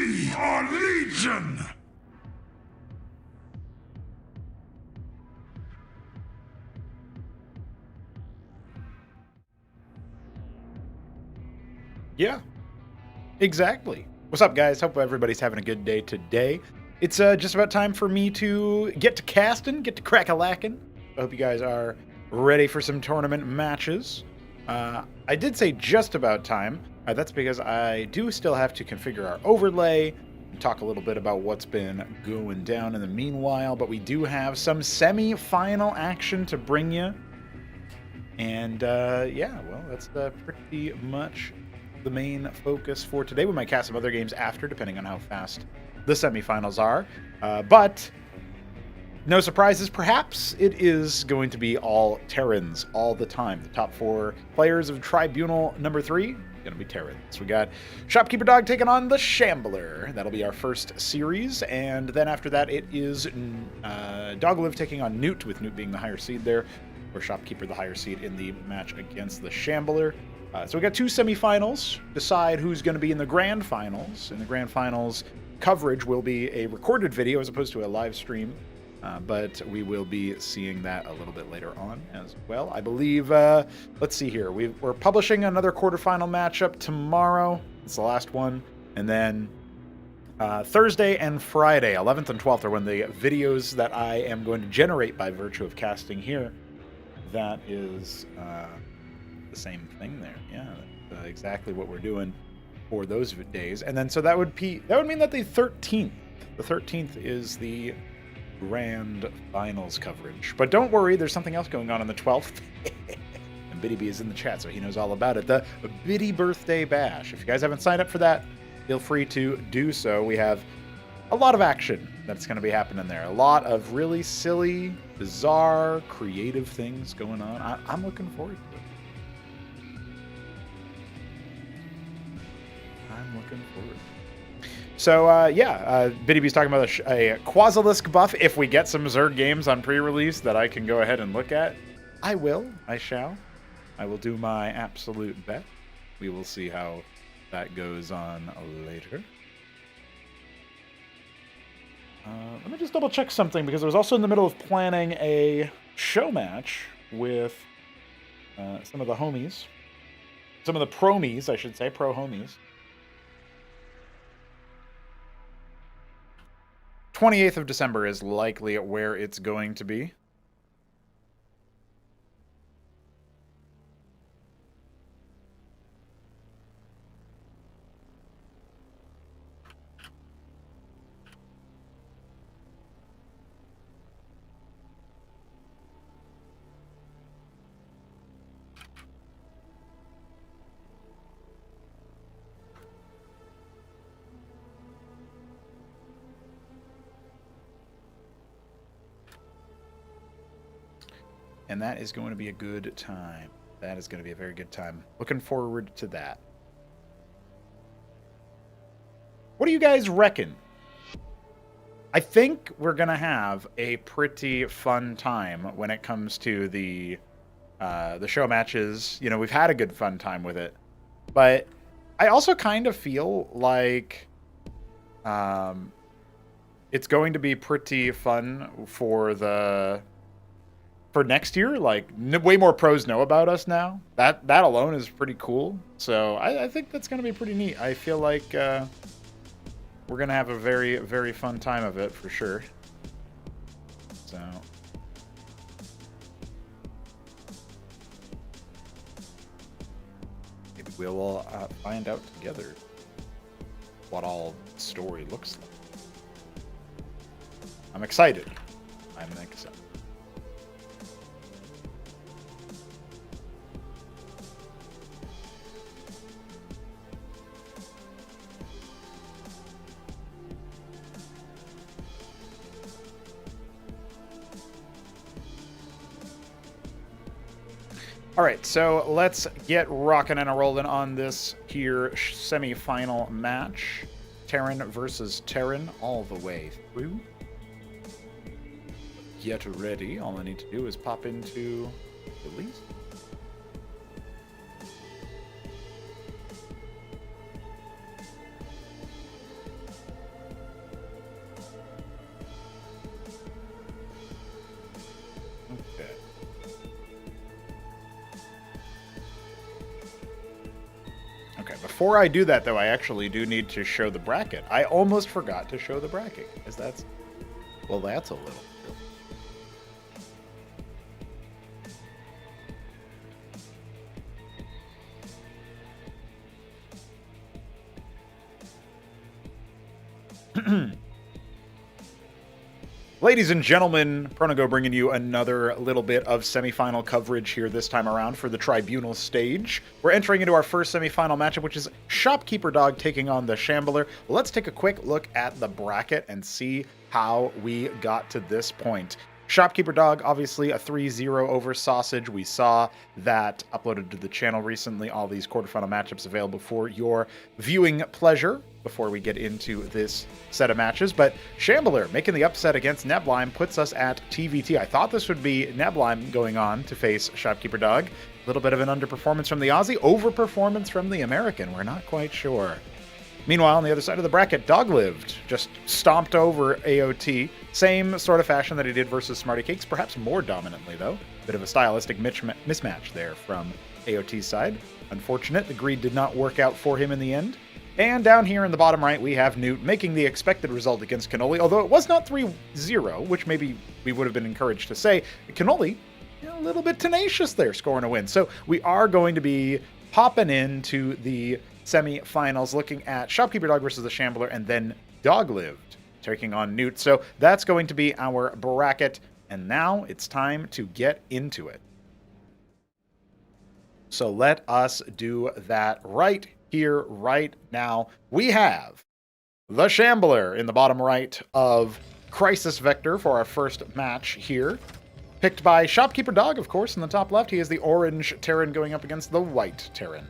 We are Legion! Yeah, exactly. What's up, guys? Hope everybody's having a good day today. It's just about time for me to get to casting, get to crack-a-lacking. I hope you guys are ready for some tournament matches. I did say just about time. That's because I do still have to configure our overlay and talk a little bit about what's been going down in the meanwhile, but we do have some semi-final action to bring you. And yeah, well, that's pretty much the main focus for today. We might cast some other games after, depending on how fast the semifinals are. But no surprises, perhaps. It is going to be all Terrans all the time. The top 4 players of Tribunal number 3 going to be Terrans. We got Shopkeeper Dog taking on the Shambler. That'll be our first series. And then after that, it is Dogliv taking on Newt, with Newt being the higher seed there, or Shopkeeper the higher seed in the match against the Shambler. So we got 2 semifinals. Decide who's going to be in the grand finals. In the grand finals, coverage will be a recorded video as opposed to a live stream, but we will be seeing that a little bit later on as well. I believe, let's see here. We're publishing another quarterfinal matchup tomorrow. It's the last one. And then Thursday and Friday, 11th and 12th, are when the videos that I am going to generate by virtue of casting here. That is the same thing there. Yeah, that's exactly what we're doing for those days. And then so that would mean that the 13th is the grand finals coverage. But don't worry, there's something else going on the 12th. And Biddy B is in the chat, so he knows all about it. The Biddy Birthday Bash. If you guys haven't signed up for that, feel free to do so. We have a lot of action that's going to be happening there. A lot of really silly, bizarre, creative things going on. I'm looking forward to it. Looking forward. So, yeah, Biddy B's talking about a Quasilisk buff. If we get some Zerg games on pre-release that I can go ahead and look at, I will. I shall. I will do my absolute best. We will see how that goes on later. Let me just double check something, because I was also in the middle of planning a show match with some of the homies. Some of the promies, I should say. Pro homies. 28th of December is likely where it's going to be. And that is going to be a good time. That is going to be a very good time. Looking forward to that. What do you guys reckon? I think we're going to have a pretty fun time when it comes to the show matches. You know, we've had a good fun time with it. But I also kind of feel like it's going to be pretty fun for next year. Like, way more pros know about us now. That alone is pretty cool. So I think that's going to be pretty neat. I feel like we're going to have a very, very fun time of it for sure. So maybe we'll all find out together what all the story looks like. I'm excited. I'm excited. All right, so let's get rocking and rolling on this here semi-final match. Terran versus Terran all the way through. Get ready. All I need to do is pop into release. before I do that, though, I actually do need to show the bracket. I almost forgot to show the bracket, because that's... Well, that's a little... Ladies and gentlemen, Pronago bringing you another little bit of semifinal coverage here this time around for the Tribunal stage. We're entering into our first semifinal matchup, which is Shopkeeper Dog taking on the Shambler. Let's take a quick look at the bracket and see how we got to this point. Shopkeeper Dog, obviously a 3-0 over Sausage. We saw that uploaded to the channel recently. All these quarterfinal matchups available for your viewing pleasure before we get into this set of matches. But Shambler making the upset against Neblime puts us at TVT. I thought this would be Neblime going on to face Shopkeeper Dog. A little bit of an underperformance from the Aussie, overperformance from the American. We're not quite sure. Meanwhile, on the other side of the bracket, Doglived just stomped over AOT. Same sort of fashion that he did versus Smarty Cakes, perhaps more dominantly, though. Bit of a stylistic mismatch there from AOT's side. Unfortunate, the greed did not work out for him in the end. And down here in the bottom right, we have Newt making the expected result against Cannoli, although it was not 3-0, which maybe we would have been encouraged to say. Cannoli, a little bit tenacious there, scoring a win. So we are going to be popping into the semi-finals, looking at Shopkeeper Dog versus the Shambler, and then Doglived taking on Newt. So that's going to be our bracket, and now it's time to get into it. So let us do that right here, right now. We have the Shambler in the bottom right of Crisis Vector for our first match here. Picked by Shopkeeper Dog, of course, in the top left. He is the orange Terran going up against the white Terran.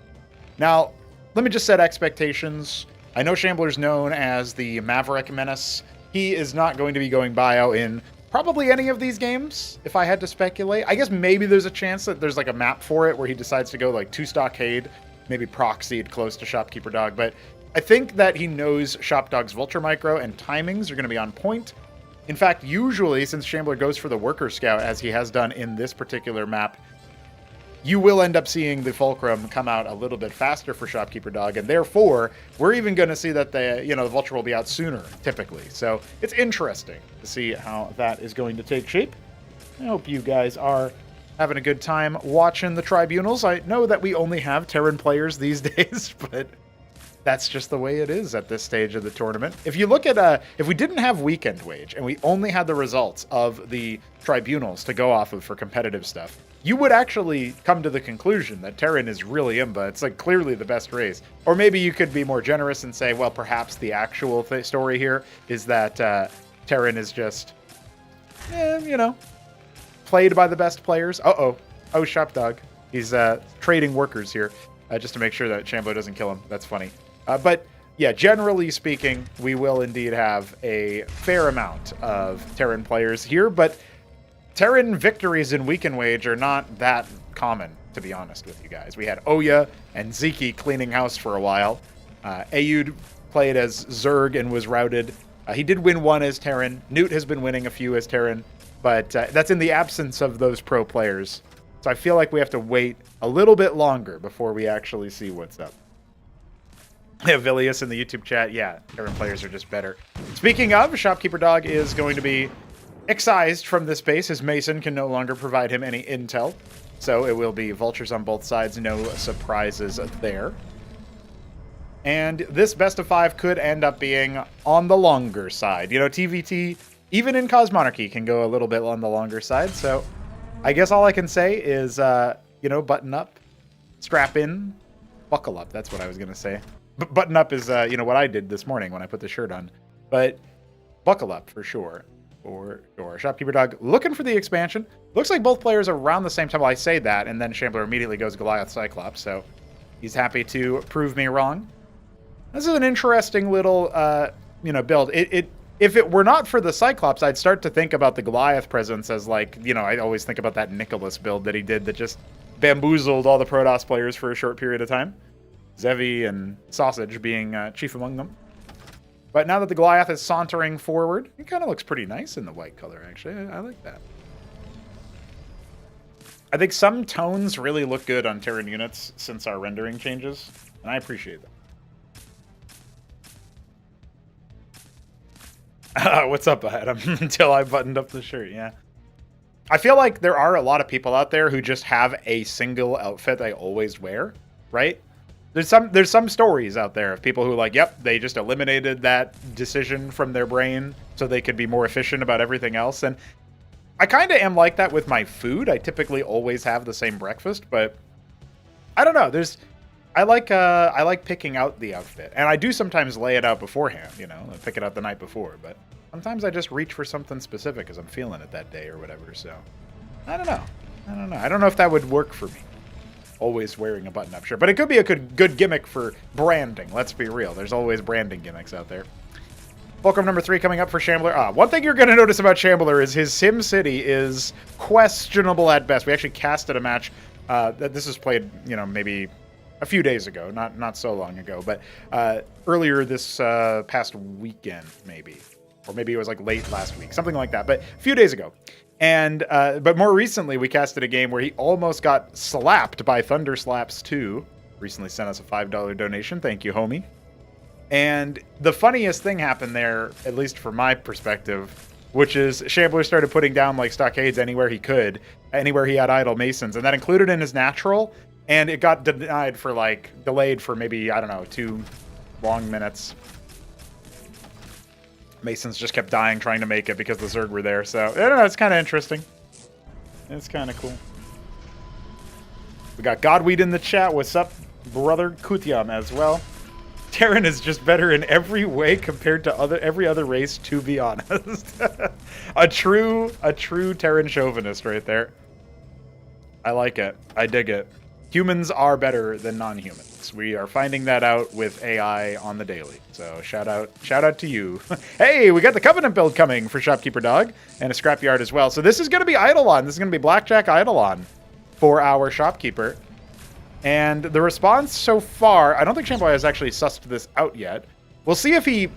Now, let me just set expectations. I know Shambler's known as the Maverick Menace. He is not going to be going bio in probably any of these games, if I had to speculate. I guess maybe there's a chance that there's like a map for it where he decides to go like to Stockade, maybe proxied close to Shopkeeper Dog. But I think that he knows Shop Dog's Vulture Micro and timings are going to be on point. In fact, usually, since Shambler goes for the Worker Scout, as he has done in this particular map, you will end up seeing the Fulcrum come out a little bit faster for Shopkeeper Dog, and therefore, we're even going to see that the Vulture will be out sooner, typically. So it's interesting to see how that is going to take shape. I hope you guys are having a good time watching the Tribunals. I know that we only have Terran players these days, but that's just the way it is at this stage of the tournament. If you look at, if we didn't have Weekend Wage, and we only had the results of the Tribunals to go off of for competitive stuff, you would actually come to the conclusion that Terran is really imba. It's like clearly the best race. Or maybe you could be more generous and say, well, perhaps the actual story here is that Terran is just, played by the best players. Oh, Shop Dog. He's trading workers here just to make sure that Shambo doesn't kill him. That's funny. But yeah, generally speaking, we will indeed have a fair amount of Terran players here, but Terran victories in Weekend Wage are not that common, to be honest with you guys. We had Oya and Ziki cleaning house for a while. Ayud played as Zerg and was routed. He did win one as Terran. Newt has been winning a few as Terran, but that's in the absence of those pro players. So I feel like we have to wait a little bit longer before we actually see what's up. Vilius in the YouTube chat, yeah, Terran players are just better. Speaking of, Shopkeeper Dog is going to be excised from this base. His Mason can no longer provide him any intel, so it will be vultures on both sides. No surprises there. And this best of 5 could end up being on the longer side. TVT, even in Cosmonarchy, can go a little bit on the longer side. So I guess all I can say is, button up, strap in, buckle up. That's what I was going to say. Button up is, what I did this morning when I put the shirt on. But buckle up for sure. For sure. Shopkeeper Dog looking for the expansion. Looks like both players are around the same time. Well, I say that, and then Shambler immediately goes Goliath Cyclops, so he's happy to prove me wrong. This is an interesting little, build. If it were not for the Cyclops, I'd start to think about the Goliath presence as like, I always think about that Nicholas build that he did that just bamboozled all the Protoss players for a short period of time. Zevi and Sausage being chief among them. But now that the Goliath is sauntering forward, it kind of looks pretty nice in the white color, actually. I like that. I think some tones really look good on Terran units since our rendering changes, and I appreciate that. What's up, Adam? Until I buttoned up the shirt, yeah. I feel like there are a lot of people out there who just have a single outfit they always wear, right? There's some stories out there of people who like, yep, they just eliminated that decision from their brain so they could be more efficient about everything else. And I kind of am like that with my food. I typically always have the same breakfast, but I don't know. I like picking out the outfit, and I do sometimes lay it out beforehand. You know, I pick it out the night before, but sometimes I just reach for something specific as I'm feeling it that day or whatever. So I don't know. I don't know if that would work for me. Always wearing a button-up shirt, but it could be a good gimmick for branding. Let's be real. There's always branding gimmicks out there. Welcome number 3 coming up for Shambler. One thing you're going to notice about Shambler is his Sim City is questionable at best. We actually casted a match that this was played, you know, maybe a few days ago, not so long ago, but earlier this past weekend, maybe, or maybe it was like late last week, something like that, but a few days ago. And but more recently, we casted a game where he almost got slapped by Thunder Slaps 2. Recently sent us a $5 donation. Thank you, homie. And the funniest thing happened there, at least from my perspective, which is Shambler started putting down like stockades anywhere he could, anywhere he had idle masons, and that included in his natural. And it got delayed for maybe, I don't know, 2 long minutes. Masons just kept dying trying to make it because the Zerg were there. So, I don't know, it's kind of interesting. It's kind of cool. We got Godweed in the chat. What's up, brother? Kutyam as well. Terran is just better in every way compared to every other race, to be honest. a true Terran chauvinist right there. I like it. I dig it. Humans are better than non-humans. We are finding that out with AI on the daily. So shout out to you. Hey, we got the Covenant build coming for Shopkeeper Dog and a Scrapyard as well. So this is going to be Eidolon. This is going to be Blackjack Eidolon for our Shopkeeper. And the response so far, I don't think Shambler has actually sussed this out yet. We'll see if he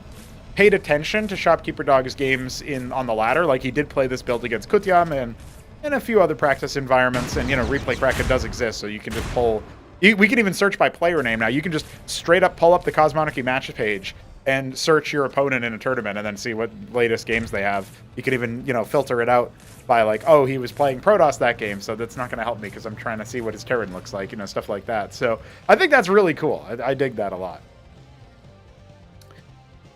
paid attention to Shopkeeper Dog's games on the ladder. Like he did play this build against Kutyam and a few other practice environments, and, you know, Replay Kraken does exist, so you can just pull... We can even search by player name now. You can just straight up pull up the Cosmonarchy match page and search your opponent in a tournament and then see what latest games they have. You could even, you know, filter it out by like, oh, he was playing Protoss that game, so that's not going to help me because I'm trying to see what his Terran looks like, you know, stuff like that. So I think that's really cool. I dig that a lot.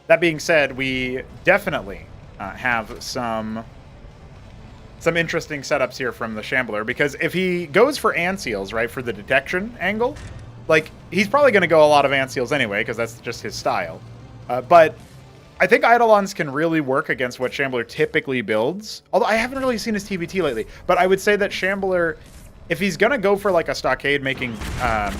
That being said, we definitely have some interesting setups here from the Shambler, because if he goes for Anseals, right, for the detection angle, like, he's probably going to go a lot of Anseals anyway, because that's just his style. But I think Eidolons can really work against what Shambler typically builds, although I haven't really seen his TBT lately. But I would say that Shambler, if he's going to go for like a stockade making,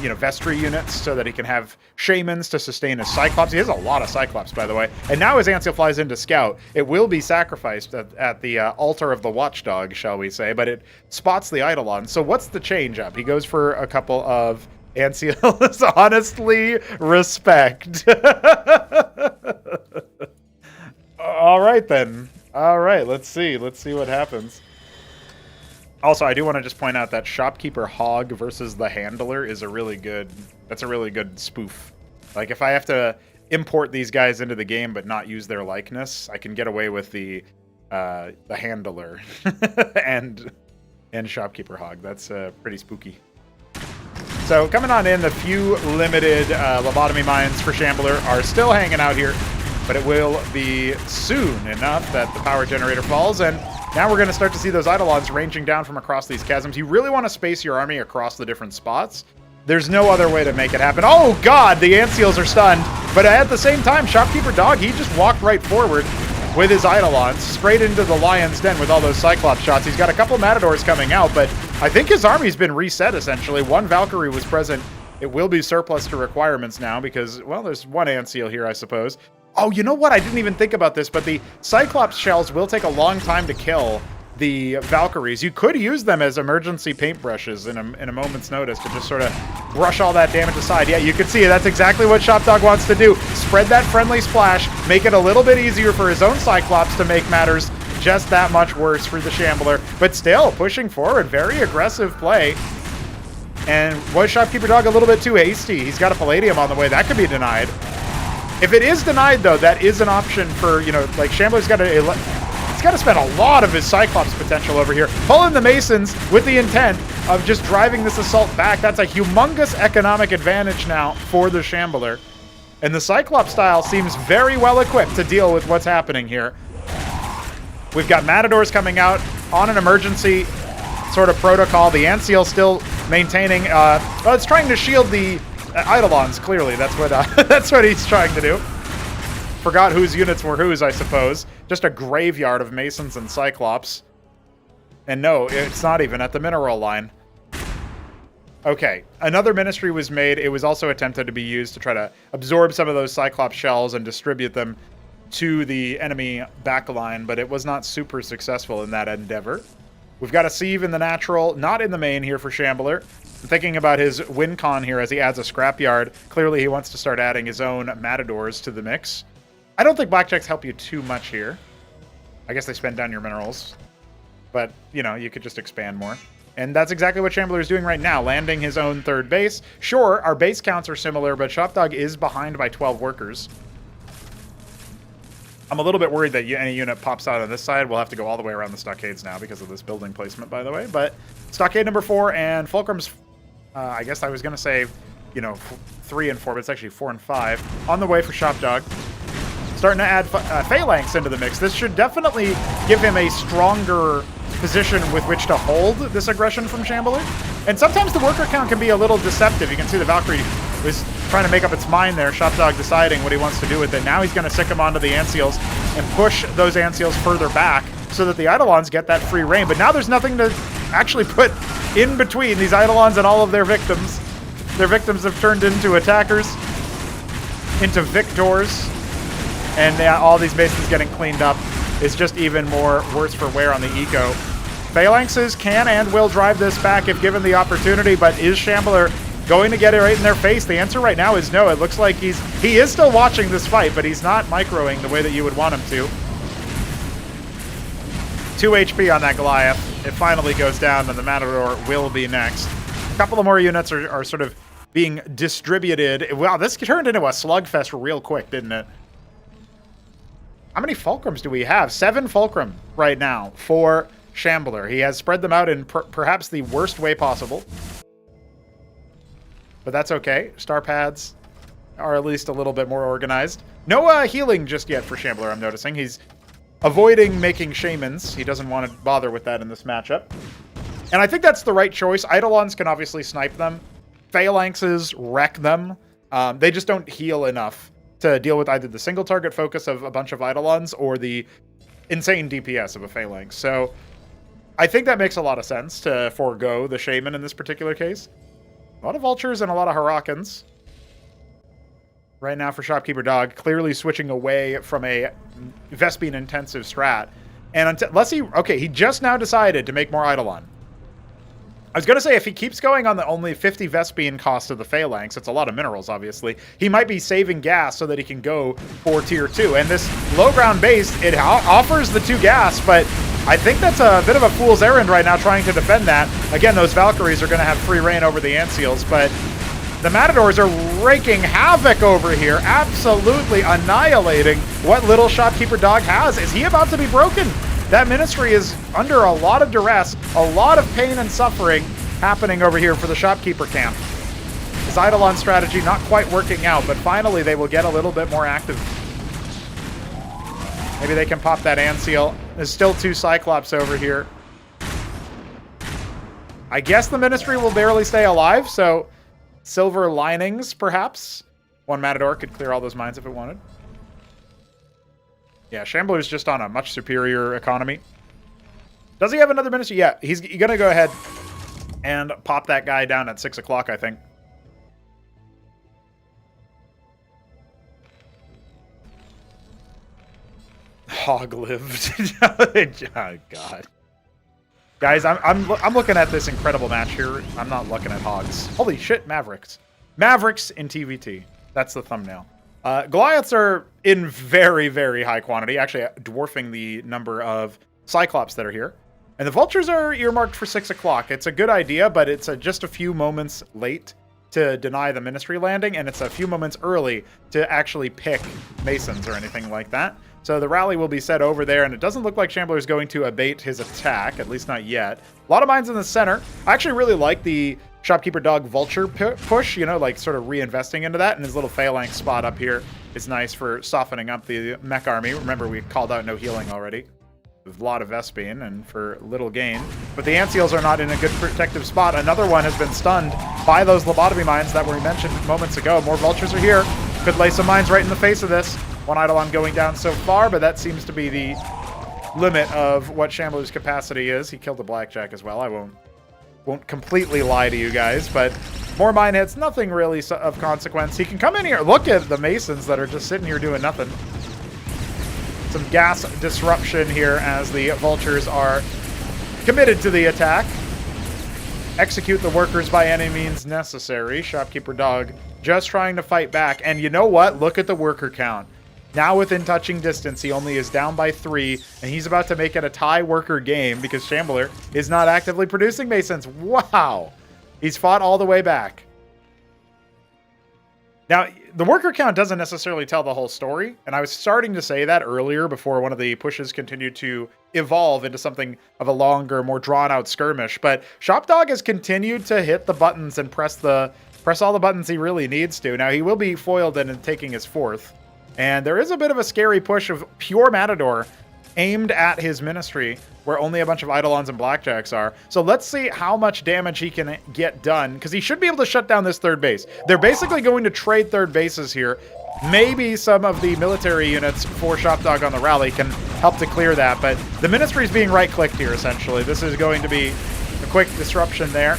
you know, vestry units so that he can have shamans to sustain his Cyclops. He has a lot of Cyclops, by the way. And now as Anseal flies into Scout, it will be sacrificed at the altar of the Watchdog, shall we say. But it spots the Eidolon. So what's the change up? He goes for a couple of Anseals. Honestly, respect. All right, then. All right, let's see. Let's see what happens. Also, I do want to just point out that Shopkeeper Hog versus the Handler is a really good... That's a really good spoof. Like, if I have to import these guys into the game but not use their likeness, I can get away with the Handler and Shopkeeper Hog. That's pretty spooky. So, coming on in, the few limited lobotomy mines for Shambler are still hanging out here, but it will be soon enough that the power generator falls, and now we're going to start to see those Eidolons ranging down from across these chasms. You really want to space your army across the different spots. There's no other way to make it happen. Oh, God, the Anseals are stunned. But at the same time, Shopkeeper Dog, he just walked right forward with his Eidolons, straight into the Lion's Den with all those Cyclops shots. He's got a couple Matadors coming out, but I think his army's been reset, essentially. One Valkyrie was present. It will be surplus to requirements now because, well, there's one Anseal here, I suppose. Oh, you know what? I didn't even think about this, but the Cyclops shells will take a long time to kill the Valkyries. You could use them as emergency paintbrushes in a moment's notice to just sort of brush all that damage aside. Yeah, you can see that's exactly what Shopdog wants to do. Spread that friendly splash, make it a little bit easier for his own Cyclops to make matters just that much worse for the Shambler. But still, pushing forward, very aggressive play. And was Shopkeeper Dog a little bit too hasty? He's got a Palladium on the way. That could be denied. If it is denied, though, that is an option for, you know, like Shambler's got to... He's got to spend a lot of his Cyclops potential over here. Pull in the Masons with the intent of just driving this assault back. That's a humongous economic advantage now for the Shambler. And the Cyclops style seems very well equipped to deal with what's happening here. We've got Matadors coming out on an emergency sort of protocol. The Antseal still maintaining... well, it's trying to shield the Eidolons, clearly. That's what, that's what he's trying to do. Forgot whose units were whose, I suppose. Just a graveyard of Masons and Cyclops. And no, it's not even at the mineral line. Okay, another ministry was made. It was also attempted to be used to try to absorb some of those Cyclops shells and distribute them to the enemy backline, but it was not super successful in that endeavor. We've got a sieve in the natural, not in the main here for Shambler. I'm thinking about his win con here as he adds a scrapyard. Clearly he wants to start adding his own Matadors to the mix. I don't think blackjacks help you too much here. I guess they spend down your minerals. But, you know, you could just expand more. And that's exactly what Shambler is doing right now, landing his own third base. Sure, our base counts are similar, but Shopdog is behind by 12 workers. I'm a little bit worried that any unit pops out on this side. We'll have to go all the way around the stockades now because of this building placement, by the way. But stockade number 4 and Fulcrum's, I guess I was going to say, you know, 3 and 4, but it's actually 4 and 5. On the way for Shopdog. Starting to add Phalanx into the mix. This should definitely give him a stronger position with which to hold this aggression from Shambler. And sometimes the worker count can be a little deceptive. You can see the Valkyrie was trying to make up its mind there. Shopdog deciding what he wants to do with it. Now he's going to sick him onto the Antseals and push those Antseals further back so that the Eidolons get that free reign. But now there's nothing to actually put in between these Eidolons and all of their victims. Their victims have turned into attackers, into victors. And all these Masons getting cleaned up is just even more worse for wear on the eco. Phalanxes can and will drive this back if given the opportunity, but is Shambler going to get it right in their face? The answer right now is no. It looks like he is still watching this fight, but he's not microing the way that you would want him to. 2 HP on that Goliath. It finally goes down, and the Matador will be next. A couple of more units are sort of being distributed. Wow, this turned into a slugfest real quick, didn't it? How many Fulcrums do we have? 7 Fulcrum right now for Shambler. He has spread them out in perhaps the worst way possible. But that's okay. Star pads are at least a little bit more organized. No healing just yet for Shambler, I'm noticing. He's avoiding making Shamans. He doesn't want to bother with that in this matchup. And I think that's the right choice. Eidolons can obviously snipe them. Phalanxes wreck them. They just don't heal enough to deal with either the single target focus of a bunch of Eidolons or the insane DPS of a Phalanx. So I think that makes a lot of sense to forego the Shaman in this particular case. A lot of Vultures and a lot of Hurricanes. Right now for Shopkeeper Dog, clearly switching away from a Vespene intensive strat. And unless he just now decided to make more Eidolon. I was going to say, if he keeps going on the only 50 Vespene cost of the Phalanx, it's a lot of minerals, obviously, he might be saving gas so that he can go for Tier 2. And this low ground base, it offers the 2 gas, but I think that's a bit of a fool's errand right now trying to defend that. Again, those Valkyries are going to have free reign over the Antseals, but the Matadors are raking havoc over here, absolutely annihilating what little Shopkeeper Dog has. Is he about to be broken? That ministry is under a lot of duress, a lot of pain and suffering happening over here for the Shopkeeper camp. His Eidolon strategy not quite working out, but finally they will get a little bit more active. Maybe they can pop that Antseal. There's still 2 Cyclops over here. I guess the ministry will barely stay alive, so silver linings, perhaps. 1 Matador could clear all those mines if it wanted. Yeah, Shambler's just on a much superior economy. Does he have another ministry? Yeah, he's going to go ahead and pop that guy down at 6 o'clock, I think. Hog lived. Oh, God. Guys, I'm looking at this incredible match here. I'm not looking at hogs. Holy shit, Mavericks. Mavericks in TVT. That's the thumbnail. Goliaths are in very, very high quantity, actually dwarfing the number of Cyclops that are here. And the Vultures are earmarked for 6 o'clock. It's a good idea, but it's just a few moments late to deny the Ministry landing, and it's a few moments early to actually pick Masons or anything like that. So the rally will be set over there, and it doesn't look like Shambler is going to abate his attack, at least not yet. A lot of mines in the center. I actually really like the Shopkeeper Dog Vulture push, you know, like sort of reinvesting into that, and his little phalanx spot up here is nice for softening up the mech army. Remember, we called out no healing already. A lot of Vespene and for little gain. But the Ant Seals are not in a good protective spot. Another one has been stunned by those lobotomy mines that were mentioned moments ago. More Vultures are here. Could lay some mines right in the face of this. One Eidolon going down so far, but that seems to be the limit of what Shambler's capacity is. He killed the Blackjack as well. I won't completely lie to you guys, but more mine hits, nothing really of consequence. He can come in here. Look at the Masons that are just sitting here doing nothing. Some gas disruption here as the Vultures are committed to the attack. Execute the workers by any means necessary. Shopkeeper Dog just trying to fight back. And you know what? Look at the worker count. Now within touching distance, he only is down by 3, and he's about to make it a tie worker game because Shambler is not actively producing Masons. Wow! He's fought all the way back. Now, the worker count doesn't necessarily tell the whole story, and I was starting to say that earlier before one of the pushes continued to evolve into something of a longer, more drawn-out skirmish, but Shopdog has continued to hit the buttons and press all the buttons he really needs to. Now, he will be foiled in taking his 4th, and there is a bit of a scary push of pure Matador aimed at his Ministry, where only a bunch of Eidolons and Blackjacks are. So let's see how much damage he can get done, because he should be able to shut down this third base. They're basically going to trade third bases here. Maybe some of the military units for Shopdog on the rally can help to clear that, but the Ministry is being right-clicked here, essentially. This is going to be a quick disruption there.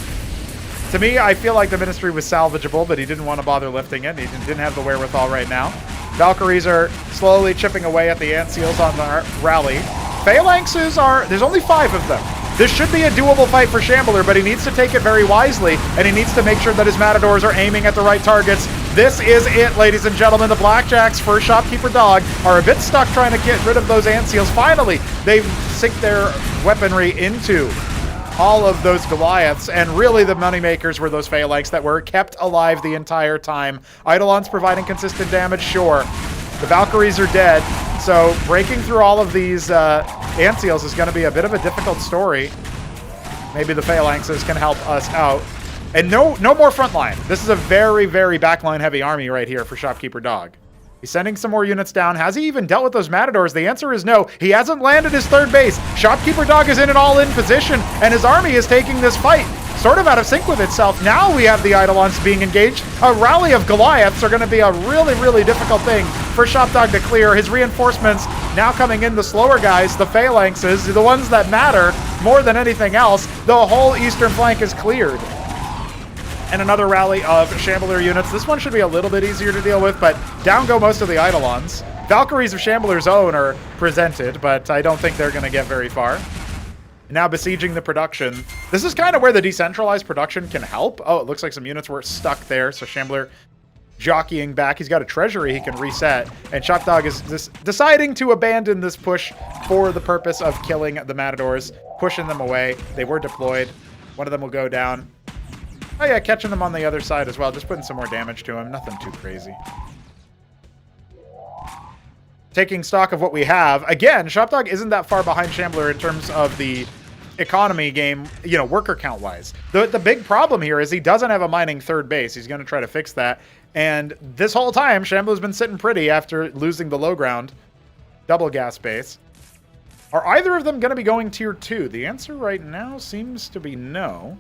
To me, I feel like the Ministry was salvageable, but he didn't want to bother lifting it. He didn't have the wherewithal right now. Valkyries are slowly chipping away at the Ant Seals on the rally. Phalanxes are... There's only 5 of them. This should be a doable fight for Shambler, but he needs to take it very wisely, and he needs to make sure that his Matadors are aiming at the right targets. This is it, ladies and gentlemen. The Blackjacks for Shopkeeper Dog are a bit stuck trying to get rid of those Ant Seals. Finally, they've sink their weaponry into all of those Goliaths, and really the moneymakers were those Phalanx that were kept alive the entire time. Eidolons providing consistent damage, sure. The Valkyries are dead, so breaking through all of these Ant Seals is going to be a bit of a difficult story. Maybe the Phalanxes can help us out. And no more front line. This is a very, very backline heavy army right here for Shopkeeper Dog. He's sending some more units down. Has he even dealt with those Matadors? The answer is no. He hasn't landed his third base. Shopkeeper Dog is in an all-in position, and his army is taking this fight sort of out of sync with itself. Now we have the Eidolons being engaged. A rally of Goliaths are going to be a really, really difficult thing for Shopdog to clear. His reinforcements now coming in, the slower guys, the Phalanxes, the ones that matter more than anything else. The whole eastern flank is cleared. And another rally of Shambler units. This one should be a little bit easier to deal with, but down go most of the Eidolons. Valkyries of Shambler's own are presented, but I don't think they're going to get very far. Now besieging the production. This is kind of where the decentralized production can help. Oh, it looks like some units were stuck there, so Shambler jockeying back. He's got a treasury he can reset, and Shopdog is deciding to abandon this push for the purpose of killing the Matadors, pushing them away. They were deployed. One of them will go down. Oh yeah, catching them on the other side as well, just putting some more damage to him. Nothing too crazy. Taking stock of what we have. Again, Shopdog isn't that far behind Shambler in terms of the economy game, you know, worker count-wise. The big problem here is he doesn't have a mining third base. He's going to try to fix that. And this whole time, Shambler's been sitting pretty after losing the low ground. Double gas base. Are either of them going to be going tier 2? The answer right now seems to be no.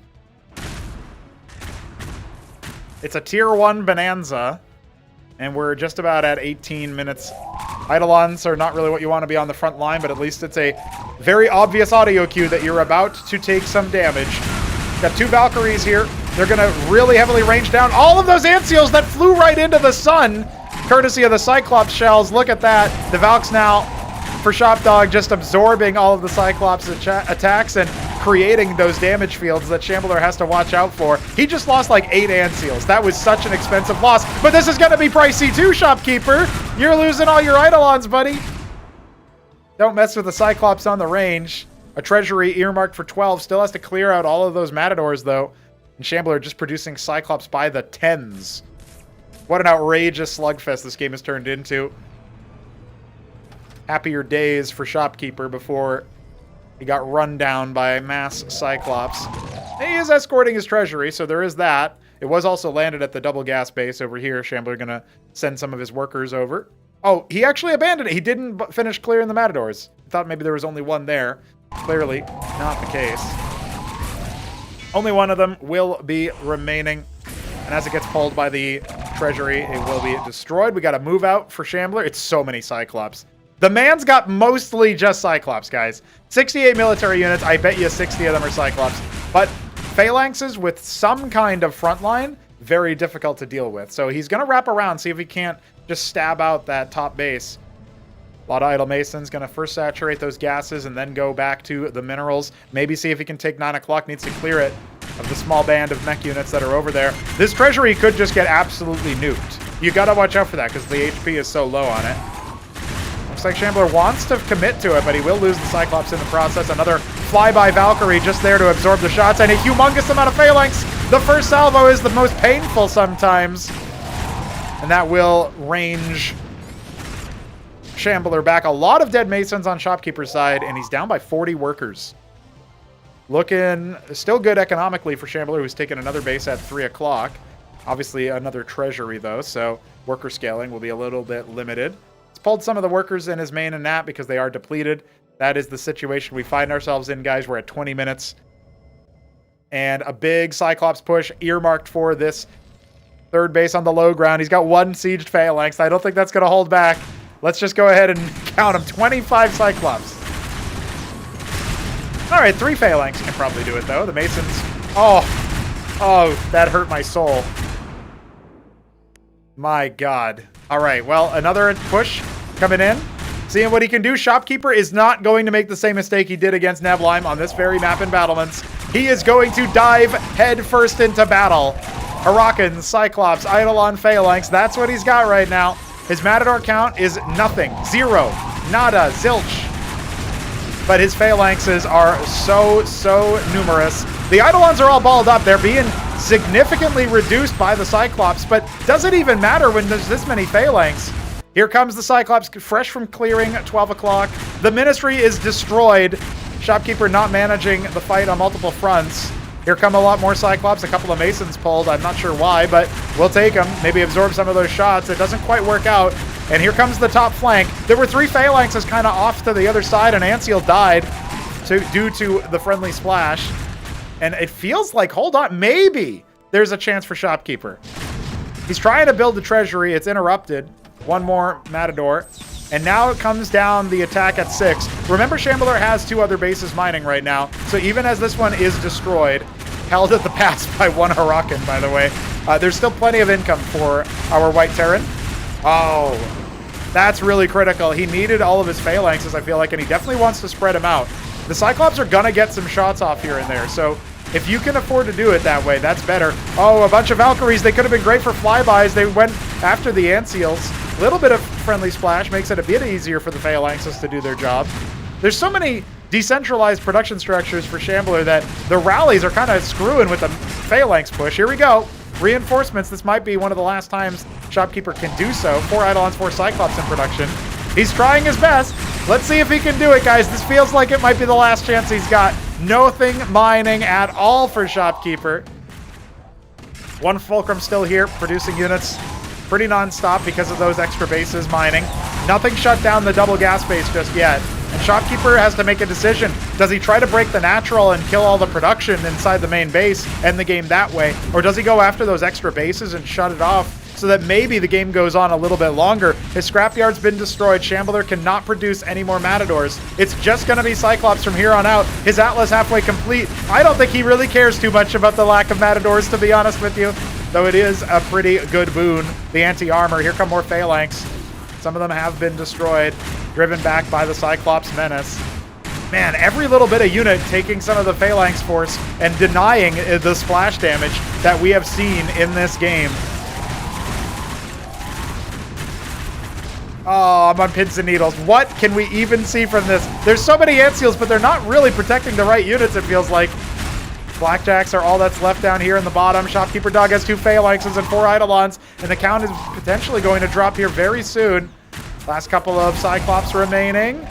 It's a tier 1 bonanza, and we're just about at 18 minutes. Eidolons are not really what you want to be on the front line, but at least it's a very obvious audio cue that you're about to take some damage. Got 2 Valkyries here. They're going to really heavily range down all of those Ant Seals that flew right into the sun, courtesy of the Cyclops shells. Look at that. The Valks now, for Shopdog, just absorbing all of the Cyclops attacks and creating those damage fields that Shambler has to watch out for. He just lost like 8 Ant Seals. That was such an expensive loss. But this is going to be pricey too, Shopkeeper. You're losing all your Eidolons, buddy. Don't mess with the Cyclops on the range. A treasury earmarked for 12. Still has to clear out all of those Matadors, though. And Shambler just producing Cyclops by the tens. What an outrageous slugfest this game has turned into. Happier days for Shopkeeper before he got run down by mass Cyclops. He is escorting his treasury, so there is that. It was also landed at the double gas base over here. Shambler going to send some of his workers over. Oh, he actually abandoned it. He didn't finish clearing the Matadors. I thought maybe there was only one there. Clearly not the case. Only one of them will be remaining. And as it gets pulled by the treasury, it will be destroyed. We got to move out for Shambler. It's so many Cyclops. The man's got mostly just Cyclops, guys. 68 military units. I bet you 60 of them are Cyclops. But phalanxes with some kind of front line, very difficult to deal with. So he's going to wrap around, see if he can't just stab out that top base. A lot of idle masons. Going to first saturate those gases and then go back to the minerals. Maybe see if he can take 9 o'clock. Needs to clear it of the small band of mech units that are over there. This treasury could just get absolutely nuked. You got to watch out for that because the HP is so low on it. Looks like Shambler wants to commit to it, but he will lose the Cyclops in the process. Another flyby Valkyrie just there to absorb the shots, and a humongous amount of phalanx. The first salvo is the most painful sometimes. And that will range Shambler back. A lot of dead masons on Shopkeeper's side, and he's down by 40 workers. Looking still good economically for Shambler, who's taken another base at 3 o'clock. Obviously another treasury, though, so worker scaling will be a little bit limited. He's pulled some of the workers in his main and nap because they are depleted. That is the situation we find ourselves in, guys. We're at 20 minutes. And a big Cyclops push earmarked for this third base on the low ground. He's got one sieged phalanx. I don't think that's going to hold back. Let's just go ahead and count them. 25 Cyclops. All right, 3 phalanx can probably do it, though. The masons... Oh, that hurt my soul. My God. All right, well, another push coming in. Seeing what he can do. Shopkeeper is not going to make the same mistake he did against Nevlheim on this very map in Battlements. He is going to dive head first into battle. Huracan, Cyclops, Eidolon, Phalanx. That's what he's got right now. His Matador count is nothing. 0. Nada. Zilch. But his Phalanxes are so numerous. The Eidolons are all balled up. They're being significantly reduced by the Cyclops, but doesn't even matter when there's this many Phalanx. Here comes the Cyclops, fresh from clearing at 12 o'clock. The Ministry is destroyed. Shopkeeper not managing the fight on multiple fronts. Here come a lot more Cyclops. A couple of Masons pulled. I'm not sure why, but we'll take them. Maybe absorb some of those shots. It doesn't quite work out. And here comes the top flank. There were 3 Phalanxes kind of off to the other side, and Anseal died due to the friendly splash. And it feels like, hold on, maybe there's a chance for Shopkeeper. He's trying to build the treasury. It's interrupted. One more Matador. And now it comes down the attack at 6. Remember, Shambler has 2 other bases mining right now. So even as this one is destroyed, held at the pass by 1 Huracan, by the way, there's still plenty of income for our White Terran. Oh, that's really critical. He needed all of his phalanxes, I feel like, and he definitely wants to spread them out. The Cyclops are going to get some shots off here and there, so if you can afford to do it that way, that's better. Oh, a bunch of Valkyries. They could have been great for flybys. They went after the Anseals. A little bit of friendly splash makes it a bit easier for the Phalanxes to do their job. There's so many decentralized production structures for Shambler that the rallies are kind of screwing with the Phalanx push. Here we go. Reinforcements. This might be one of the last times Shopkeeper can do so. 4 Eidolons, 4 Cyclops in production. He's trying his best. Let's see if he can do it, guys. This feels like it might be the last chance he's got. Nothing mining at all for Shopkeeper. 1 Fulcrum still here, producing units pretty non-stop because of those extra bases mining. Nothing shut down the double gas base just yet. And Shopkeeper has to make a decision. Does he try to break the natural and kill all the production inside the main base, end the game that way? Or does he go after those extra bases and shut it off so that maybe the game goes on a little bit longer? His scrapyard's been destroyed. Shambler cannot produce any more Matadors. It's just going to be Cyclops from here on out. His Atlas halfway complete. I don't think he really cares too much about the lack of Matadors, to be honest with you, though it is a pretty good boon. The anti-armor. Here come more Phalanx. Some of them have been destroyed, driven back by the Cyclops menace. Man, every little bit of unit taking some of the Phalanx force and denying the splash damage that we have seen in this game. Oh, I'm on pins and needles. What can we even see from this? There's so many Anseals, but they're not really protecting the right units, it feels like. Blackjacks are all that's left down here in the bottom. Shopkeeper Dog has 2 Phalanxes and 4 Eidolons, and the count is potentially going to drop here very soon. Last couple of Cyclops remaining.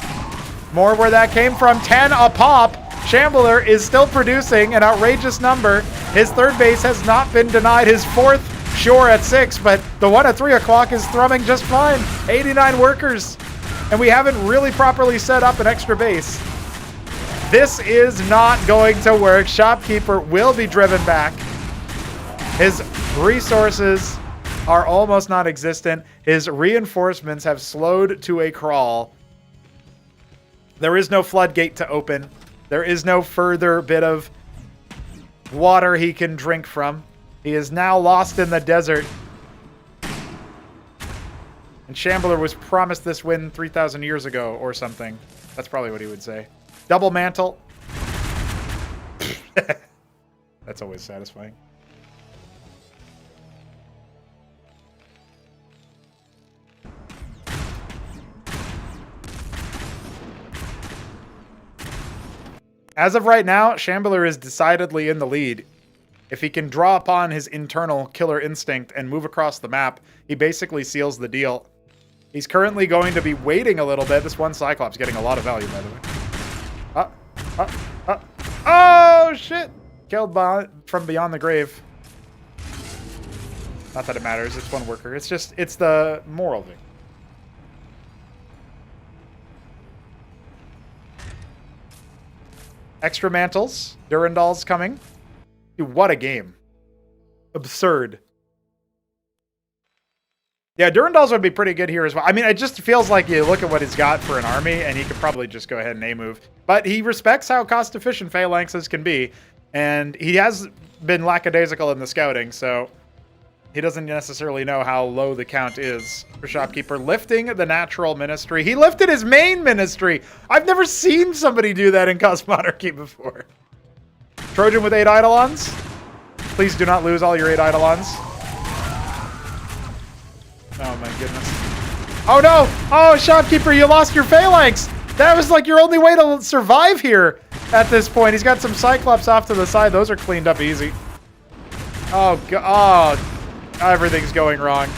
More where that came from. 10 a pop. Shambler is still producing an outrageous number. His third base has not been denied. His fourth, sure, at 6, but the one at 3 o'clock is thrumming just fine. 89 workers, and we haven't really properly set up an extra base. This is not going to work. Shopkeeper will be driven back. His resources are almost non-existent. His reinforcements have slowed to a crawl. There is no floodgate to open. There is no further bit of water he can drink from. He is now lost in the desert. And Shambler was promised this win 3,000 years ago or something. That's probably what he would say. Double mantle. That's always satisfying. As of right now, Shambler is decidedly in the lead. If he can draw upon his internal killer instinct and move across the map, he basically seals the deal. He's currently going to be waiting a little bit. This one Cyclops getting a lot of value, by the way. Oh, shit! Killed from beyond the grave. Not that it matters. It's one worker. It's just, it's the moral thing. Extra mantles. Durandal's coming. Dude, what a game. Absurd. Yeah, Durandal's would be pretty good here as well. I mean, it just feels like you look at what he's got for an army, and he could probably just go ahead and A-move. But he respects how cost-efficient Phalanxes can be, and he has been lackadaisical in the scouting, so he doesn't necessarily know how low the count is for Shopkeeper. Lifting the Natural Ministry. He lifted his main ministry! I've never seen somebody do that in Cosmonarchy before. Trojan with 8 Eidolons. Please do not lose all your 8 Eidolons. Oh my goodness. Oh no! Oh, Shopkeeper, you lost your Phalanx! That was like your only way to survive here at this point. He's got some Cyclops off to the side. Those are cleaned up easy. Oh, God. Oh, everything's going wrong.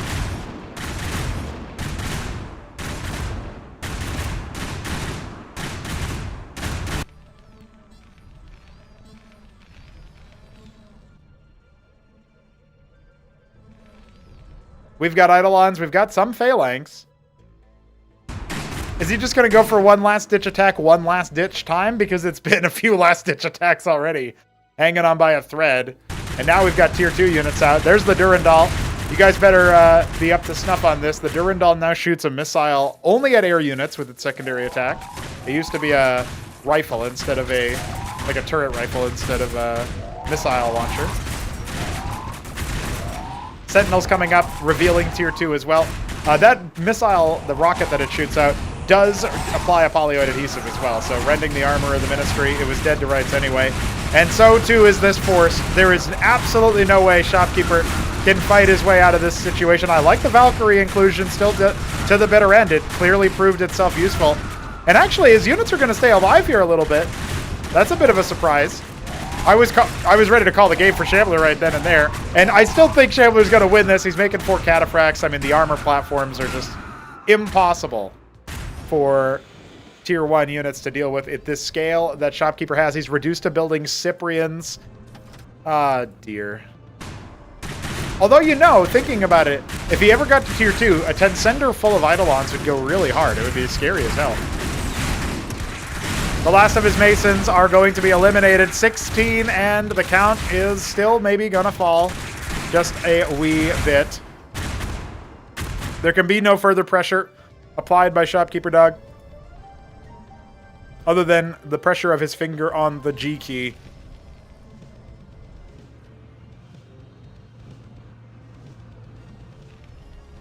We've got Eidolons. We've got some Phalanx. Is he just going to go for one last-ditch attack, one last-ditch time? Because it's been a few last-ditch attacks already. Hanging on by a thread. And now we've got Tier 2 units out. There's the Durandal. You guys better be up to snuff on this. The Durandal now shoots a missile only at air units with its secondary attack. It used to be a rifle instead of a... like a turret rifle instead of a missile launcher. Sentinel's coming up, revealing Tier 2 as well. That missile, the rocket that it shoots out, does apply a polyoid adhesive as well. So rending the armor of the Ministry, it was dead to rights anyway. And so too is this force. There is absolutely no way Shopkeeper can fight his way out of this situation. I like the Valkyrie inclusion still to the bitter end. It clearly proved itself useful. And actually, his units are going to stay alive here a little bit. That's a bit of a surprise. I was ready to call the game for Shambler right then and there. And I still think Shambler's going to win this. He's making 4 cataphracts. I mean, the armor platforms are just impossible for Tier 1 units to deal with at this scale that Shopkeeper has. He's reduced to building Cyprians. Ah, dear. Although, you know, thinking about it, if he ever got to Tier 2, a Tensender full of Eidolons would go really hard. It would be scary as hell. The last of his Masons are going to be eliminated. 16, and the count is still maybe gonna fall just a wee bit. There can be no further pressure applied by Shopkeeper Dog other than the pressure of his finger on the G key.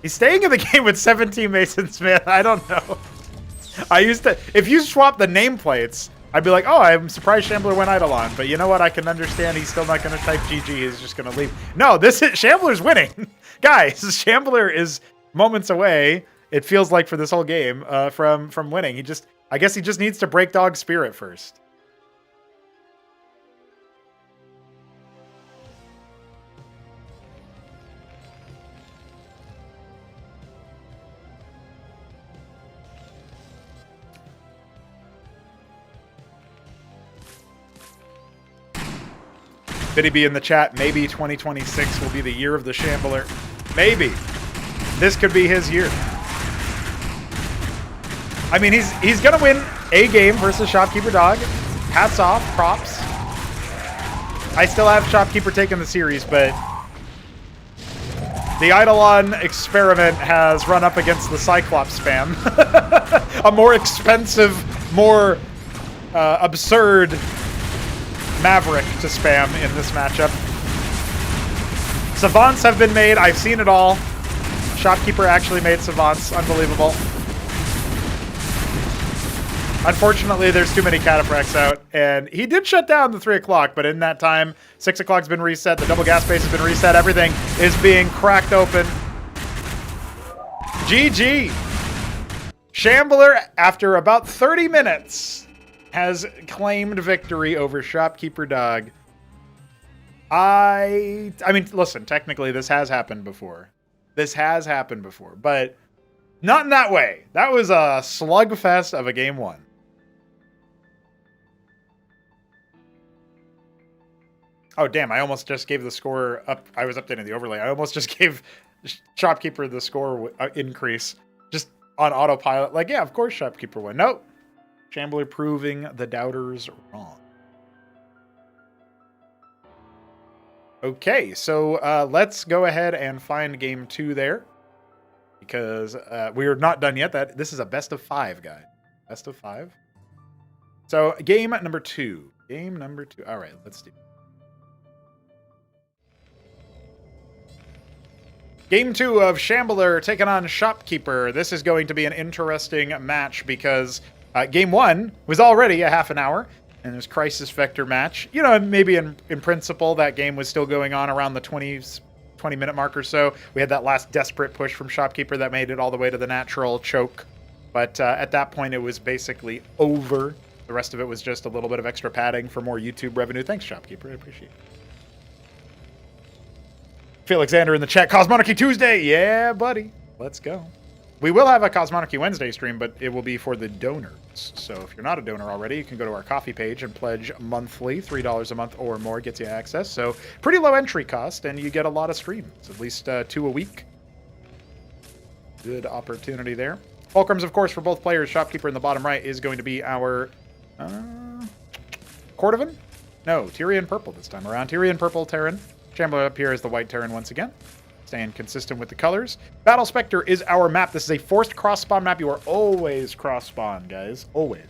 He's staying in the game with 17 Masons, man. I don't know. I used to... If you swap the nameplates, I'd be like, oh, I'm surprised Shambler went Eidolon. But you know what? I can understand he's still not going to type GG. He's just going to leave. No, Shambler's winning. Guys, Shambler is moments away, it feels like, for this whole game from winning. I guess he just needs to break Dog's spirit first. Biddy B in the chat, maybe 2026 will be the year of the Shambler. Maybe. This could be his year. I mean, he's going to win a game versus Shopkeeper Dog. Hats off, props. I still have Shopkeeper taking the series, but the Eidolon experiment has run up against the Cyclops spam. A more expensive, more absurd Maverick to spam in this matchup. Savants have been made. I've seen it all. Shopkeeper actually made Savants. Unbelievable. Unfortunately, there's too many cataphracts out, and he did shut down the 3 o'clock, but in that time, 6 o'clock's been reset, the double gas base has been reset, everything is being cracked open. GG! Shambler, after about 30 minutes, has claimed victory over Shopkeeper Dog. I mean, listen, technically this has happened before. This has happened before, but not in that way. That was a slugfest of a game 1. Oh, damn, I almost just gave the score up. I was updating the overlay. I almost just gave Shopkeeper the score increase just on autopilot. Like, yeah, of course Shopkeeper won. Nope. Shambler proving the doubters wrong. Okay, so let's go ahead and find game 2 there. Because we are not done yet. This is a best of 5, guys. Best of 5. So, game number 2. Game number 2. All right, let's do it. Game 2 of Shambler taking on Shopkeeper. This is going to be an interesting match because game 1 was already a half an hour, and there's Crisis Vector match. You know, maybe in principle, that game was still going on around the 20-minute mark or so. We had that last desperate push from Shopkeeper that made it all the way to the natural choke. But at that point, it was basically over. The rest of it was just a little bit of extra padding for more YouTube revenue. Thanks, Shopkeeper. I appreciate it. Felixander in the chat. Cosmonarchy Tuesday. Yeah, buddy. Let's go. We will have a Cosmonarchy Wednesday stream, but it will be for the donors. So if you're not a donor already, you can go to our coffee page and pledge monthly. $3 a month or more gets you access. So pretty low entry cost, and you get a lot of streams. At least 2 a week. Good opportunity there. Fulcrums, of course, for both players. Shopkeeper in the bottom right is going to be our Cordovan? No, Tyrian Purple this time around. Tyrian Purple Terran. Shambler up here is the white Terran once again. Staying consistent with the colors. Battle Spectre is our map. This is a forced cross-spawn map. You are always cross-spawn, guys. Always.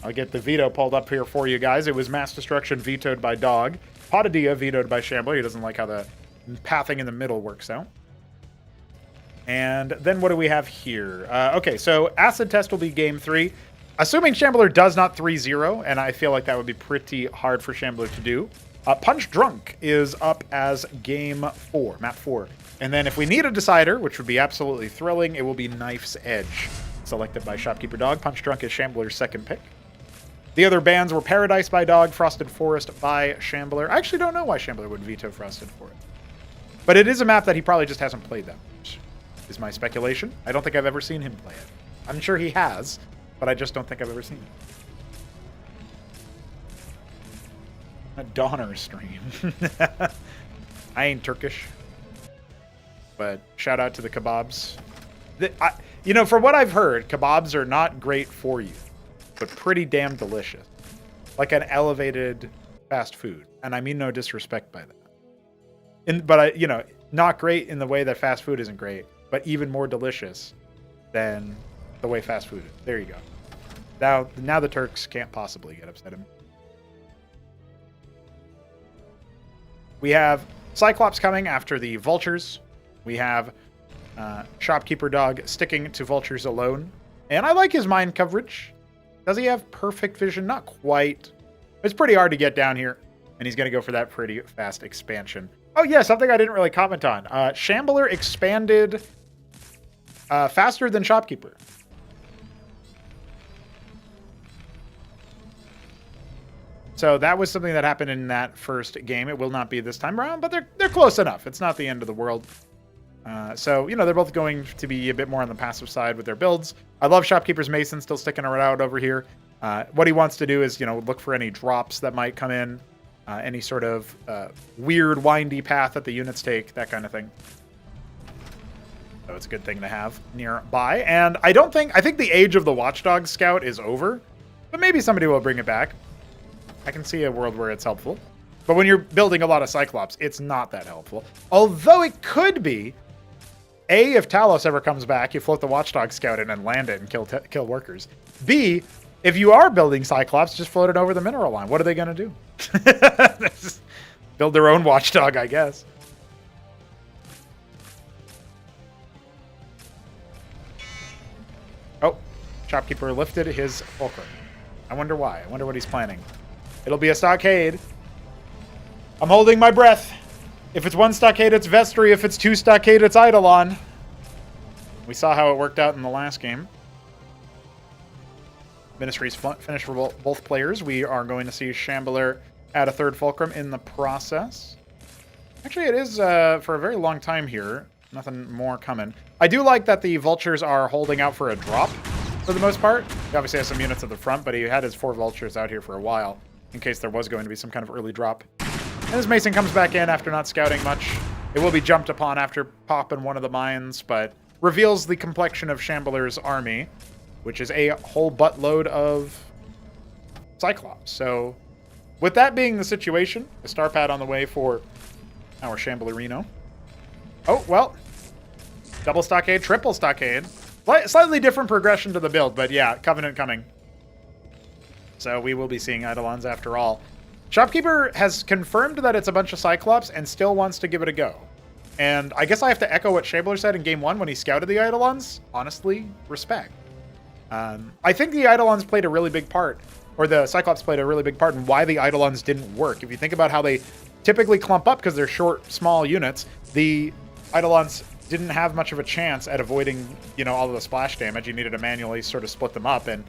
I'll get the veto pulled up here for you guys. It was Mass Destruction vetoed by Dog. Potadia vetoed by Shambler. He doesn't like how the pathing in the middle works out. And then what do we have here? Okay, so Acid Test will be game 3. Assuming Shambler does not 3-0, and I feel like that would be pretty hard for Shambler to do. Punch Drunk is up as game 4, map 4. And then if we need a decider, which would be absolutely thrilling, it will be Knife's Edge, selected by Shopkeeper Dog. Punch Drunk is Shambler's second pick. The other bans were Paradise by Dog, Frosted Forest by Shambler. I actually don't know why Shambler would veto Frosted Forest. But it is a map that he probably just hasn't played that much, is my speculation. I don't think I've ever seen him play it. I'm sure he has, but I just don't think I've ever seen it. A Donner stream. I ain't Turkish. But shout out to the kebabs. You know, from what I've heard, kebabs are not great for you, but pretty damn delicious. Like an elevated fast food. And I mean no disrespect by that. But, you know, not great in the way that fast food isn't great, but even more delicious than the way fast food is. There you go. Now the Turks can't possibly get upset at me. We have Cyclops coming after the Vultures. We have Shopkeeper Dog sticking to Vultures alone. And I like his mind coverage. Does he have perfect vision? Not quite. It's pretty hard to get down here. And he's going to go for that pretty fast expansion. Oh, yeah, something I didn't really comment on. Shambler expanded faster than Shopkeeper. So that was something that happened in that first game. It will not be this time around, but they're close enough. It's not the end of the world. So, you know, they're both going to be a bit more on the passive side with their builds. I love Shopkeeper's Mason still sticking around over here. What he wants to do is, you know, look for any drops that might come in. any sort of weird, windy path that the units take, that kind of thing. So it's a good thing to have nearby. And I think the age of the Watchdog Scout is over, but maybe somebody will bring it back. I can see a world where it's helpful. But when you're building a lot of Cyclops, it's not that helpful. Although it could be, A, if Talos ever comes back, you float the Watchdog Scout in and land it and kill workers. B, if you are building Cyclops, just float it over the mineral line. What are they going to do? Build their own Watchdog, I guess. Oh, Shopkeeper lifted his fulcrum. I wonder why. I wonder what he's planning. It'll be a stockade. I'm holding my breath. If it's one stockade, it's Vestry. If it's two stockade, it's Eidolon. We saw how it worked out in the last game. Ministry's finished for both players. We are going to see Shambler add a third fulcrum in the process. Actually, it is for a very long time here. Nothing more coming. I do like that the Vultures are holding out for a drop for the most part. He obviously has some units at the front, but he had his 4 Vultures out here for a while in case there was going to be some kind of early drop. And as Mason comes back in after not scouting much, it will be jumped upon after popping one of the mines, but reveals the complexion of Shambler's army, which is a whole buttload of Cyclops. So with that being the situation, the star pad on the way for our Shamblerino. Oh, well, double stockade, triple stockade. Slightly different progression to the build, but yeah, Covenant coming. So we will be seeing Eidolons after all. Shopkeeper has confirmed that it's a bunch of Cyclops and still wants to give it a go. And I guess I have to echo what Shambler said in Game 1 when he scouted the Eidolons. Honestly, respect. I think the Eidolons played a really big part, or the Cyclops played a really big part in why the Eidolons didn't work. If you think about how they typically clump up because they're short, small units, the Eidolons didn't have much of a chance at avoiding, you know, all of the splash damage. You needed to manually sort of split them up, and,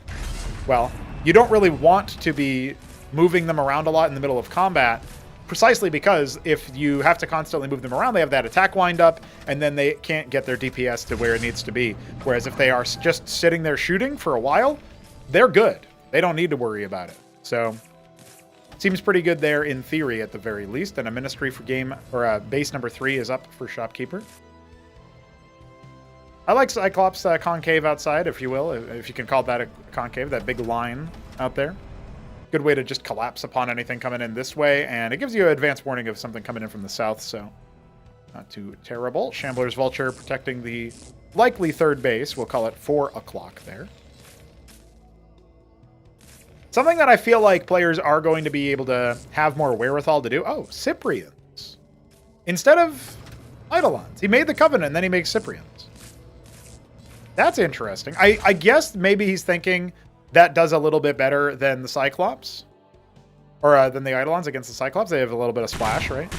well, you don't really want to be moving them around a lot in the middle of combat, precisely because if you have to constantly move them around, they have that attack wind up, and then they can't get their DPS to where it needs to be. Whereas if they are just sitting there shooting for a while, they're good. They don't need to worry about it. So, seems pretty good there in theory at the very least. And a Ministry for game, or base number 3 is up for Shopkeeper. I like Cyclops concave outside, if you will, if you can call that a concave, that big line out there. Good way to just collapse upon anything coming in this way, and it gives you an advance warning of something coming in from the south, so not too terrible. Shambler's Vulture protecting the likely third base. We'll call it 4 o'clock there. Something that I feel like players are going to be able to have more wherewithal to do. Oh, Cyprians. Instead of Eidolons. He made the Covenant, and then he makes Cyprians. That's interesting. I guess maybe he's thinking that does a little bit better than the Cyclops. Or than the Eidolons against the Cyclops. They have a little bit of splash, right?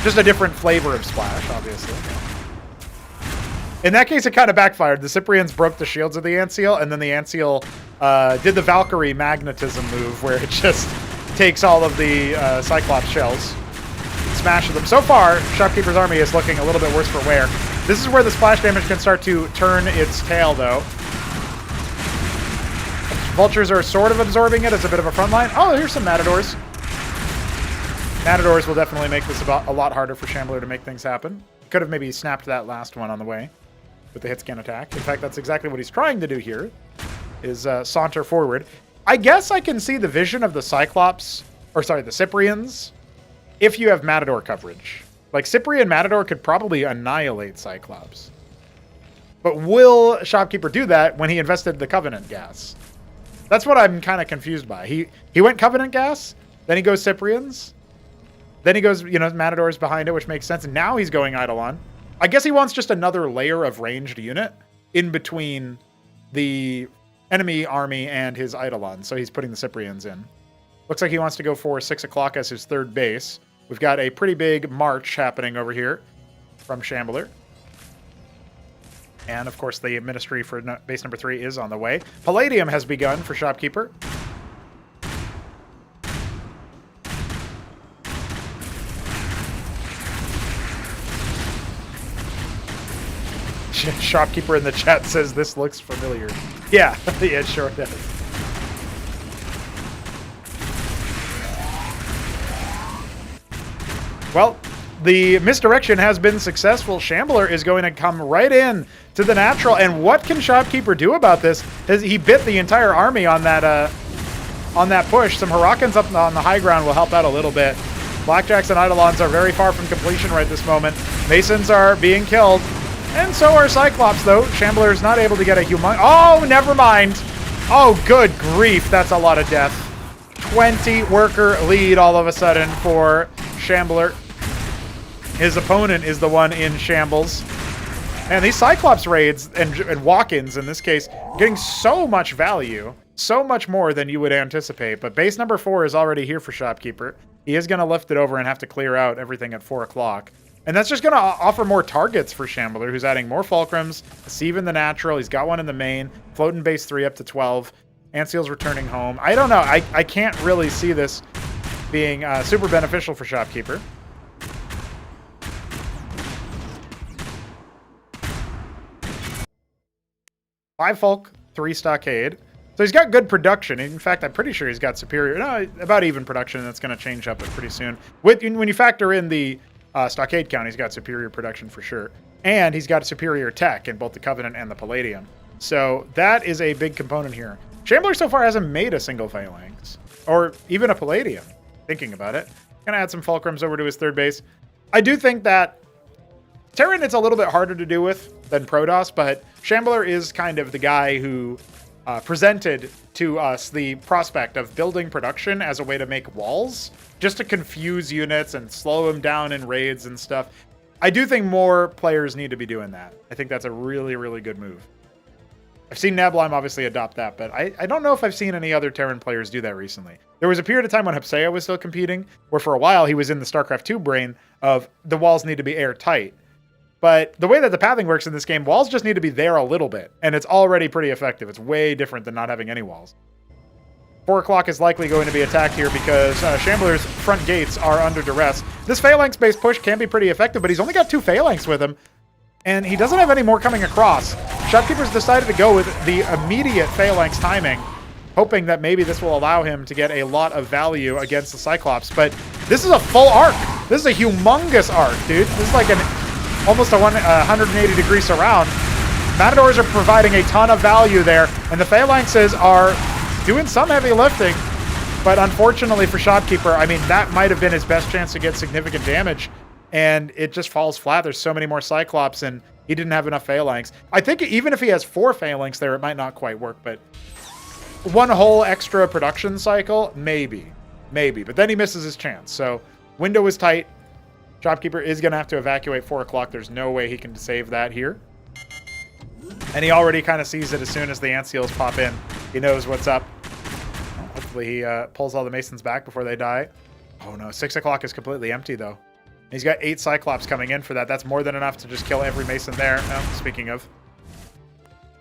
Just a different flavor of splash, obviously. In that case, it kind of backfired. The Cyprians broke the shields of the Antseal, and then the Antseal did the Valkyrie magnetism move, where it just takes all of the Cyclops shells, smashes them. So far, Shopkeeper's army is looking a little bit worse for wear. This is where the splash damage can start to turn its tail, though. Vultures are sort of absorbing it as a bit of a front line. Oh, here's some Matadors. Matadors will definitely make this a lot harder for Shambler to make things happen. Could have maybe snapped that last one on the way with the hit scan attack. In fact, that's exactly what he's trying to do here, is saunter forward. I guess I can see the vision of the Cyclops, or sorry, the Cyprians, if you have Matador coverage. Like, Cyprian Matador could probably annihilate Cyclops. But will Shopkeeper do that when he invested the Covenant gas? That's what I'm kind of confused by. He went Covenant gas, then he goes Cyprians, then he goes, you know, Matadors behind it, which makes sense. And now he's going Eidolon. I guess he wants just another layer of ranged unit in between the enemy army and his Eidolon. So he's putting the Cyprians in. Looks like he wants to go for 6 o'clock as his third base. We've got a pretty big march happening over here from Shambler. And, of course, the Ministry for base number 3 is on the way. Palladium has begun for Shopkeeper. Shopkeeper in the chat says this looks familiar. Yeah, yeah, it sure does. Well, the misdirection has been successful. Shambler is going to come right in to the natural. And what can Shopkeeper do about this? He bit the entire army on that push. Some Hurricanes up on the high ground will help out a little bit. Blackjacks and Eidolons are very far from completion right this moment. Masons are being killed. And so are Cyclops, though. Shambler is not able to get a human. Oh, never mind. Oh, good grief. That's a lot of death. 20 worker lead all of a sudden for Shambler. His opponent is the one in shambles. And these Cyclops raids and walk-ins, in this case, getting so much value. So much more than you would anticipate. But base number 4 is already here for Shopkeeper. He is going to lift it over and have to clear out everything at 4 o'clock. And that's just going to offer more targets for Shambler, who's adding more Fulcrums, a Sieve in the natural. He's got one in the main. Floating base 3 up to 12. Antseal's returning home. I don't know. I can't really see this being super beneficial for Shopkeeper. 5 Fulk, 3 Stockade. So he's got good production. In fact, I'm pretty sure he's got superior, no, about even production. That's going to change up pretty soon. When you factor in the Stockade count, he's got superior production for sure. And he's got superior tech in both the Covenant and the Palladium. So that is a big component here. Shambler so far hasn't made a single Phalanx. Or even a Palladium, thinking about it. Going to add some Fulcrums over to his third base. I do think that Terran it's a little bit harder to do with than Protoss, but Shambler is kind of the guy who presented to us the prospect of building production as a way to make walls, just to confuse units and slow them down in raids and stuff. I do think more players need to be doing that. I think that's a really, really good move. I've seen Nablime obviously adopt that, but I don't know if I've seen any other Terran players do that recently. There was a period of time when Hepsea was still competing, where for a while he was in the StarCraft 2 brain of the walls need to be airtight. But the way that the pathing works in this game, walls just need to be there a little bit, and it's already pretty effective. It's way different than not having any walls. 4 o'clock is likely going to be attacked here because Shambler's front gates are under duress. This Phalanx-based push can be pretty effective, but he's only got 2 Phalanx with him, and he doesn't have any more coming across. Shopkeeper's decided to go with the immediate Phalanx timing, hoping that maybe this will allow him to get a lot of value against the Cyclops. But this is a full arc. This is a humongous arc, dude. This is like almost a 180-degree surround. Matadors are providing a ton of value there, and the Phalanxes are doing some heavy lifting. But unfortunately for Shopkeeper, I mean, that might have been his best chance to get significant damage, and it just falls flat. There's so many more Cyclops, and he didn't have enough Phalanx. I think even if he has 4 Phalanx there, it might not quite work, but one whole extra production cycle, maybe. But then he misses his chance. So window is tight. Shopkeeper is going to have to evacuate 4 o'clock. There's no way he can save that here. And he already kind of sees it as soon as the Antseals pop in. He knows what's up. Hopefully he pulls all the Masons back before they die. Oh no, 6 o'clock is completely empty though. He's got 8 Cyclops coming in for that. That's more than enough to just kill every Mason there. Oh, speaking of.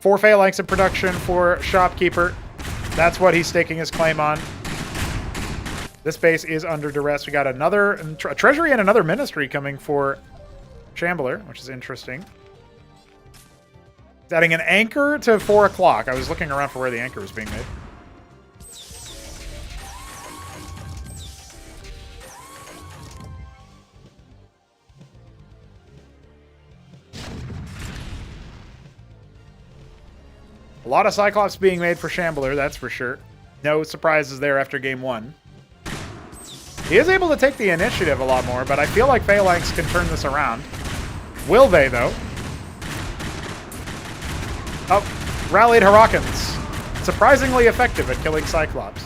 4 Phalanx in production for Shopkeeper. That's what he's staking his claim on. This base is under duress. We got another treasury and another ministry coming for Shambler, which is interesting. He's adding an anchor to 4 o'clock. I was looking around for where the anchor was being made. A lot of Cyclops being made for Shambler, that's for sure. No surprises there after game 1. He is able to take the initiative a lot more, but I feel like Phalanx can turn this around. Will they, though? Oh, rallied Hurricanes. Surprisingly effective at killing Cyclops.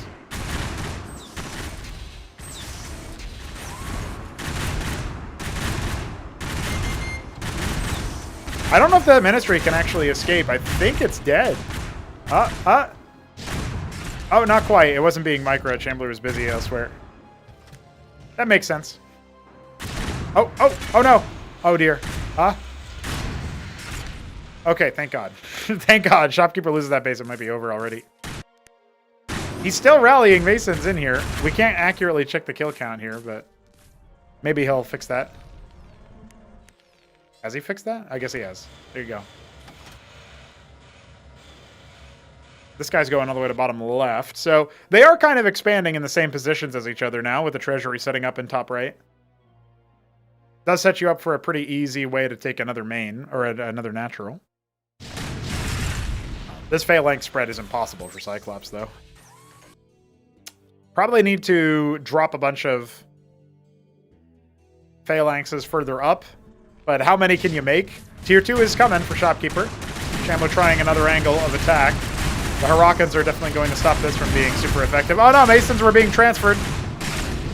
I don't know if the Ministry can actually escape. I think it's dead. Oh, not quite. It wasn't being micro. Shambler was busy elsewhere. That makes sense. Oh no. Oh dear. Okay, thank God. Thank God. Shopkeeper loses that base. It might be over already. He's still rallying Masons in here. We can't accurately check the kill count here, but maybe he'll fix that. Has he fixed that? I guess he has. There you go. This guy's going all the way to bottom left. So they are kind of expanding in the same positions as each other now with the treasury setting up in top right. Does set you up for a pretty easy way to take another main, or another natural. This phalanx spread is impossible for Cyclops, though. Probably need to drop a bunch of phalanxes further up, but how many can you make? Tier 2 is coming for Shopkeeper. Shambo trying another angle of attack. The Hurricanes are definitely going to stop this from being super effective. Oh no, Masons were being transferred.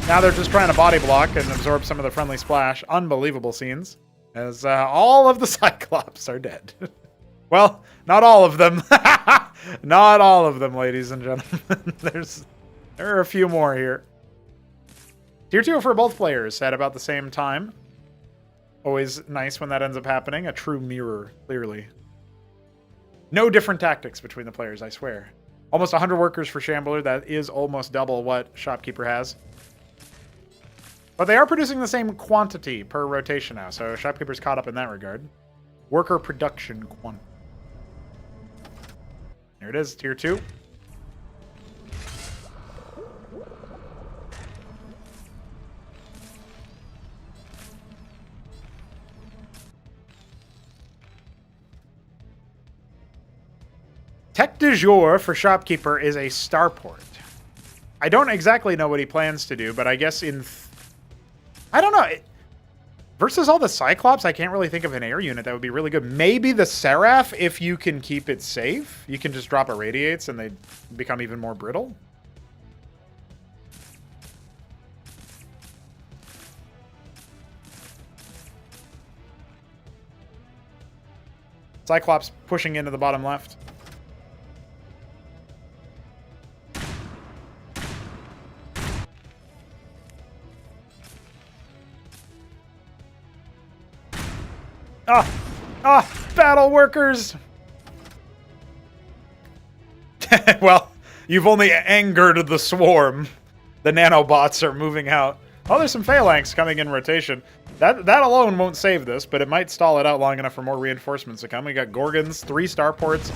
Now they're just trying to body block and absorb some of the friendly splash. Unbelievable scenes. As all of the Cyclops are dead. Well, not all of them. Not all of them, ladies and gentlemen. There are a few more here. Tier 2 for both players at about the same time. Always nice when that ends up happening. A true mirror, clearly. No different tactics between the players, I swear. Almost 100 workers for Shambler. That is almost double what Shopkeeper has. But they are producing the same quantity per rotation now, so Shopkeeper's caught up in that regard. Worker production quantity. There it is, Tier 2. Tech du jour for Shopkeeper is a starport. I don't exactly know what he plans to do, but I guess I don't know. Versus all the Cyclops, I can't really think of an air unit that would be really good. Maybe the Seraph, if you can keep it safe. You can just drop Irradiates and they become even more brittle. Cyclops pushing into the bottom left. Battle workers! Well, you've only angered the swarm. The nanobots are moving out. Oh, there's some phalanx coming in rotation. That alone won't save this, but it might stall it out long enough for more reinforcements to come. We got Gorgons, 3 starports.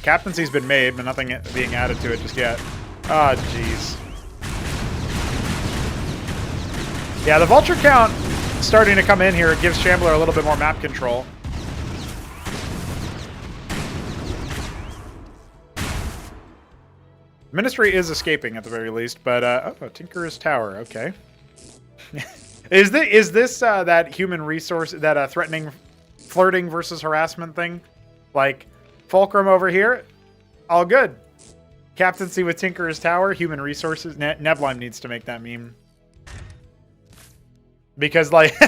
Captaincy's been made, but nothing being added to it just yet. Ah, jeez. Yeah, the Vulture count starting to come in here. It gives Shambler a little bit more map control. Ministry is escaping at the very least, but oh, Tinker's Tower. Okay. Is this that human resource, that threatening, flirting versus harassment thing? Like Fulcrum over here, all good. Captaincy with Tinker's Tower, human resources. Neblime needs to make that meme. Because, like,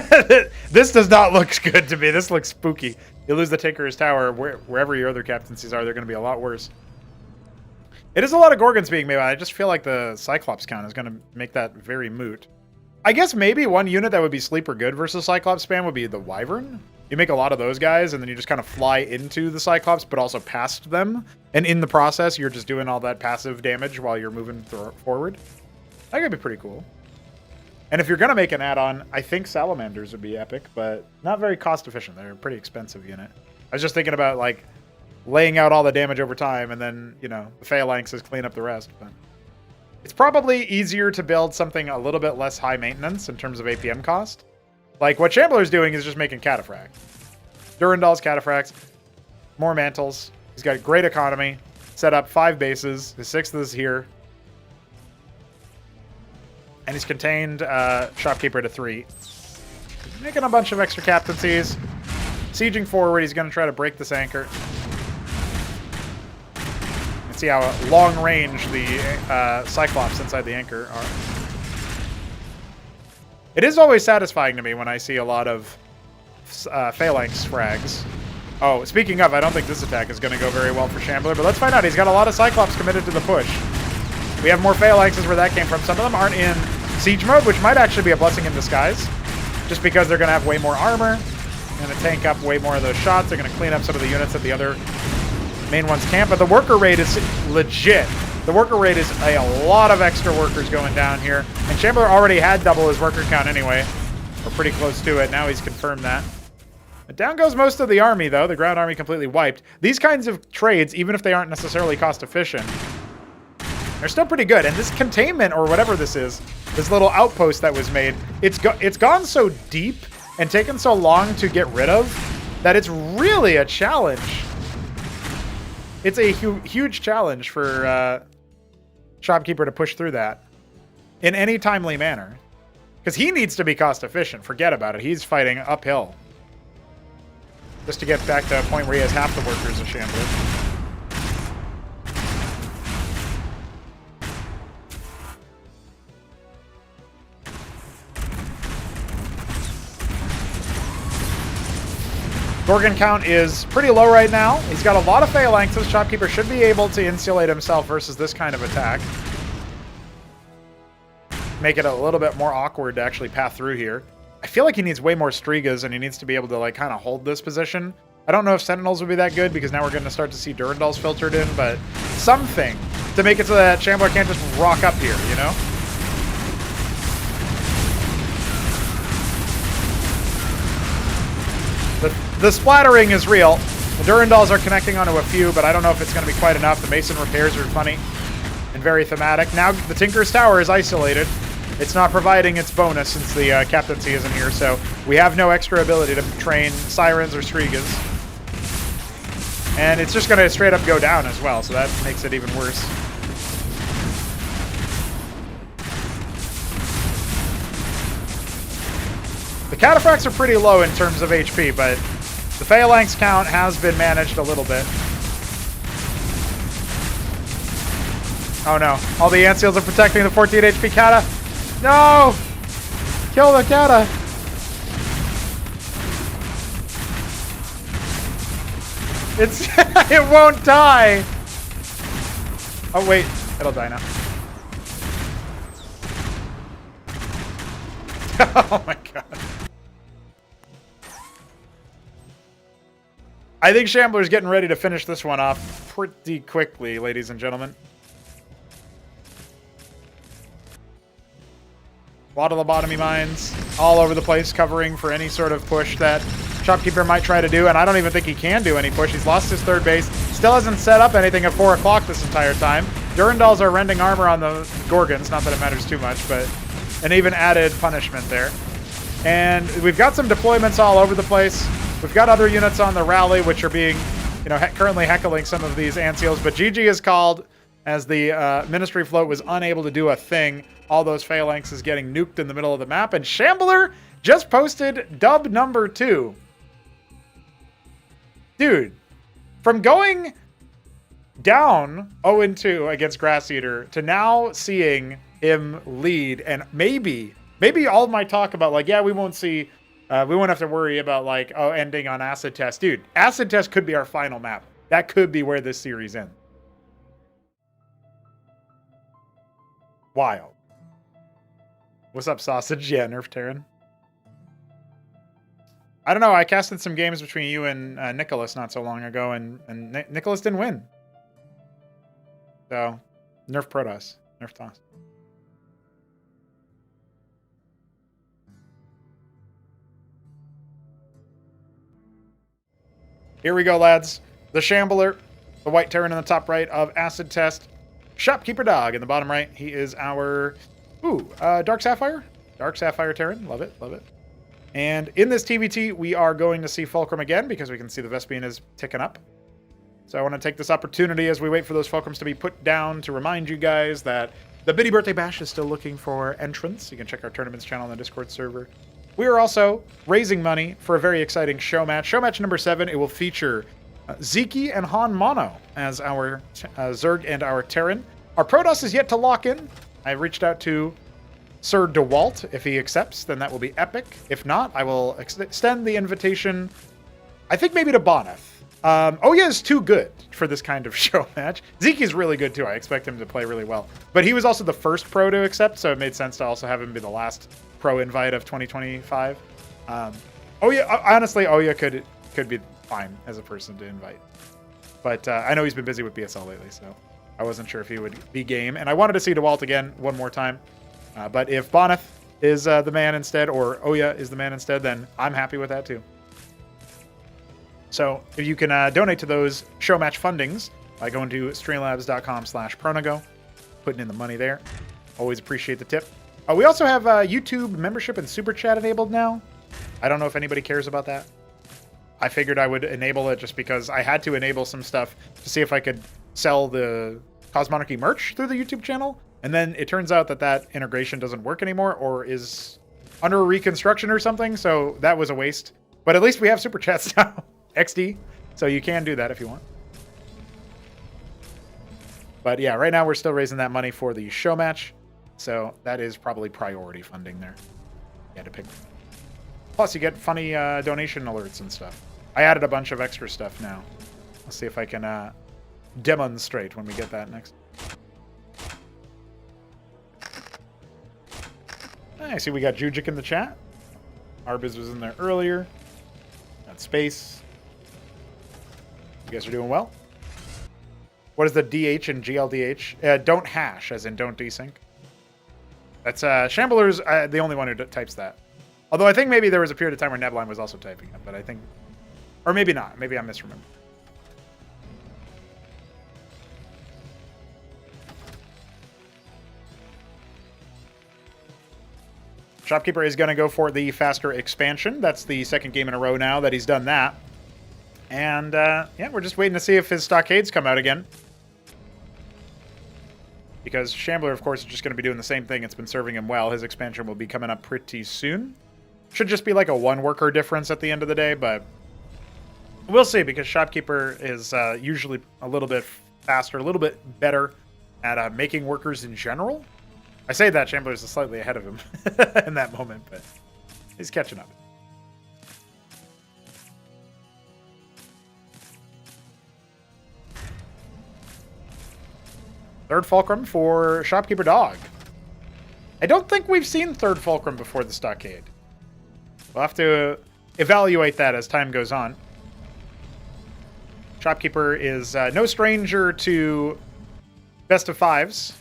this does not look good to me. This looks spooky. You lose the Tinker's Tower, wherever your other captaincies are, they're going to be a lot worse. It is a lot of Gorgons being made. I just feel like the Cyclops count is going to make that very moot. I guess maybe one unit that would be sleeper good versus Cyclops spam would be the Wyvern. You make a lot of those guys, and then you just kind of fly into the Cyclops, but also past them. And in the process, you're just doing all that passive damage while you're moving forward. That could be pretty cool. And if you're going to make an add-on, I think Salamanders would be epic, but not very cost-efficient. They're a pretty expensive unit. I was just thinking about, like, laying out all the damage over time, and then, you know, the Phalanxes clean up the rest. But it's probably easier to build something a little bit less high maintenance in terms of APM cost. Like, what Shambler's doing is just making Cataphract. Durandal's Cataphracts, more mantles. He's got great economy, set up 5 bases. His 6th is here. And he's contained Shopkeeper to 3. Making a bunch of extra captaincies. Sieging forward, he's going to try to break this anchor. Let's see how long range the Cyclops inside the anchor are. It is always satisfying to me when I see a lot of Phalanx frags. Oh, speaking of, I don't think this attack is going to go very well for Shambler, but let's find out. He's got a lot of Cyclops committed to the push. We have more Phalanxes where that came from. Some of them aren't in siege mode, which might actually be a blessing in disguise, just because they're going to have way more armor. They're going to tank up way more of those shots. They're going to clean up some of the units that the other main ones can't. But the worker raid is legit. The worker raid is a lot of extra workers going down here. And Shambler already had double his worker count anyway. We're pretty close to it. Now he's confirmed that. But down goes most of the army, though. The ground army completely wiped. These kinds of trades, even if they aren't necessarily cost efficient, They're still pretty good. And this containment, or whatever this is, this little outpost that was made, it's gone so deep and taken so long to get rid of that it's really a challenge. It's a huge challenge for Shopkeeper to push through that in any timely manner. Because he needs to be cost efficient. Forget about it. He's fighting uphill. Just to get back to a point where he has half the workers as Shambler. Gorgon count is pretty low right now. He's got a lot of phalanxes. Shopkeeper should be able to insulate himself versus this kind of attack. Make it a little bit more awkward to actually pass through here. I feel like he needs way more Strigas, and he needs to be able to like kind of hold this position. I don't know if Sentinels would be that good, because now we're going to start to see Durandals filtered in, but something to make it so that Shambler can't just rock up here, you know? The splattering is real. The Durandals are connecting onto a few, but I don't know if it's going to be quite enough. The Mason repairs are funny and very thematic. Now the Tinker's Tower is isolated. It's not providing its bonus since the captaincy isn't here, so we have no extra ability to train Sirens or Strigas. And it's just going to straight up go down as well, so that makes it even worse. The Cataphracts are pretty low in terms of HP, but the Phalanx count has been managed a little bit. Oh no, all the Ant Seals are protecting the 14 HP Cata. No! Kill the Cata! It won't die! Oh wait, it'll die now. Oh my god. I think Shambler's getting ready to finish this one off pretty quickly, ladies and gentlemen. A lot of lobotomy mines all over the place, covering for any sort of push that Shopkeeper might try to do, and I don't even think he can do any push. He's lost his third base. Still hasn't set up anything at 4 o'clock this entire time. Durandals are rending armor on the Gorgons, not that it matters too much, but an even added punishment there. And we've got some deployments all over the place. We've got other units on the rally, which are being, you know, currently heckling some of these Ant Seals, but GG is called as the Ministry float was unable to do a thing. All those phalanxes getting nuked in the middle of the map, and Shambler just posted dub number 2. Dude, from going down 0-2 against Grass Eater to now seeing him lead, and maybe all my talk about like, yeah, we won't have to worry about like, oh, ending on Acid Test. Dude, Acid Test could be our final map. That could be where this series ends. Wild. What's up, Sausage? Yeah, Nerf Terran. I don't know. I casted some games between you and Nicholas not so long ago, and Nicholas didn't win. So, Nerf Protoss. Nerf Toss. Here we go, lads. The Shambler, the White Terran in the top right of Acid Test. Shopkeeper Dog in the bottom right. He is our... Dark Sapphire? Dark Sapphire Terran. Love it, love it. And in this TVT, we are going to see Fulcrum again because we can see the Vespene is ticking up. So I want to take this opportunity as we wait for those Fulcrums to be put down to remind you guys that the Biddy Birthday Bash is still looking for entrants. You can check our tournaments channel on the Discord server. We are also raising money for a very exciting show match. Show match number 7, it will feature Zeke and Han Mono as our Zerg and our Terran. Our Protoss is yet to lock in. I reached out to Sir DeWalt. If he accepts, then that will be epic. If not, I will extend the invitation, I think maybe to Bonneth. Oya is too good for this kind of show match. Zeke is really good too. I expect him to play really well. But he was also the first pro to accept, so it made sense to also have him be the last pro invite of 2025. Oya, honestly, Oya could be fine as a person to invite. But I know he's been busy with BSL lately, so I wasn't sure if he would be game. And I wanted to see DeWalt again one more time. But if Bonneth is the man instead, or Oya is the man instead, then I'm happy with that too. So if you can donate to those show match fundings by going to streamlabs.com/pronago, putting in the money there. Always appreciate the tip. We also have YouTube membership and Super Chat enabled now. I don't know if anybody cares about that. I figured I would enable it just because I had to enable some stuff to see if I could sell the Cosmonarchy merch through the YouTube channel. And then it turns out that that integration doesn't work anymore or is under reconstruction or something. So that was a waste. But at least we have Super Chats now. XD. So you can do that if you want. But yeah, right now we're still raising that money for the show match. So that is probably priority funding there. You had to pick. Plus you get funny donation alerts and stuff. I added a bunch of extra stuff now. Let's see if I can demonstrate when we get that next. I see we got Jujic in the chat. Arbiz was in there earlier. Got Space. You guys are doing well. What is the DH and GLDH? Don't hash, as in don't desync. That's Shambler's the only one who types that. Although I think maybe there was a period of time where Nebline was also typing it, but I think... Or maybe not. Maybe I'm misremembering. Shopkeeper is going to go for the faster expansion. That's the second game in a row now that he's done that. And, yeah, we're just waiting to see if his stockades come out again. Because Shambler, of course, is just going to be doing the same thing. It's been serving him well. His expansion will be coming up pretty soon. Should just be like a one-worker difference at the end of the day, but we'll see, because Shopkeeper is usually a little bit faster, a little bit better at making workers in general. I say that Shambler is slightly ahead of him in that moment, but he's catching up. Third Fulcrum for Shopkeeper Dog. I don't think we've seen Third Fulcrum before the Stockade. We'll have to evaluate that as time goes on. Shopkeeper is no stranger to best of fives.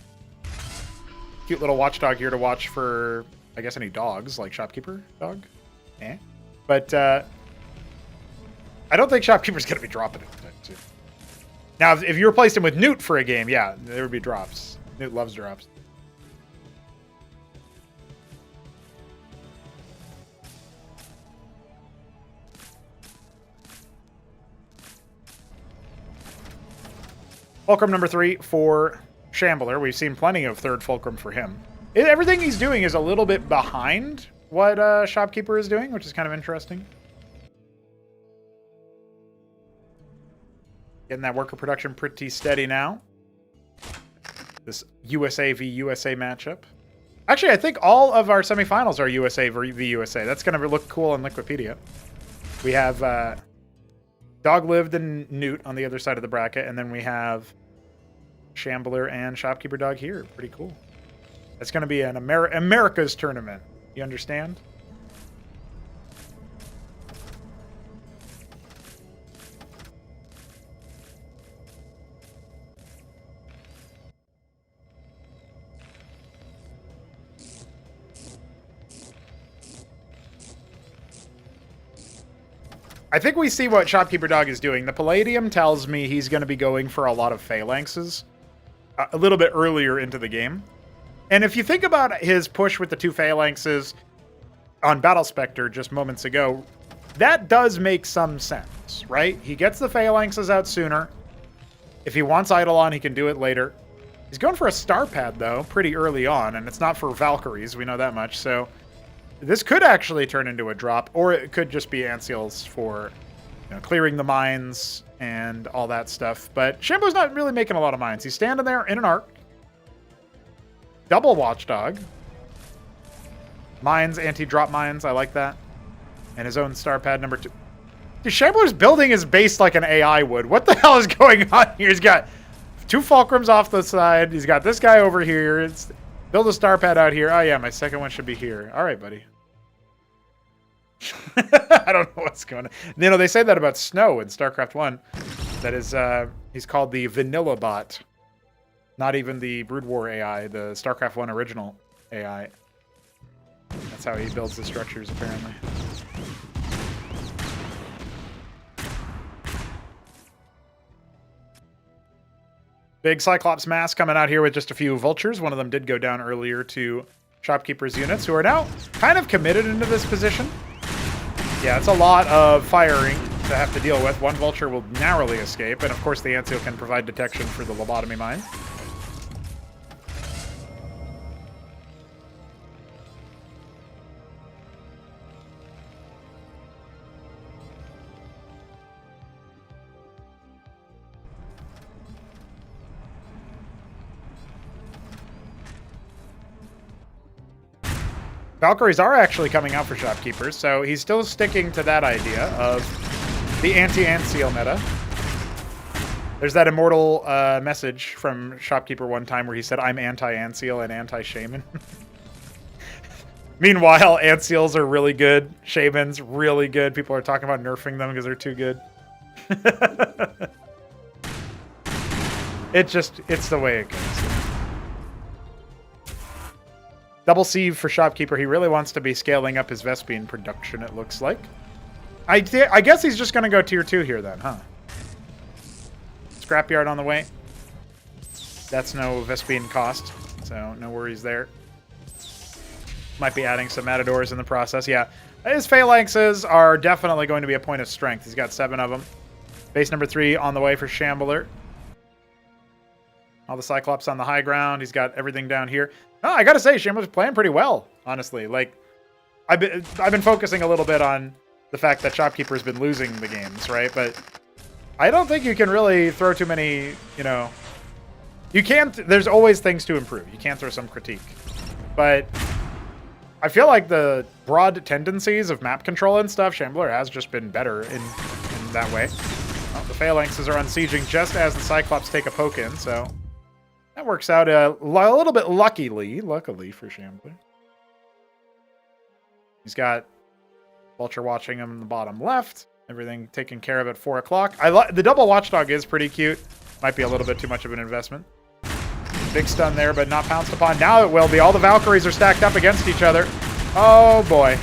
Cute little watchdog here to watch for, I guess, any dogs, like Shopkeeper Dog. But I don't think Shopkeeper's going to be dropping it. Now, if you replaced him with Newt for a game, yeah, there would be drops. Newt loves drops. Fulcrum number 3 for Shambler. We've seen plenty of third Fulcrum for him. Everything he's doing is a little bit behind what Shopkeeper is doing, which is kind of interesting. Getting that worker production pretty steady now. This USA v USA matchup. Actually, I think all of our semifinals are USA v USA. That's going to look cool on Liquipedia. We have Dog Lived and Newt on the other side of the bracket, and then we have Shambler and Shopkeeper Dog here. Pretty cool. It's going to be an America's tournament. You understand? I think we see what Shopkeeper Dog is doing. The Palladium tells me he's going to be going for a lot of phalanxes a little bit earlier into the game. And if you think about his push with the 2 phalanxes on Battle Spectre just moments ago, that does make some sense, right? He gets the phalanxes out sooner. If he wants Eidolon, he can do it later. He's going for a star pad, though, pretty early on, and it's not for Valkyries. We know that much, so... This could actually turn into a drop, or it could just be Anseals for clearing the mines and all that stuff. But Shambler's not really making a lot of mines. He's standing there in an arc. Double Watchdog. Mines, anti-drop mines. I like that. And his own star pad number 2. Dude, Shambler's building his base like an AI would. What the hell is going on here? He's got 2 Fulcrums off the side. He's got this guy over here. Build a star pad out here. Oh, yeah, my second one should be here. All right, buddy. I don't know what's going on. They say that about Snow in StarCraft 1. That is, he's called the Vanilla Bot. Not even the Brood War AI, the StarCraft 1 original AI. That's how he builds the structures, apparently. Big Cyclops mass coming out here with just a few vultures. One of them did go down earlier to Shopkeeper's units, who are now kind of committed into this position. Yeah, it's a lot of firing to have to deal with. One vulture will narrowly escape, and of course the ant seal can provide detection for the lobotomy mine. Valkyries are actually coming out for Shopkeepers, so he's still sticking to that idea of the anti-ant seal meta. There's that immortal message from Shopkeeper one time where he said, "I'm anti-ant seal and anti-shaman." Meanwhile, ant seals are really good. Shamans, really good. People are talking about nerfing them because they're too good. It's the way it goes. Double sieve for Shopkeeper. He really wants to be scaling up his Vespene production, it looks like. I guess he's just going to go tier 2 here then, huh? Scrapyard on the way. That's no Vespene cost, so no worries there. Might be adding some Matadors in the process. Yeah, his Phalanxes are definitely going to be a point of strength. He's got 7 of them. Base number 3 on the way for Shambler. All the Cyclops on the high ground. He's got everything down here. Oh, I gotta say, Shambler's playing pretty well, honestly. Like, I've been focusing a little bit on the fact that Shopkeeper's been losing the games, right? But I don't think you can really throw too many, you know... You can't... There's always things to improve. You can't throw some critique. But I feel like the broad tendencies of map control and stuff, Shambler has just been better in that way. Well, the Phalanxes are unsieging just as the Cyclops take a poke in, so... That works out a little bit luckily for Shambler. He's got Vulture watching him in the bottom left. Everything taken care of at 4 o'clock. The double Watchdog is pretty cute. Might be a little bit too much of an investment. Big stun there, but not pounced upon. Now it will be. All the Valkyries are stacked up against each other. Oh, boy.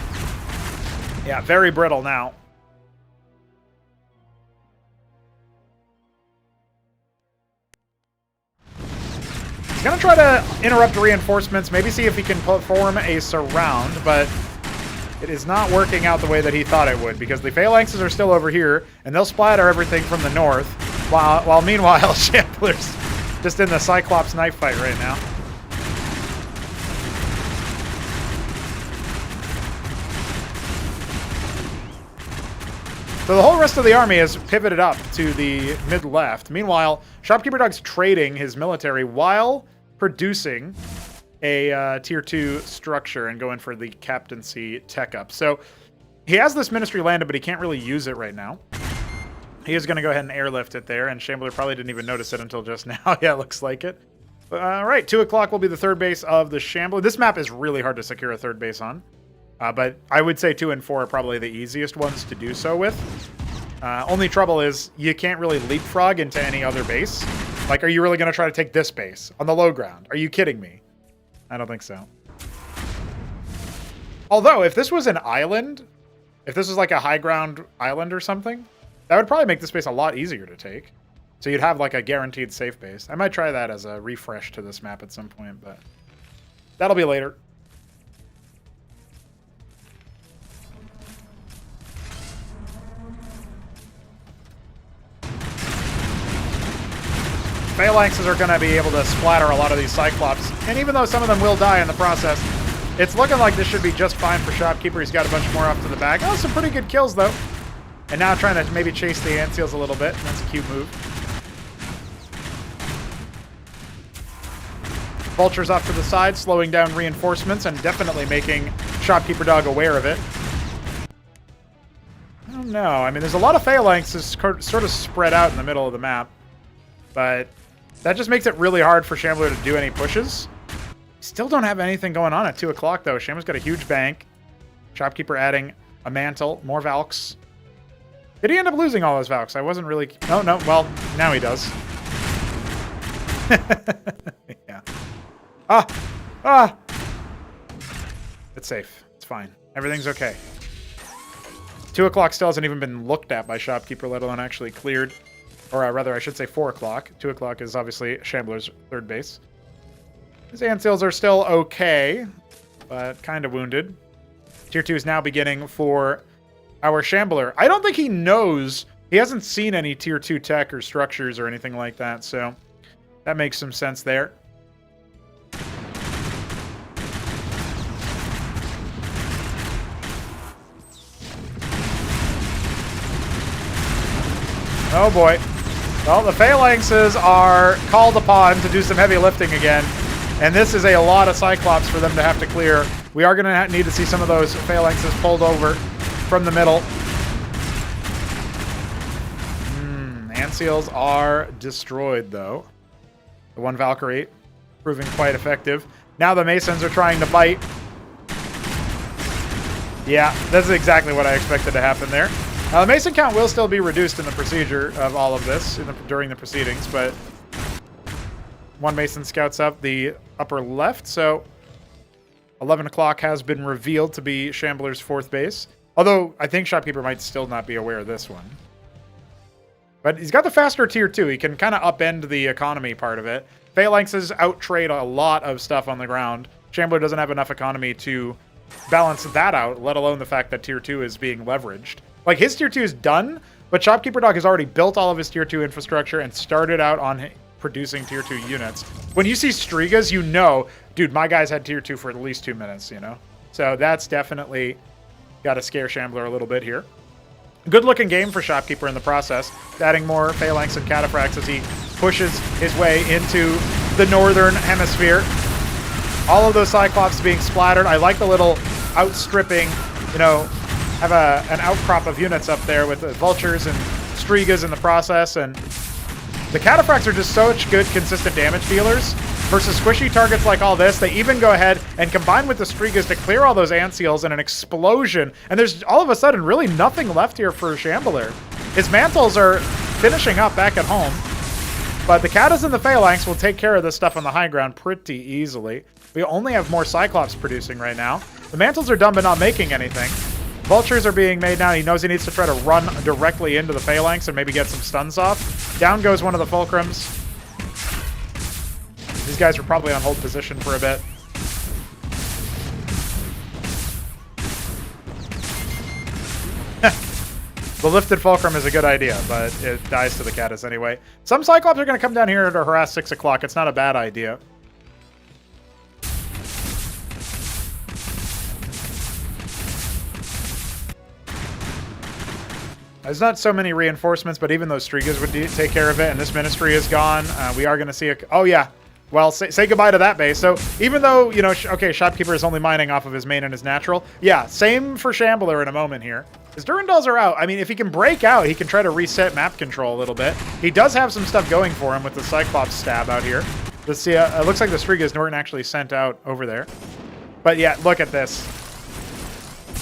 Yeah, very brittle now. He's going to try to interrupt reinforcements, maybe see if he can form a surround, but it is not working out the way that he thought it would, because the Phalanxes are still over here, and they'll splatter everything from the north, while meanwhile, Shambler's just in the Cyclops knife fight right now. So the whole rest of the army has pivoted up to the mid-left. Meanwhile, Shopkeeper Dog's trading his military while producing a tier 2 structure and going for the captaincy tech up. So he has this ministry landed, but he can't really use it right now. He is going to go ahead and airlift it there, and Shambler probably didn't even notice it until just now. Yeah, it looks like it. All right, 2 o'clock will be the third base of the Shambler. This map is really hard to secure a third base on. But I would say 2 and 4 are probably the easiest ones to do so with. Only trouble is you can't really leapfrog into any other base. Like, are you really going to try to take this base on the low ground? Are you kidding me? I don't think so. Although, if this was an island, if this was like a high ground island or something, that would probably make this base a lot easier to take. So you'd have like a guaranteed safe base. I might try that as a refresh to this map at some point, but that'll be later. Phalanxes are going to be able to splatter a lot of these Cyclops. And even though some of them will die in the process, it's looking like this should be just fine for Shopkeeper. He's got a bunch more up to the back. Oh, some pretty good kills, though. And now trying to maybe chase the ant seals a little bit. That's a cute move. Vultures off to the side, slowing down reinforcements and definitely making Shopkeeper Dog aware of it. I don't know. I mean, there's a lot of Phalanxes sort of spread out in the middle of the map. But that just makes it really hard for Shambler to do any pushes. Still don't have anything going on at 2 o'clock, though. Shambler's got a huge bank. Shopkeeper adding a mantle. More Valks. Did he end up losing all those Valks? I wasn't really... Oh, no. Well, now he does. Yeah. Ah! It's safe. It's fine. Everything's okay. 2 o'clock still hasn't even been looked at by Shopkeeper, let alone actually cleared. Or rather, I should say 4 o'clock. 2 o'clock is obviously Shambler's third base. His Ant-Seals are still okay, but kind of wounded. Tier 2 is now beginning for our Shambler. I don't think he knows. He hasn't seen any Tier 2 tech or structures or anything like that, so that makes some sense there. Oh boy. Well, the Phalanxes are called upon to do some heavy lifting again. And this is a lot of Cyclops for them to have to clear. We are going to need to see some of those Phalanxes pulled over from the middle. Ant-Seals are destroyed, though. The one Valkyrie proving quite effective. Now the Masons are trying to bite. Yeah, that's exactly what I expected to happen there. Now, the Mason count will still be reduced in the procedure of all of this during the proceedings, but one Mason scouts up the upper left, so 11 o'clock has been revealed to be Shambler's fourth base. Although, I think Shopkeeper might still not be aware of this one. But he's got the faster tier 2. He can kind of upend the economy part of it. Phalanxes outtrade a lot of stuff on the ground. Shambler doesn't have enough economy to balance that out, let alone the fact that tier 2 is being leveraged. Like, his tier 2 is done, but Shopkeeper Dog has already built all of his tier 2 infrastructure and started out on producing tier 2 units. When you see Strigas, you know, dude, my guys had tier 2 for at least 2 minutes, you know? So that's definitely got to scare Shambler a little bit here. Good looking game for Shopkeeper in the process, adding more Phalanx and Cataphracts as he pushes his way into the northern hemisphere. All of those Cyclops being splattered. I like the little outstripping, you know, have an outcrop of units up there with the Vultures and Strigas in the process, and the Cataphracts are just such good, consistent damage dealers versus squishy targets like all this. They even go ahead and combine with the Strigas to clear all those Ant-Seals in an explosion, and there's all of a sudden really nothing left here for Shambler. His Mantles are finishing up back at home, but the Catas and the Phalanx will take care of this stuff on the high ground pretty easily. We only have more Cyclops producing right now. The Mantles are done but not making anything. Vultures are being made now. He knows he needs to try to run directly into the Phalanx and maybe get some stuns off. Down goes one of the Fulcrums. These guys are probably on hold position for a bit. The lifted Fulcrum is a good idea, but it dies to the Catus anyway. Some Cyclops are going to come down here to harass 6 o'clock. It's not a bad idea. There's not so many reinforcements, but even those Strigas would take care of it, and this Ministry is gone. We are going to see a... Oh, yeah. Well, say goodbye to that base. So even though, you know, okay, Shopkeeper is only mining off of his main and his natural. Yeah, same for Shambler in a moment here. His Durandals are out. I mean, if he can break out, he can try to reset map control a little bit. He does have some stuff going for him with the Cyclops stab out here. Let's see. It looks like the Strigas weren't actually sent out over there. But yeah, look at this.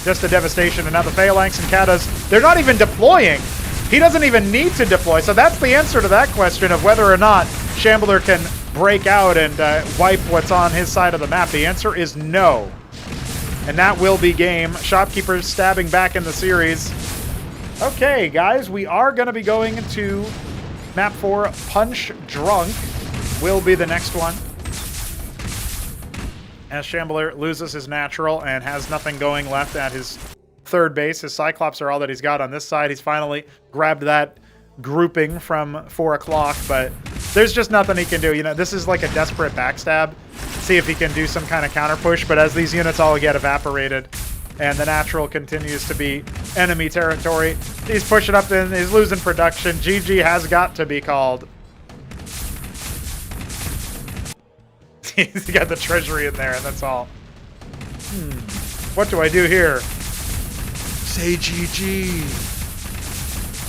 Just a devastation, and now the Phalanx and Katas, they're not even deploying. He doesn't even need to deploy, so that's the answer to that question of whether or not Shambler can break out and wipe what's on his side of the map. The answer is no. And that will be game. Shopkeeper's stabbing back in the series. Okay, guys, we are going to be going to map 4. Punch Drunk will be the next one. As Shambler loses his natural and has nothing going left at his third base. His Cyclops are all that he's got on this side. He's finally grabbed that grouping from 4 o'clock, but there's just nothing he can do. You know, this is like a desperate backstab. See if he can do some kind of counter push, but as these units all get evaporated and the natural continues to be enemy territory, he's pushing up and he's losing production. GG has got to be called. He's got the treasury in there, and that's all. What do I do here? Say GG.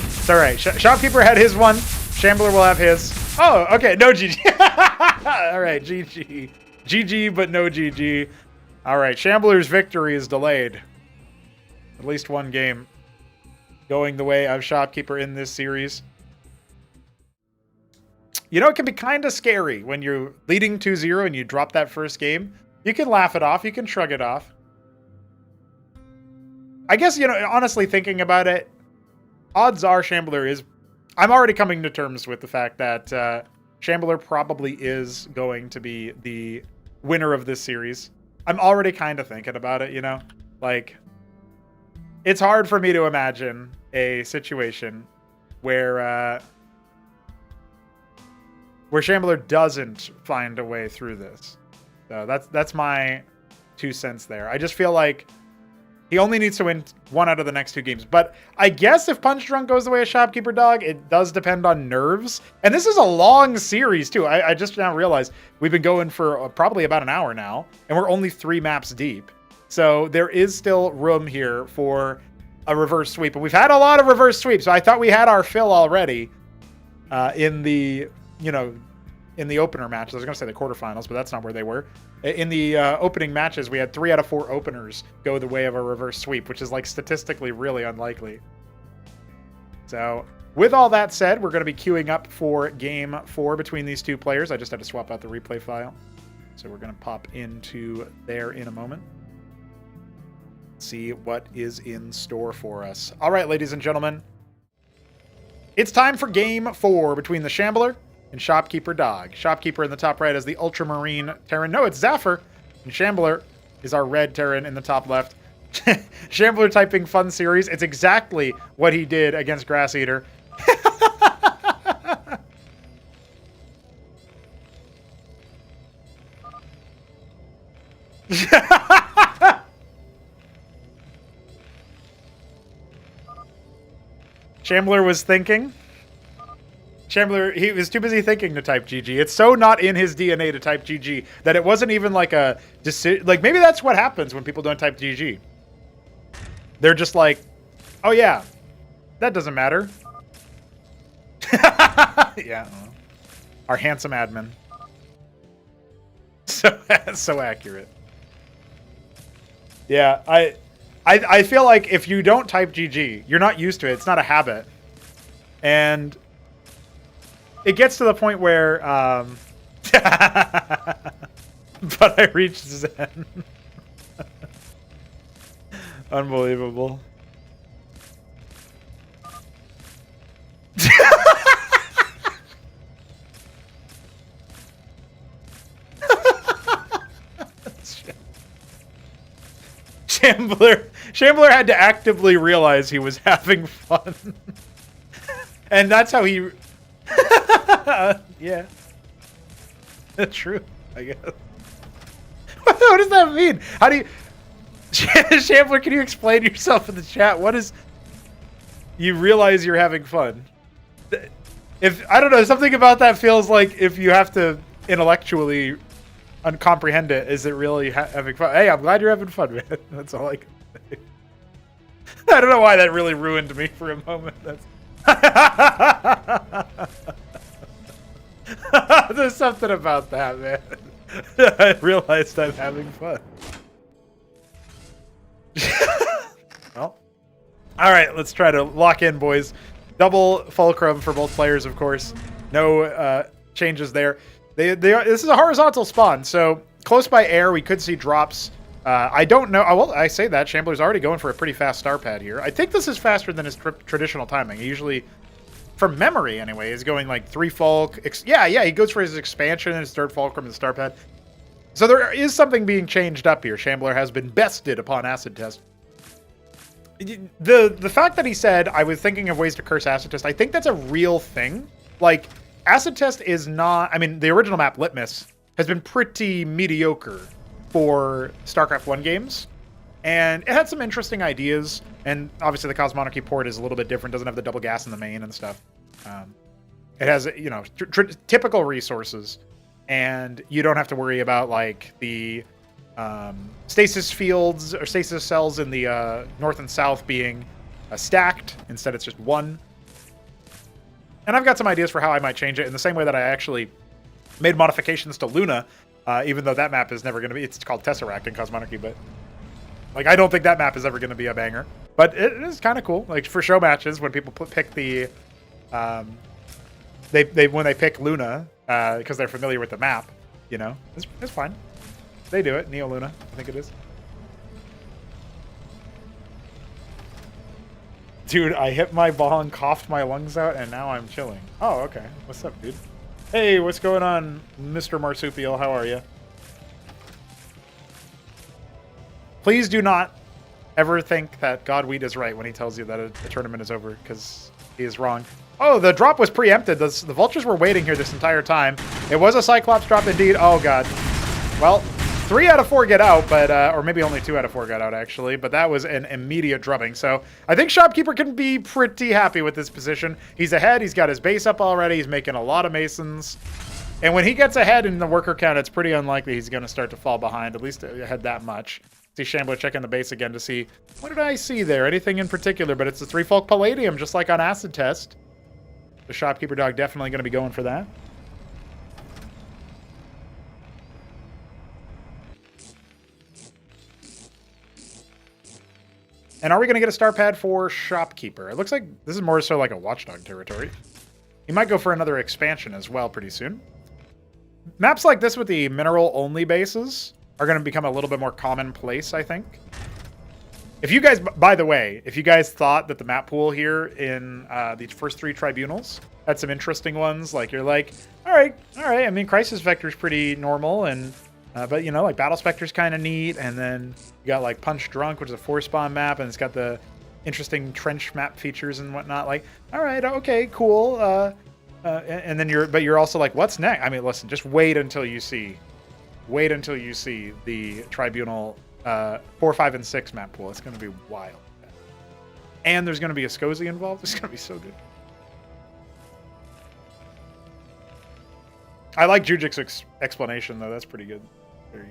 It's all right. Shopkeeper had his one. Shambler will have his. Oh, okay. No GG. All right, GG. GG, but no GG. All right. Shambler's victory is delayed. At least one game going the way of Shopkeeper in this series. You know, it can be kind of scary when you're leading 2-0 and you drop that first game. You can laugh it off. You can shrug it off. I guess, you know, honestly thinking about it, odds are Shambler is I'm already coming to terms with the fact that Shambler probably is going to be the winner of this series. I'm already kind of thinking about it, you know? Like, it's hard for me to imagine a situation where Shambler doesn't find a way through this. So that's my 2 cents there. I just feel like he only needs to win 1 out of the next 2 games. But I guess if Punch Drunk goes the way of Shopkeeper Dog, it does depend on nerves. And this is a long series, too. I just now realized we've been going for probably about an hour now, and we're only 3 maps deep. So there is still room here for a reverse sweep. And we've had a lot of reverse sweeps, so I thought we had our fill already in the, in the opener matches. I was going to say the quarterfinals, but that's not where they were. In the opening matches, we had 3 out of 4 openers go the way of a reverse sweep, which is like statistically really unlikely. So with all that said, we're going to be queuing up for game 4 between these 2 players. I just had to swap out the replay file. So we're going to pop into there in a moment. See what is in store for us. All right, ladies and gentlemen. It's time for game 4 between the Shambler and Shopkeeper Dog. Shopkeeper in the top right is the Ultramarine Terran. No, it's Zafir. And Shambler is our red Terran in the top left. Shambler typing fun series. It's exactly what he did against Grass Eater. Shambler was thinking. Shambler, he was too busy thinking to type GG. It's so not in his DNA to type GG that it wasn't even like a decision. Like, maybe that's what happens when people don't type GG. They're just like, oh yeah, that doesn't matter. Yeah. Our handsome admin. So accurate. Yeah, I feel like if you don't type GG, you're not used to it. It's not a habit. And it gets to the point where, but I reached Zen. Unbelievable. Shambler had to actively realize he was having fun. And that's how he... yeah. That's true, I guess. What does that mean? How do you... Shambler, can you explain yourself in the chat? What is... You realize you're having fun. If I don't know, something about that feels like if you have to intellectually uncomprehend it, is it really having fun? Hey, I'm glad you're having fun, man. That's all I can say. I don't know why that really ruined me for a moment. That's... There's something about that, man. I realized I'm having fun. Well, all right, let's try to lock in, boys. Double fulcrum for both players, of course. No changes there. This is a horizontal spawn, so close by air, we could see drops. I don't know. Well, I say that. Shambler's already going for a pretty fast star pad here. I think this is faster than his traditional timing. He usually, from memory anyway, is going like 3 Fulk. Yeah, he goes for his expansion and his 3rd Fulcrum and the star pad. So there is something being changed up here. Shambler has been bested upon acid test. The fact that he said, I was thinking of ways to curse acid test, I think that's a real thing. Like, acid test is not... I mean, the original map, Litmus, has been pretty mediocre for StarCraft 1 games. And it had some interesting ideas. And obviously the Cosmonarchy port is a little bit different. Doesn't have the double gas in the main and stuff. It has, you know, typical resources. And you don't have to worry about, like, the stasis fields or stasis cells in the north and south being stacked. Instead, it's just one. And I've got some ideas for how I might change it in the same way that I actually made modifications to Luna, even though that map is never going to be... It's called Tesseract in Cosmonarchy, but... Like, I don't think that map is ever going to be a banger. But it is kind of cool. Like, for show matches, when people pick the... when they pick Luna, because they're familiar with the map, you know, it's fine. They do it. Neo Luna, I think it is. Dude, I hit my ball and coughed my lungs out, and now I'm chilling. Oh, okay. What's up, dude? Hey, what's going on, Mr. Marsupial? How are you? Please do not ever think that Godweed is right when he tells you that a tournament is over, because he is wrong. Oh, the drop was preempted. The Vultures were waiting here this entire time. It was a Cyclops drop indeed. Oh, God. Well, 3 out of 4 get out, but or maybe only 2 out of 4 got out, actually. But that was an immediate drubbing. So I think Shopkeeper can be pretty happy with this position. He's ahead. He's got his base up already. He's making a lot of Masons. And when he gets ahead in the worker count, it's pretty unlikely he's going to start to fall behind, at least ahead that much. See Shambler checking the base again to see, what did I see there? Anything in particular? But it's the 3 Folk Palladium, just like on Acid Test. The Shopkeeper dog definitely going to be going for that. And are we going to get a star pad for Shopkeeper? It looks like this is more so like a Watchdog territory. He might go for another expansion as well pretty soon. Maps like this with the mineral-only bases are going to become a little bit more commonplace, I think. If you guys, by the way, if you guys thought that the map pool here in the first 3 tribunals had some interesting ones, like you're like, all right. I mean, Crisis Vector is pretty normal, and but you know, like Battle Spectre's kind of neat, and then you got like Punch Drunk, which is a 4-spawn map, and it's got the interesting trench map features and whatnot. Like, all right, okay, cool. And then you're also like, what's next? I mean, listen, just wait until you see the Tribunal 4, 5, and 6 map pool. It's going to be wild. And there's going to be a SCOZY involved. It's going to be so good. I like Jujik's explanation, though. That's pretty good. There you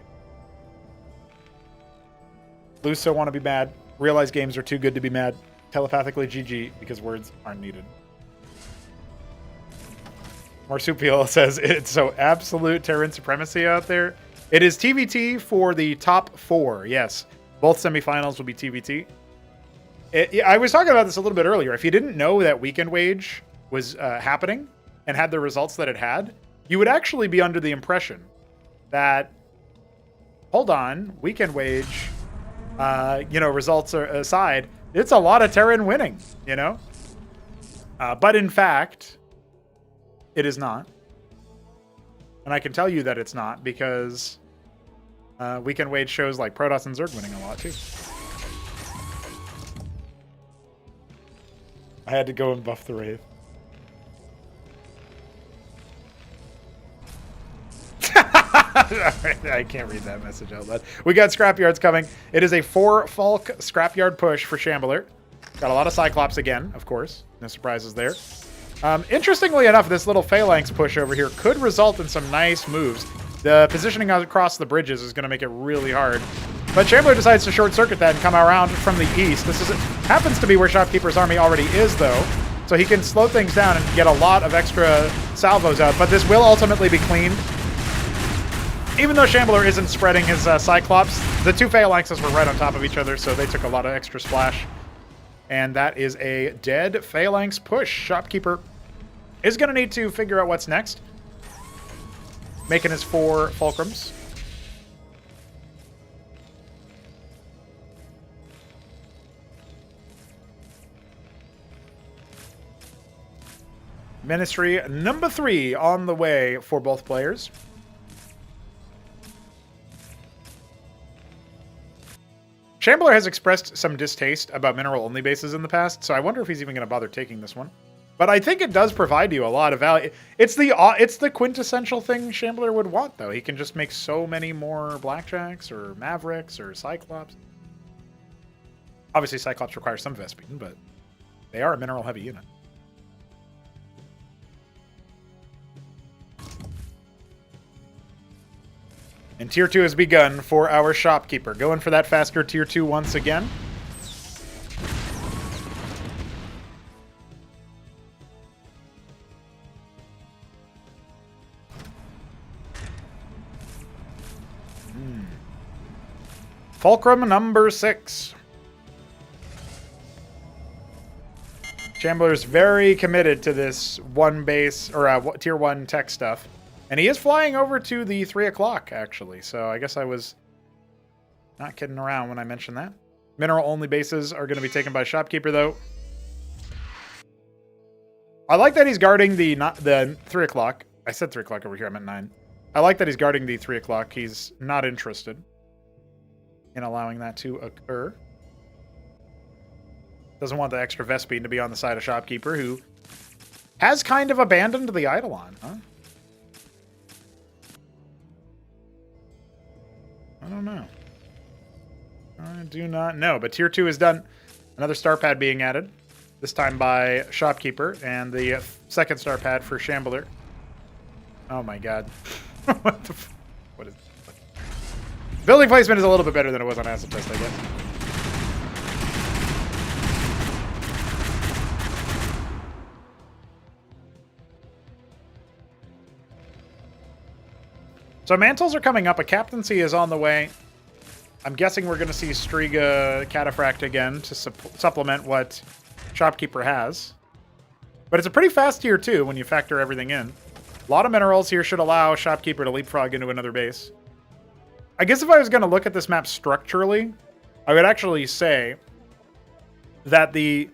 Lose so want to be mad. Realize games are too good to be mad. Telepathically GG because words aren't needed. Marsupial says it's so absolute Terran supremacy out there. It is TVT for the top 4. Yes, both semifinals will be TVT. I was talking about this a little bit earlier. If you didn't know that Weekend Wage was happening and had the results that it had, you would actually be under the impression that, hold on, Weekend Wage, results aside, it's a lot of Terran winning, you know? But in fact, it is not. And I can tell you that it's not because Weekend Wage shows like Protoss and Zerg winning a lot too. I had to go and buff the Wraith. I can't read that message out loud. We got Scrapyards coming. It is a 4 Falk Scrapyard push for Shambler. Got a lot of Cyclops again, of course. No surprises there. Interestingly enough, this little Phalanx push over here could result in some nice moves. The positioning across the bridges is going to make it really hard. But Shambler decides to short circuit that and come around from the east. This happens to be where Shopkeeper's army already is, though. So he can slow things down and get a lot of extra salvos out. But this will ultimately be cleaned. Even though Shambler isn't spreading his Cyclops, the 2 Phalanxes were right on top of each other, so they took a lot of extra splash. And that is a dead Phalanx push. Shopkeeper is going to need to figure out what's next. Making his 4 Fulcrums. Ministry number 3 on the way for both players. Shambler has expressed some distaste about mineral-only bases in the past, so I wonder if he's even going to bother taking this one. But I think it does provide you a lot of value. It's the quintessential thing Shambler would want, though. He can just make so many more Blackjacks or Mavericks or Cyclops. Obviously, Cyclops requires some Vespene, but they are a mineral-heavy unit. And Tier 2 has begun for our Shopkeeper. Going for that faster Tier 2 once again. Fulcrum number 6. Shambler's very committed to this 1 base, or Tier 1 tech stuff. And he is flying over to the 3 o'clock, actually. So I guess I was not kidding around when I mentioned that. Mineral-only bases are going to be taken by Shopkeeper, though. I like that he's guarding the 3 o'clock. I said 3 o'clock over here. I meant 9. I like that he's guarding the 3 o'clock. He's not interested in allowing that to occur. Doesn't want the extra Vespene to be on the side of Shopkeeper, who has kind of abandoned the Eidolon, huh? I don't know. I do not know, but Tier 2 is done. Another star pad being added, this time by Shopkeeper, and the second star pad for Shambler. Oh my god. What the what is this? Building placement is a little bit better than it was on Acid Test, I guess. So mantles are coming up. A captaincy is on the way. I'm guessing we're going to see Striga Cataphract again to supplement what Shopkeeper has. But it's a pretty fast tier 2 when you factor everything in. A lot of minerals here should allow Shopkeeper to leapfrog into another base. I guess if I was going to look at this map structurally, I would actually say that the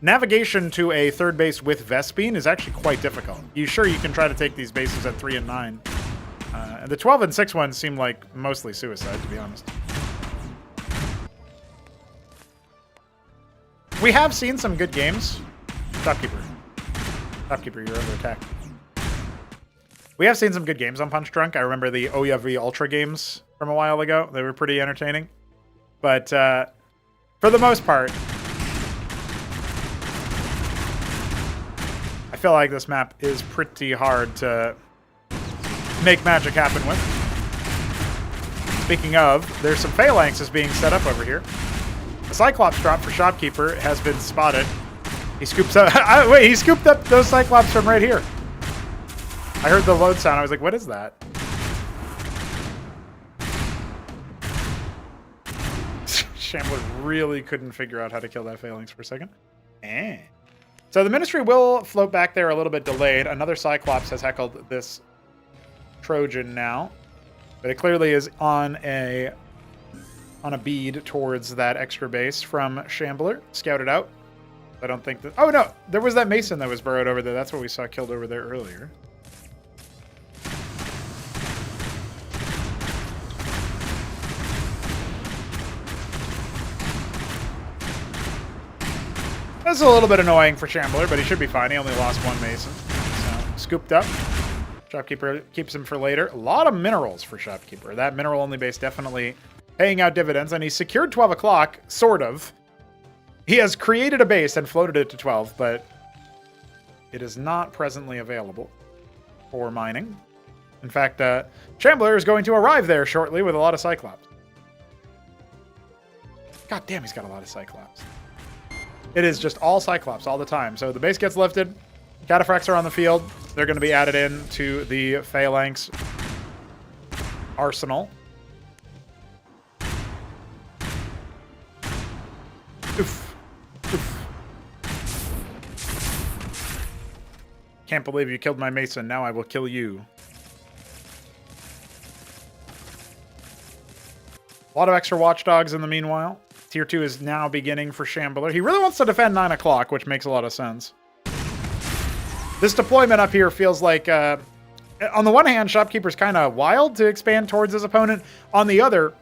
navigation to a third base with Vespene is actually quite difficult. You can try to take these bases at 3 and 9. And the 12 and 6 ones seem like mostly suicide, to be honest. We have seen some good games. Shopkeeper. Shopkeeper, you're under attack. We have seen some good games on Punch Drunk. I remember the Ouya V Ultra games from a while ago. They were pretty entertaining. But for the most part, I feel like this map is pretty hard to make magic happen with. Speaking of, there's some Phalanxes being set up over here. A Cyclops drop for Shopkeeper has been spotted. He scoops up. Wait, he scooped up those Cyclops from right here. I heard the load sound. I was like, what is that? Shambler really couldn't figure out how to kill that Phalanx for a second. So the Ministry will float back there a little bit delayed. Another Cyclops has heckled this Trojan now, but it clearly is on a bead towards that extra base from Shambler. Scouted out. I don't think that... Oh, no! There was that Mason that was burrowed over there. That's what we saw killed over there earlier. That's a little bit annoying for Shambler, but he should be fine. He only lost 1 Mason. So, scooped up. Shopkeeper keeps him for later. A lot of minerals for Shopkeeper. That mineral-only base definitely paying out dividends, and he's secured 12 o'clock, sort of. He has created a base and floated it to 12, but it is not presently available for mining. In fact, Shambler is going to arrive there shortly with a lot of Cyclops. God damn, he's got a lot of Cyclops. It is just all Cyclops all the time. So the base gets lifted. Cataphracts are on the field. They're going to be added in to the Phalanx arsenal. Oof. Oof. Can't believe you killed my Mason. Now I will kill you. A lot of extra watchdogs in the meanwhile. Tier 2 is now beginning for Shambler. He really wants to defend 9 o'clock, which makes a lot of sense. This deployment up here feels like, on the one hand, Shopkeeper's kind of wild to expand towards his opponent. On the other,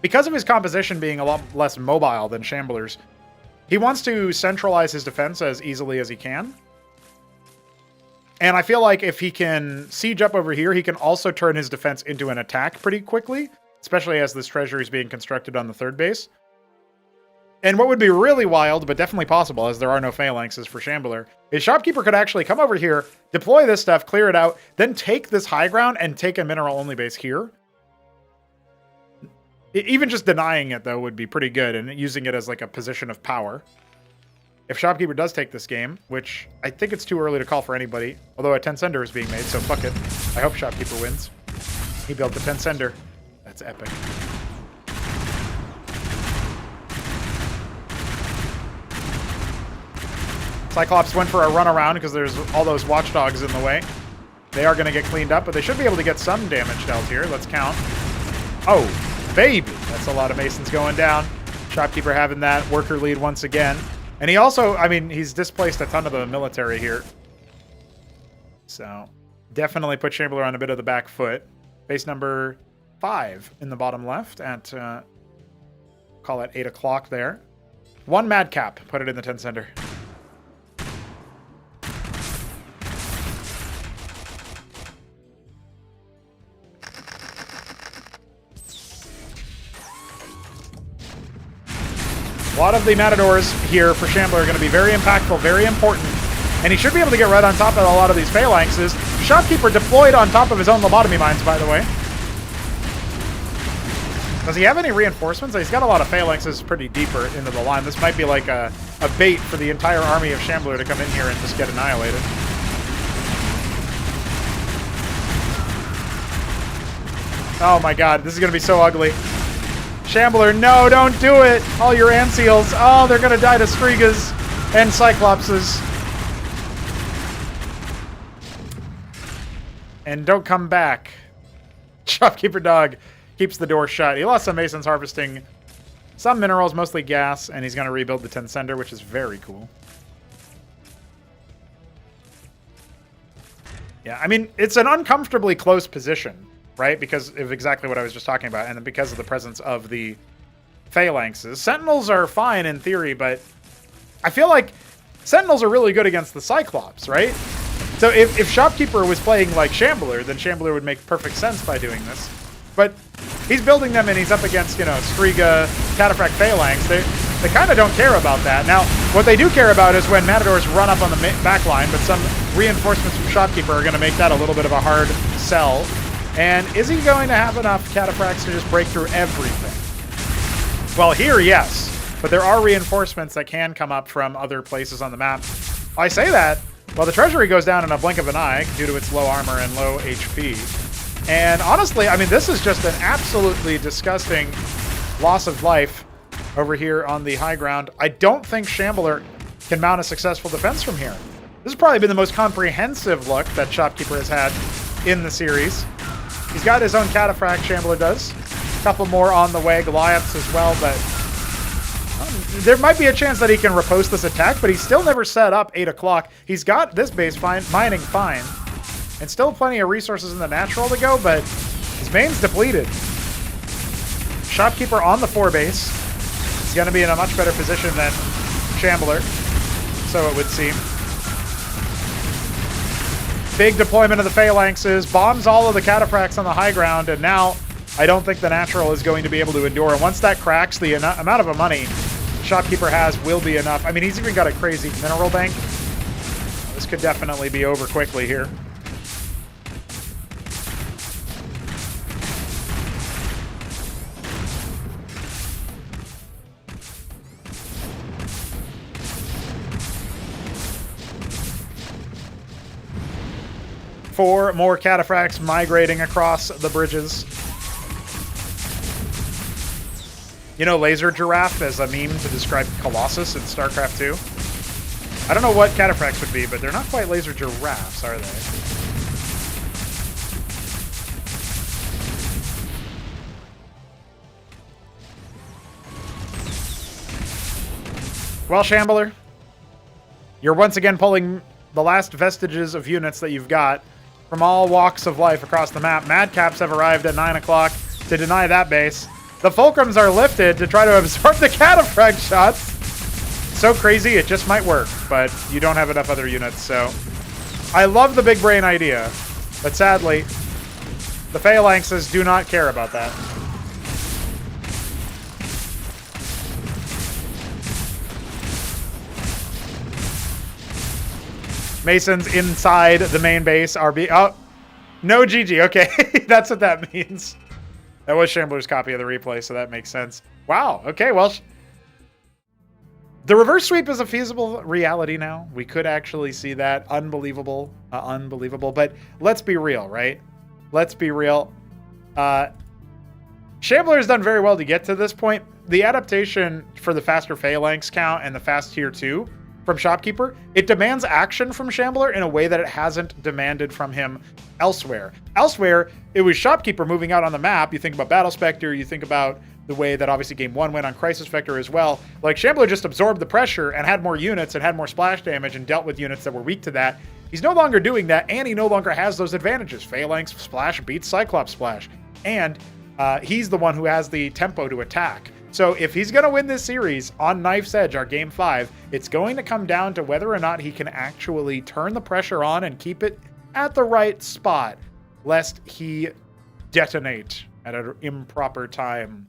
because of his composition being a lot less mobile than Shambler's, he wants to centralize his defense as easily as he can. And I feel like if he can siege up over here, he can also turn his defense into an attack pretty quickly, especially as this treasury is being constructed on the third base. And what would be really wild, but definitely possible, as there are no Phalanxes for Shambler, is Shopkeeper could actually come over here, deploy this stuff, clear it out, then take this high ground and take a mineral-only base here. Even just denying it, though, would be pretty good, and using it as like a position of power. If Shopkeeper does take this game, which I think it's too early to call for anybody, although a 10 sender is being made, so fuck it. I hope Shopkeeper wins. He built the 10 sender. That's epic. Cyclops went for a run around because there's all those watchdogs in the way. They are going to get cleaned up, but they should be able to get some damage dealt here. Let's count. Oh, baby. That's a lot of Masons going down. Shopkeeper having that worker lead once again. And he also, I mean, he's displaced a ton of the military here. So definitely put Shambler on a bit of the back foot. Base number 5 in the bottom left at, call it 8 o'clock there. 1 Madcap, put it in the 10 center. A lot of the Matadors here for Shambler are going to be very impactful, very important. And he should be able to get right on top of a lot of these phalanxes. Shopkeeper deployed on top of his own lobotomy mines, by the way. Does he have any reinforcements? He's got a lot of phalanxes pretty deeper into the line. This might be like a bait for the entire army of Shambler to come in here and just get annihilated. Oh my god, this is going to be so ugly. Shambler, no, don't do it! All your Anseals, oh, they're gonna die to Strigas and Cyclopses. And don't come back. Shopkeeper Dog keeps the door shut. He lost some Masons harvesting some minerals, mostly gas, and he's gonna rebuild the 10 Sender, which is very cool. Yeah, I mean, it's an uncomfortably close position, right? Because of exactly what I was just talking about, and because of the presence of the phalanxes. Sentinels are fine in theory, but I feel like Sentinels are really good against the Cyclops, right? So if Shopkeeper was playing like Shambler, then Shambler would make perfect sense by doing this. But he's building them and he's up against, you know, Striga, Cataphract Phalanx. They kind of don't care about that. Now, what they do care about is when Matadors run up on the back line, but some reinforcements from Shopkeeper are going to make that a little bit of a hard sell. And is he going to have enough Cataphracts to just break through everything? Well, here, yes. But there are reinforcements that can come up from other places on the map. I say that, well, the Treasury goes down in a blink of an eye due to its low armor and low HP. And honestly, I mean, this is just an absolutely disgusting loss of life over here on the high ground. I don't think Shambler can mount a successful defense from here. This has probably been the most comprehensive look that Shopkeeper has had in the series. He's got his own Cataphract, Shambler does. A couple more on the way, Goliaths as well, but there might be a chance that he can riposte this attack, but he's still never set up 8 o'clock. He's got this base mining fine, and still plenty of resources in the natural to go, but his main's depleted. Shopkeeper on the 4 base. He's going to be in a much better position than Shambler, so it would seem. Big deployment of the Phalanxes, bombs all of the Cataphracts on the high ground, and now I don't think the natural is going to be able to endure. And once that cracks, the amount of money Shopkeeper has will be enough. I mean, he's even got a crazy mineral bank. This could definitely be over quickly here. Four more Cataphracts migrating across the bridges. You know, Laser Giraffe as a meme to describe Colossus in StarCraft 2? I don't know what Cataphracts would be, but they're not quite Laser Giraffes, are they? Well, Shambler, you're once again pulling the last vestiges of units that you've got from all walks of life across the map. Madcaps have arrived at 9 o'clock to deny that base. The Fulcrums are lifted to try to absorb the Cataphract shots. So crazy, it just might work, but you don't have enough other units, so... I love the big brain idea, but sadly, the Phalanxes do not care about that. Masons inside the main base are oh, no GG. Okay, that's what that means. That was Shambler's copy of the replay, so that makes sense. Wow, okay, well... The reverse sweep is a feasible reality now. We could actually see that. Unbelievable. Unbelievable. But let's be real, right? Let's be real. Shambler has done very well to get to this point. The adaptation for the faster phalanx count and the fast tier 2 from Shopkeeper, it demands action from Shambler in a way that it hasn't demanded from him elsewhere. Elsewhere, it was Shopkeeper moving out on the map. You think about Battle Spectre, you think about the way that obviously Game 1 went on Crisis Vector as well. Like, Shambler just absorbed the pressure and had more units and had more splash damage and dealt with units that were weak to that. He's no longer doing that, and he no longer has those advantages. Phalanx Splash beats Cyclops Splash. And he's the one who has the tempo to attack. So if he's going to win this series on Knife's Edge, our Game 5, it's going to come down to whether or not he can actually turn the pressure on and keep it at the right spot, lest he detonate at an improper time.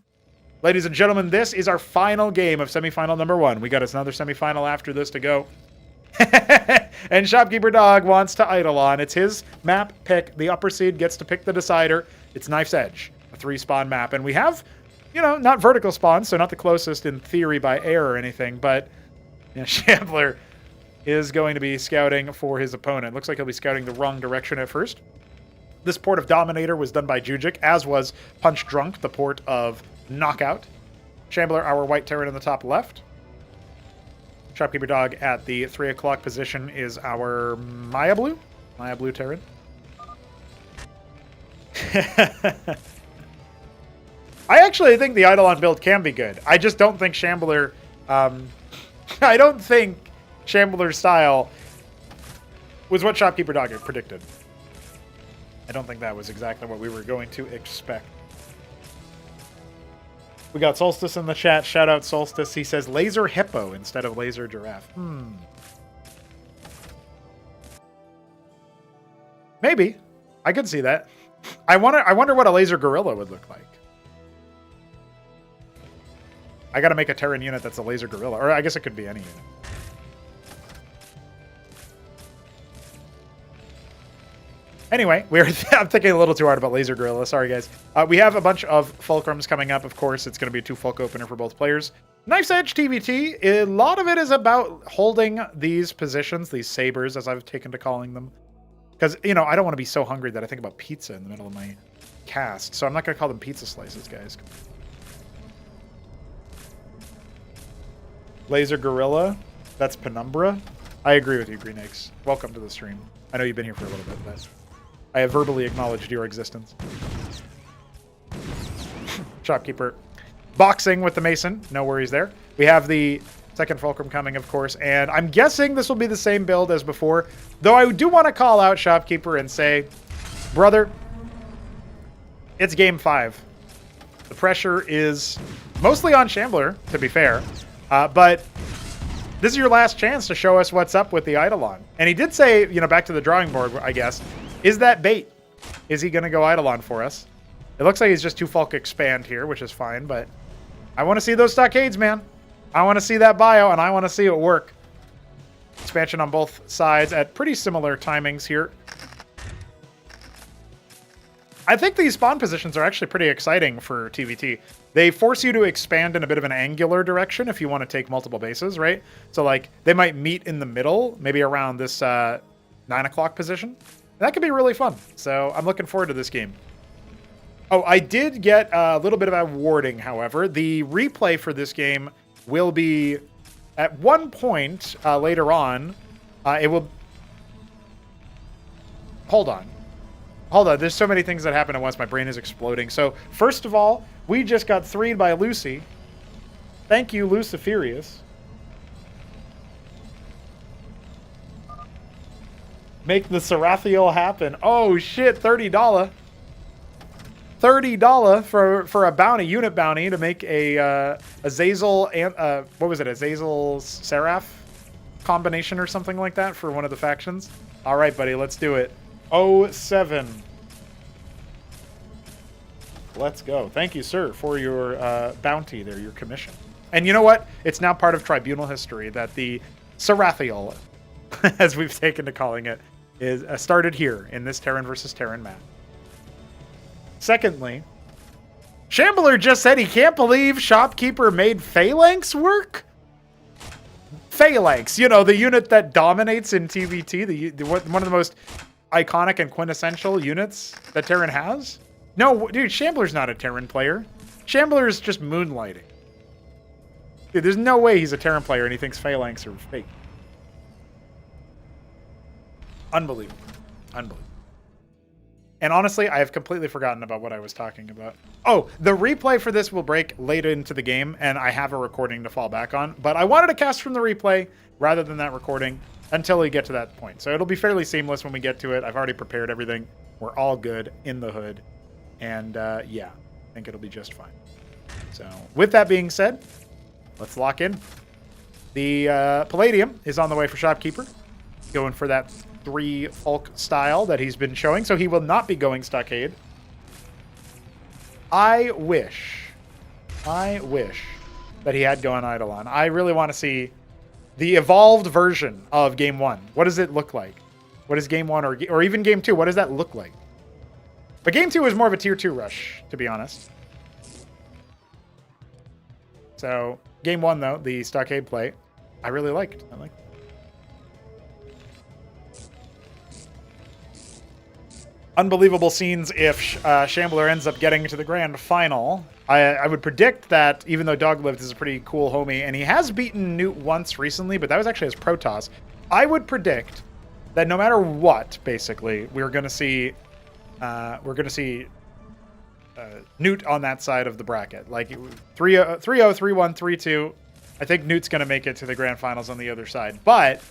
Ladies and gentlemen, this is our final game of semifinal number 1. We got us another semifinal after this to go. And Shopkeeper Dog wants to Eidolon. It's his map pick. The upper seed gets to pick the decider. It's Knife's Edge, a 3-spawn map. And we have, you know, not vertical spawns, so not the closest in theory by air or anything, but you know, Shambler is going to be scouting for his opponent. Looks like he'll be scouting the wrong direction at first. This port of Dominator was done by Jujic, as was Punch Drunk, the port of Knockout. Shambler, our white Terran in the top left. Shopkeeper Dog at the 3 o'clock position is our Maya Blue Terran. I actually think the Eidolon build can be good. I just don't think Shambler... I don't think Shambler's style was what Shopkeeper Dog had predicted. I don't think that was exactly what we were going to expect. We got Solstice in the chat. Shout out Solstice. He says Laser Hippo instead of Laser Giraffe. Maybe. I could see that. I wonder what a Laser Gorilla would look like. I gotta make a Terran unit that's a Laser Gorilla. Or I guess it could be any unit. Anyway, I'm thinking a little too hard about Laser Gorilla. Sorry, guys. We have a bunch of Fulcrums coming up. Of course, it's going to be a 2-Fulc opener for both players. Knife's Edge TVT, a lot of it is about holding these positions, these sabers, as I've taken to calling them. Because, you know, I don't want to be so hungry that I think about pizza in the middle of my cast. So I'm not going to call them pizza slices, guys. Laser Gorilla, that's Penumbra. I agree with you, Green Eggs. Welcome to the stream. I know you've been here for a little bit, but I have verbally acknowledged your existence. Shopkeeper boxing with the Mason. No worries there. We have the second Fulcrum coming, of course, and I'm guessing this will be the same build as before, though I do want to call out Shopkeeper and say, brother, it's Game 5. The pressure is mostly on Shambler, to be fair, but this is your last chance to show us what's up with the Eidolon. And he did say, you know, back to the drawing board, I guess, is that bait? Is he going to go Eidolon for us? It looks like he's just 2-Fulc expand here, which is fine, but I want to see those stockades, man. I want to see that bio, and I want to see it work. Expansion on both sides at pretty similar timings here. I think these spawn positions are actually pretty exciting for TVT. They force you to expand in a bit of an angular direction if you want to take multiple bases, right? So, like, they might meet in the middle, maybe around this 9 o'clock position. And that could be really fun. So I'm looking forward to this game. Oh, I did get a little bit of a warning, however. The replay for this game will be at one point later on. It will... Hold on. There's so many things that happen at once. My brain is exploding. So, first of all, we just got 3'd by Lucy. Thank you, Luciferius. Make the Sarathiel happen. Oh, shit, $30. $30 for a bounty, unit bounty, to make a Azazel and what was it, Azazel Seraph combination or something like that for one of the factions. All right, buddy, let's do it. 07. Let's go. Thank you, sir, for your bounty there, your commission. And you know what? It's now part of tribunal history that the Sarathiel, as we've taken to calling it, is started here in this Terran versus Terran map. Secondly, Shambler just said he can't believe Shopkeeper made Phalanx work? Phalanx, you know, the unit that dominates in TVT, one of the most iconic and quintessential units that Terran has? No, dude, Shambler's not a Terran player. Shambler is just moonlighting. Dude, there's no way he's a Terran player and he thinks Phalanx are fake. Unbelievable. Unbelievable. And honestly, I have completely forgotten about what I was talking about. Oh, the replay for this will break late into the game, and I have a recording to fall back on. But I wanted to cast from the replay rather than that recording until we get to that point. So it'll be fairly seamless when we get to it. I've already prepared everything. We're all good in the hood. And yeah, I think it'll be just fine. So with that being said, let's lock in. The Palladium is on the way for Shopkeeper. Going for that 3 Folk style that he's been showing, so he will not be going Stockade. I wish that he had gone Eidolon. I really want to see the evolved version of Game 1. What does it look like? What is Game 1 or even Game 2? What does that look like? But Game 2 is more of a Tier 2 rush, to be honest. So, Game 1, though, the Stockade play, I really liked. I liked it. Unbelievable scenes if Shambler ends up getting to the grand final. I would predict that, even though Doglived is a pretty cool homie, and he has beaten Newt once recently, but that was actually as Protoss, I would predict that no matter what, basically, we're going to see Newt on that side of the bracket. Like 3-0, 3-1, 3-2. I think Newt's going to make it to the grand finals on the other side. But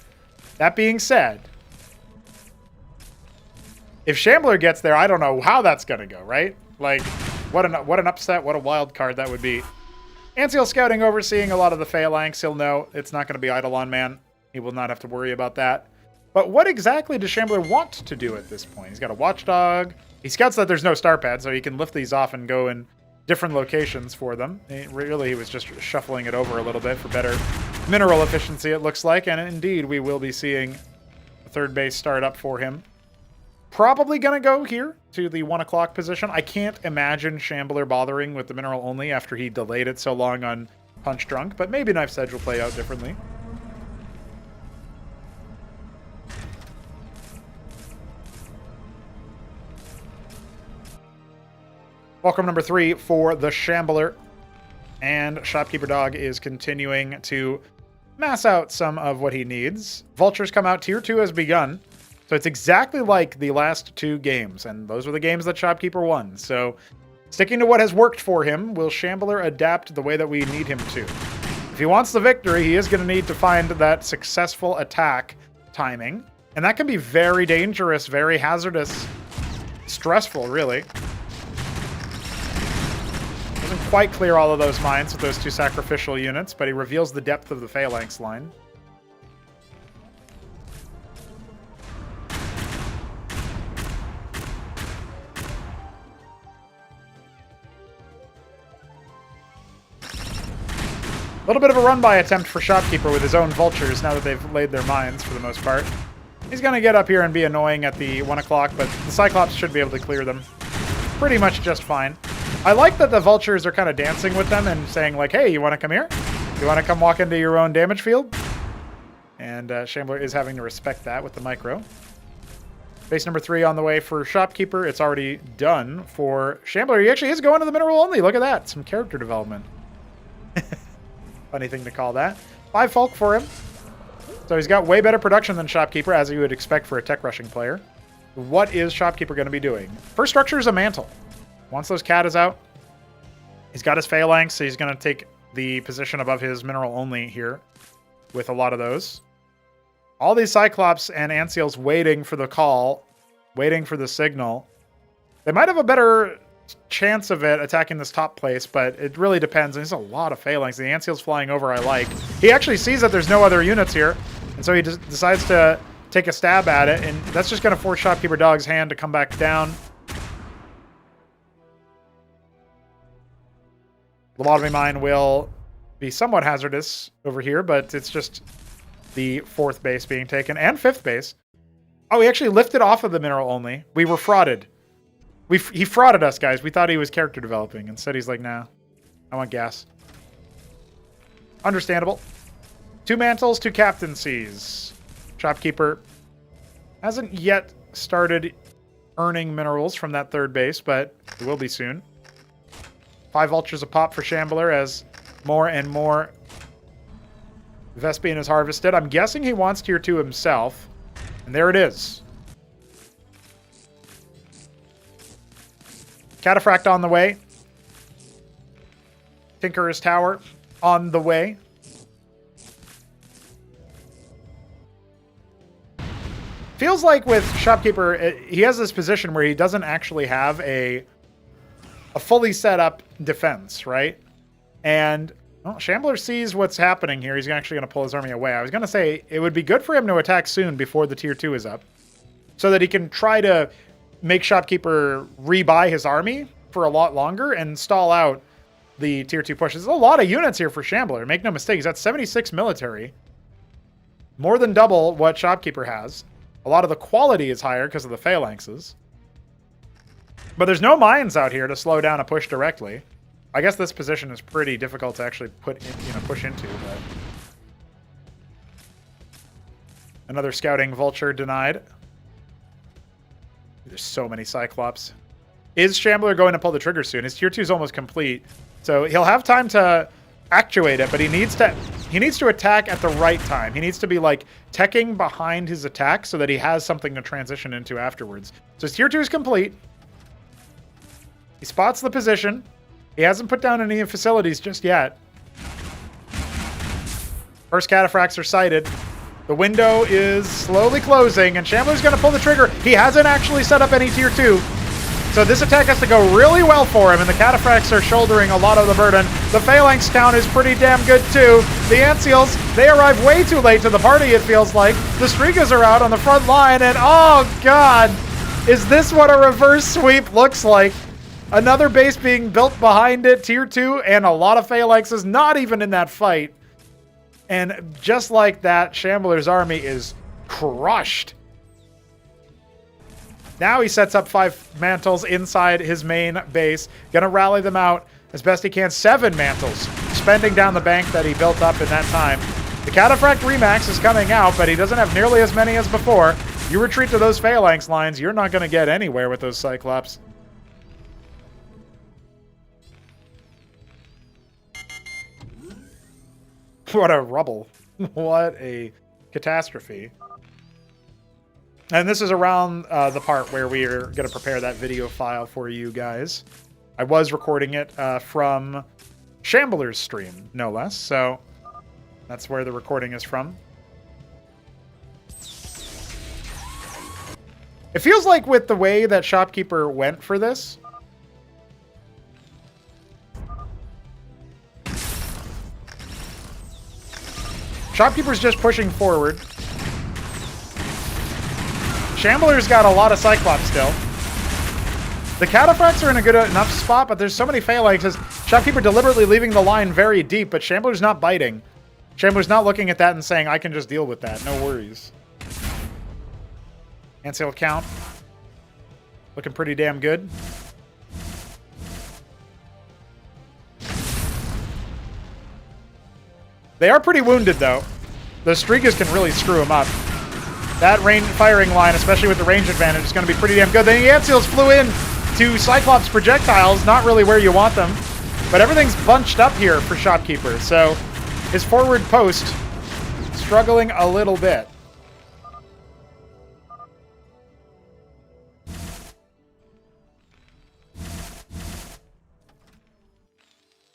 that being said, if Shambler gets there, I don't know how that's going to go, right? Like, what an upset, what a wild card that would be. Anseal scouting, overseeing a lot of the phalanx. He'll know it's not going to be Eidolon Man. He will not have to worry about that. But what exactly does Shambler want to do at this point? He's got a Watchdog. He scouts that there's no star pad, so he can lift these off and go in different locations for them. Really, he was just shuffling it over a little bit for better mineral efficiency, it looks like. And indeed, we will be seeing the third base start up for him. Probably going to go here to the 1 o'clock position. I can't imagine Shambler bothering with the mineral only after he delayed it so long on Punch Drunk, but maybe Knife's Edge will play out differently. Welcome number 3 for the Shambler. And Shopkeeper Dog is continuing to mass out some of what he needs. Vultures come out. Tier 2 has begun. So it's exactly like the last 2 games. And those were the games that Shopkeeper won. So sticking to what has worked for him, will Shambler adapt the way that we need him to? If he wants the victory, he is going to need to find that successful attack timing. And that can be very dangerous, very hazardous, stressful, really. Doesn't quite clear all of those mines with those 2 sacrificial units, but he reveals the depth of the phalanx line. A little bit of a run-by attempt for Shopkeeper with his own vultures now that they've laid their mines for the most part. He's going to get up here and be annoying at the 1 o'clock, but the Cyclops should be able to clear them pretty much just fine. I like that the vultures are kind of dancing with them and saying, like, hey, you want to come here? You want to come walk into your own damage field? And Shambler is having to respect that with the micro. Base number 3 on the way for Shopkeeper. It's already done for Shambler. He actually is going to the mineral only. Look at that. Some character development. Funny thing to call that. 5 Folk for him. So he's got way better production than Shopkeeper, as you would expect for a tech rushing player. What is Shopkeeper going to be doing? First structure is a mantle. Once those Katas out, he's got his phalanx, so he's going to take the position above his mineral only here with a lot of those. All these Cyclops and Anseals waiting for the call, waiting for the signal. They might have a better chance of it attacking this top place, but it really depends. There's a lot of phalanx. The Anseal's flying over, I like. He actually sees that there's no other units here, and so he just decides to take a stab at it, and that's just going to force Shopkeeper Dog's hand to come back down. Lobotomy Mine will be somewhat hazardous over here, but it's just the 4th base being taken, and 5th base. Oh, he actually lifted off of the mineral only. We were frauded. He frauded us, guys. We thought he was character developing. Instead, he's like, nah, I want gas. Understandable. 2 mantles, 2 captaincies. Shopkeeper hasn't yet started earning minerals from that 3rd base, but it will be soon. 5 vultures a pop for Shambler as more and more Vespian is harvested. I'm guessing he wants tier 2 himself. And there it is. Cataphract on the way. Tinkerer's Tower on the way. Feels like with Shopkeeper, he has this position where he doesn't actually have a fully set up defense, right? And well, Shambler sees what's happening here. He's actually going to pull his army away. I was going to say it would be good for him to attack soon before the tier 2 is up, so that he can try to make Shopkeeper rebuy his army for a lot longer and stall out the tier 2 pushes. There's a lot of units here for Shambler. Make no mistake, he's at 76 military. More than double what Shopkeeper has. A lot of the quality is higher because of the phalanxes. But there's no mines out here to slow down a push directly. I guess this position is pretty difficult to actually push into. But another scouting vulture denied. There's so many Cyclops. Is Shambler going to pull the trigger soon? His tier 2 is almost complete, so he'll have time to actuate it. But he needs to attack at the right time. He needs to be like teching behind his attack so that he has something to transition into afterwards. So his tier 2 is complete. He spots the position. He hasn't put down any facilities just yet. First cataphracts are sighted. The window is slowly closing, and Shambler's going to pull the trigger. He hasn't actually set up any tier 2. So this attack has to go really well for him, and the cataphracts are shouldering a lot of the burden. The phalanx count is pretty damn good, too. The Antseals, they arrive way too late to the party, it feels like. The Strigas are out on the front line, and oh, God, is this what a reverse sweep looks like? Another base being built behind it, tier 2, and a lot of phalanxes not even in that fight. And just like that, Shambler's army is crushed. Now he sets up 5 mantles inside his main base. Gonna rally them out as best he can. 7 mantles, spending down the bank that he built up in that time. The Cataphract Remax is coming out, but he doesn't have nearly as many as before. You retreat to those phalanx lines, you're not gonna get anywhere with those Cyclops. What a rubble. What a catastrophe. And this is around the part where we are going to prepare that video file for you guys. I was recording it from Shambler's stream, no less. So that's where the recording is from. It feels like with the way that Shopkeeper went for this, Shopkeeper's just pushing forward. Shambler's got a lot of Cyclops still. The Cataphracts are in a good enough spot, but there's so many phalanxes. Shopkeeper deliberately leaving the line very deep, but Shambler's not biting. Shambler's not looking at that and saying, I can just deal with that. No worries. Antseal count. Looking pretty damn good. They are pretty wounded, though. The Strigas can really screw them up. That firing line, especially with the range advantage, is going to be pretty damn good. The Antseals flew in to Cyclops projectiles, not really where you want them. But everything's bunched up here for Shopkeeper, so his forward post struggling a little bit.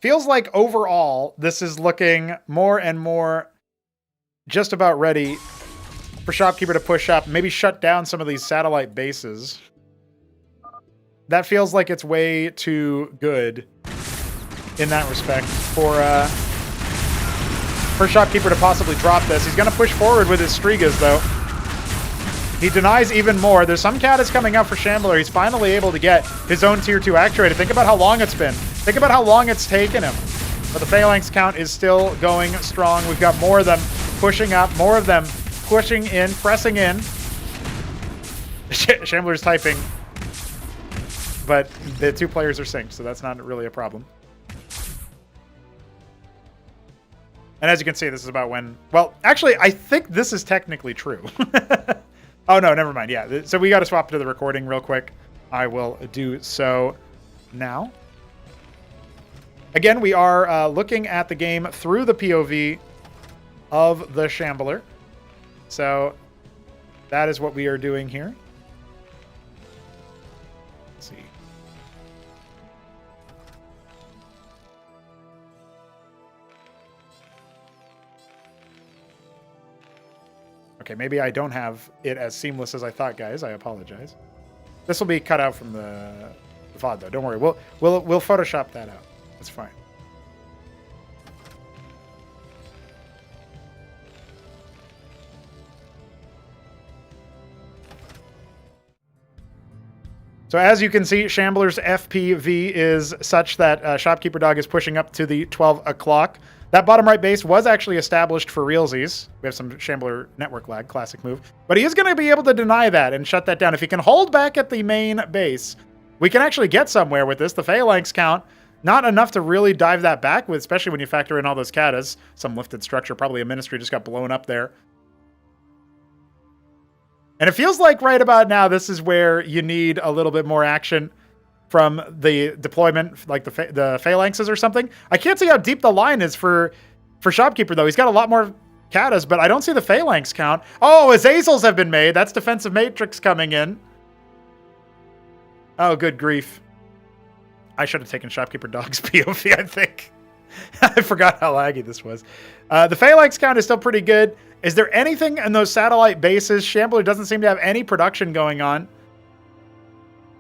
Feels like overall, this is looking more and more just about ready for Shopkeeper to push up, maybe shut down some of these satellite bases. That feels like it's way too good in that respect for Shopkeeper to possibly drop this. He's going to push forward with his Strigas, though. He denies even more. There's some Catas coming up for Shambler. He's finally able to get his own tier 2 actuated. Think about how long it's been. Think about how long it's taken him. But the phalanx count is still going strong. We've got more of them pushing up, more of them pushing in, pressing in. Shambler's typing. But the 2 players are synced, so that's not really a problem. And as you can see, this is about when... Well, actually, I think this is technically true. Oh, no, never mind. Yeah, so we got to swap to the recording real quick. I will do so now. Again, we are looking at the game through the POV of the Shambler. So that is what we are doing here. Let's see. Okay, maybe I don't have it as seamless as I thought, guys. I apologize. This will be cut out from the VOD, though. Don't worry. We'll Photoshop that out. That's fine. So as you can see, Shambler's FPV is such that Shopkeeper Dog is pushing up to the 12 o'clock. That bottom right base was actually established for realsies. We have some Shambler network lag, classic move. But he is going to be able to deny that and shut that down. If he can hold back at the main base, we can actually get somewhere with this. The phalanx count, not enough to really dive that back with, especially when you factor in all those katas. Some lifted structure, probably a ministry just got blown up there. And it feels like right about now, this is where you need a little bit more action from the deployment, like the phalanxes or something. I can't see how deep the line is for Shopkeeper, though. He's got a lot more katas, but I don't see the phalanx count. Oh, Azazels have been made. That's defensive matrix coming in. Oh, good grief. I should have taken Shopkeeper Dog's POV, I think. I forgot how laggy this was. The phalanx count is still pretty good. Is there anything in those satellite bases? Shambler doesn't seem to have any production going on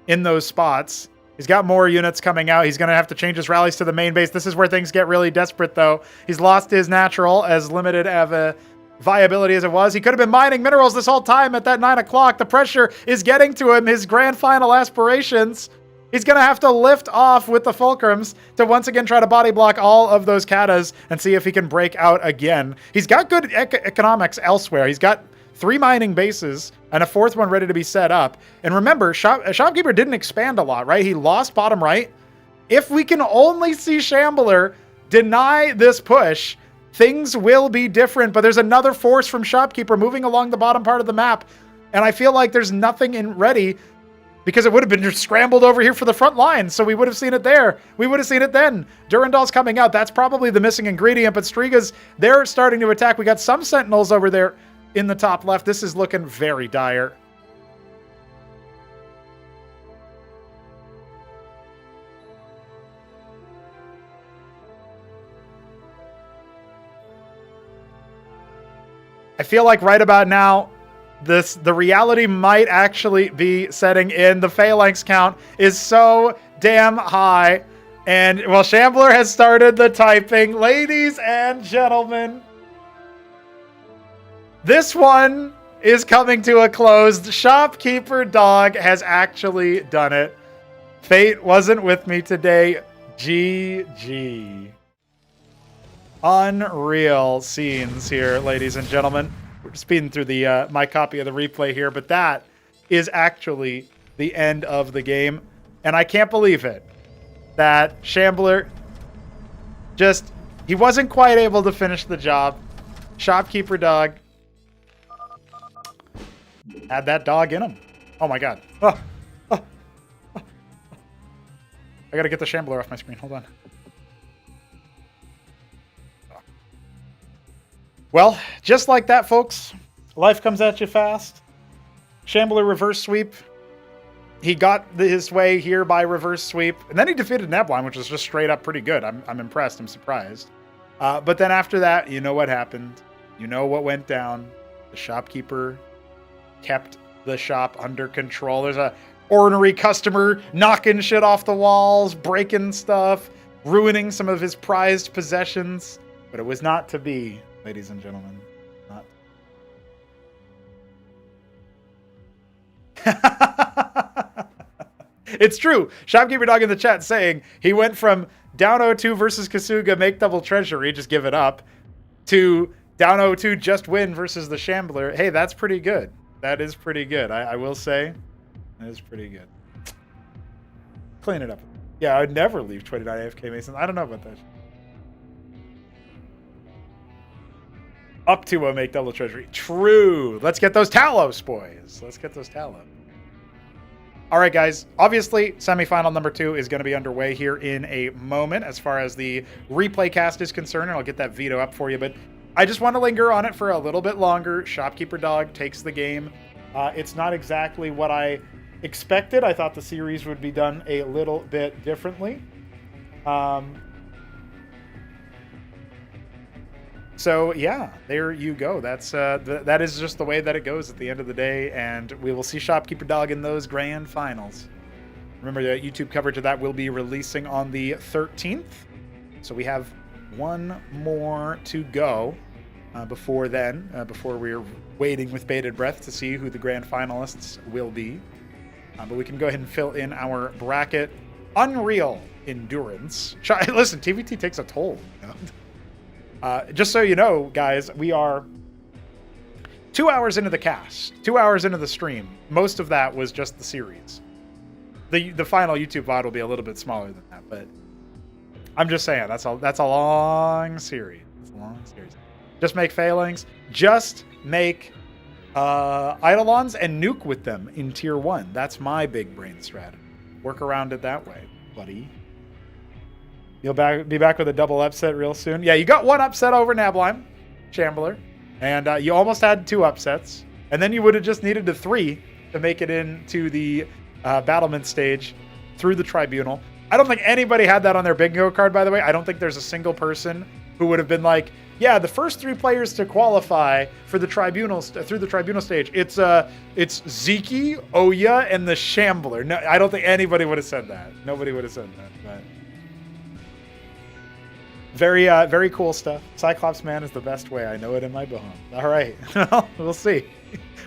in those spots. He's got more units coming out. He's going to have to change his rallies to the main base. This is where things get really desperate, though. He's lost his natural, as limited of a viability as it was. He could have been mining minerals this whole time at that 9 o'clock. The pressure is getting to him. His grand final aspirations. He's going to have to lift off with the fulcrums to once again try to body block all of those katas and see if he can break out again. He's got good economics elsewhere. He's got 3 mining bases and a 4th one ready to be set up. And remember, Shopkeeper didn't expand a lot, right? He lost bottom right. If we can only see Shambler deny this push, things will be different. But there's another force from Shopkeeper moving along the bottom part of the map. And I feel like there's nothing in ready, because it would have been just scrambled over here for the front line, so we would have seen it there. We would have seen it then. Durandal's coming out. That's probably the missing ingredient, but Striga's, they're starting to attack. We got some Sentinels over there in the top left. This is looking very dire. I feel like right about now, the reality might actually be setting in. The phalanx count is so damn high. And, well, Shambler has started the typing. Ladies and gentlemen, this one is coming to a close. Shopkeeper Dog has actually done it. Fate wasn't with me today. GG. Unreal scenes here, ladies and gentlemen. We're speeding through the my copy of the replay here, but that is actually the end of the game. And I can't believe it, that Shambler just, he wasn't quite able to finish the job. Shopkeeper Dog had that dog in him. Oh my god. Oh, oh, oh. I gotta get the Shambler off my screen. Hold on. Well, just like that, folks, life comes at you fast. Shambler reverse sweep. He got his way here by reverse sweep, and then he defeated Nebline, which was just straight up pretty good. I'm impressed. I'm surprised. But then after that, you know what happened. You know what went down. The shopkeeper kept the shop under control. There's a ornery customer knocking shit off the walls, breaking stuff, ruining some of his prized possessions. But it was not to be. Ladies and gentlemen, not. It's true. Shopkeeper Dog in the chat saying he went from down 0-2 versus Kasuga, make double treasury, just give it up, to down 0-2, just win versus the Shambler. Hey, that's pretty good. That is pretty good. I will say, that is pretty good. Clean it up. Yeah, I would never leave 29 AFK Masons. I don't know about that. Up to a make double treasury. True. Let's get those Talos, boys. Let's get those Talos. All right, guys. Obviously, semifinal number 2 is going to be underway here in a moment as far as the replay cast is concerned, and I'll get that veto up for you. But I just want to linger on it for a little bit longer. Shopkeeper Dog takes the game. It's not exactly what I expected. I thought the series would be done a little bit differently. So yeah, there you go. That's that is just the way that it goes at the end of the day, and we will see Shopkeeper Dog in those grand finals. Remember that YouTube coverage of that will be releasing on the 13th. So we have one more to go before then, before we're waiting with bated breath to see who the grand finalists will be. But we can go ahead and fill in our bracket. Unreal Endurance. Listen, TVT takes a toll. You know? Just so you know, guys, we are 2 hours into the cast, 2 hours into the stream. Most of that was just the series. The final YouTube VOD will be a little bit smaller than that, but I'm just saying that's a long series. It's a long series. Just make failings. Just make Eidolons and nuke with them in tier 1. That's my big brain strategy. Work around it that way, buddy. You'll be back with a double upset real soon. Yeah, you got one upset over Nabline, Shambler, and you almost had 2 upsets, and then you would have just needed a 3 to make it into the battlement stage through the tribunal. I don't think anybody had that on their bingo card, by the way. I don't think there's a single person who would have been like, yeah, the first 3 players to qualify for the tribunal through the tribunal stage. It's Zeke, Oya, and the Shambler. No, I don't think anybody would have said that. Nobody would have said that. But very cool stuff. Cyclops Man is the best way. I know it in my bones. All right, we'll see.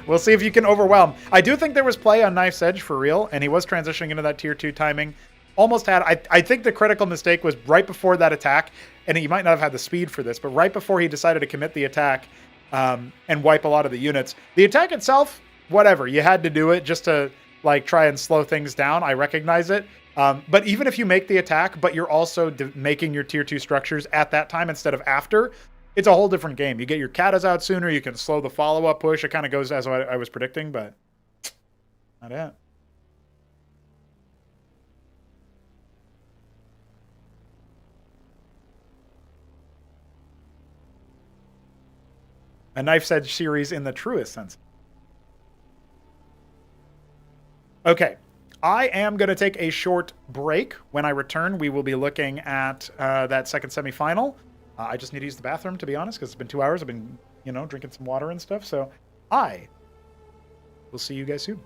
We'll see if you can overwhelm. I do think there was play on Knife's Edge for real, and he was transitioning into that tier 2 timing. Almost had, I think the critical mistake was right before that attack, and he might not have had the speed for this, but right before he decided to commit the attack and wipe a lot of the units. The attack itself, whatever, you had to do it just to like try and slow things down. I recognize it. But even if you make the attack, but you're also making your tier 2 structures at that time instead of after, it's a whole different game. You get your katas out sooner, you can slow the follow-up push. It kind of goes as I was predicting, but not it. A Knife's Edge series in the truest sense. Okay, I am going to take a short break. When I return, we will be looking at that second semifinal. I just need to use the bathroom, to be honest, because it's been 2 hours. I've been, drinking some water and stuff. So I will see you guys soon.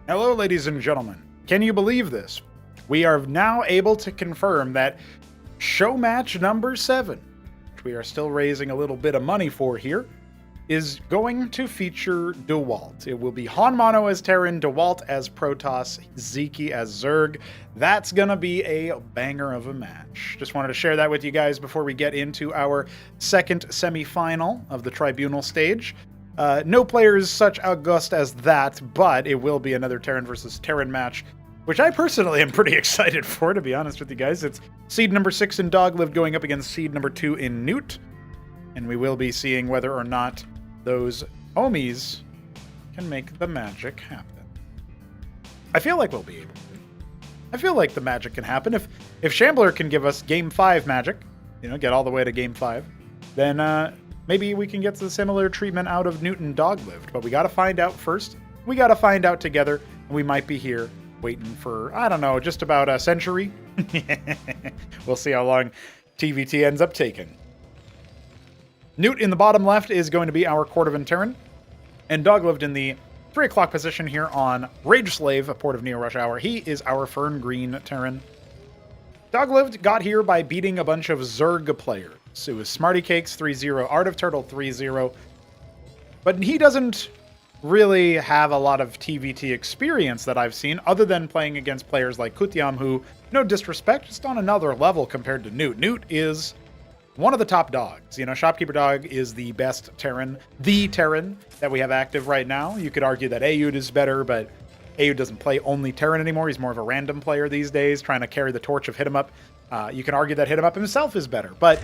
Hello, ladies and gentlemen. Can you believe this? We are now able to confirm that show match number 7, which we are still raising a little bit of money for here, is going to feature DeWalt. It will be Hanmano as Terran, DeWalt as Protoss, Zeke as Zerg. That's going to be a banger of a match. Just wanted to share that with you guys before we get into our second semifinal of the Tribunal stage. No players such august as that, but it will be another Terran versus Terran match, which I personally am pretty excited for, to be honest with you guys. It's seed number 6 in Doglived going up against seed number 2 in Newt, and we will be seeing whether or not those homies can make the magic happen. I feel like we'll be able to. I feel like the magic can happen. If Shambler can give us Game 5 magic, get all the way to Game 5, then maybe we can get the similar treatment out of Newton Doglived. But we got to find out first. We got to find out together, and we might be here waiting for, I don't know, just about a century. We'll see how long TVT ends up taking. Newt in the bottom left is going to be our Cordovan Terran, and Doglived in the 3 o'clock position here on Rage Slave, a port of Neo Rush Hour. He is our Fern Green Terran. Doglived got here by beating a bunch of Zerg players. It was Smarty Cakes 3-0, Art of Turtle 3-0, but he doesn't really have a lot of TVT experience that I've seen, other than playing against players like Kutyam, who, no disrespect, just on another level compared to Newt. Newt is one of the top dogs. Shopkeeper Dog is the best Terran, the Terran that we have active right now. You could argue that Ayud is better, but Ayud doesn't play only Terran anymore. He's more of a random player these days, trying to carry the torch of Hit 'em Up. You can argue that Hit 'em Up himself is better, but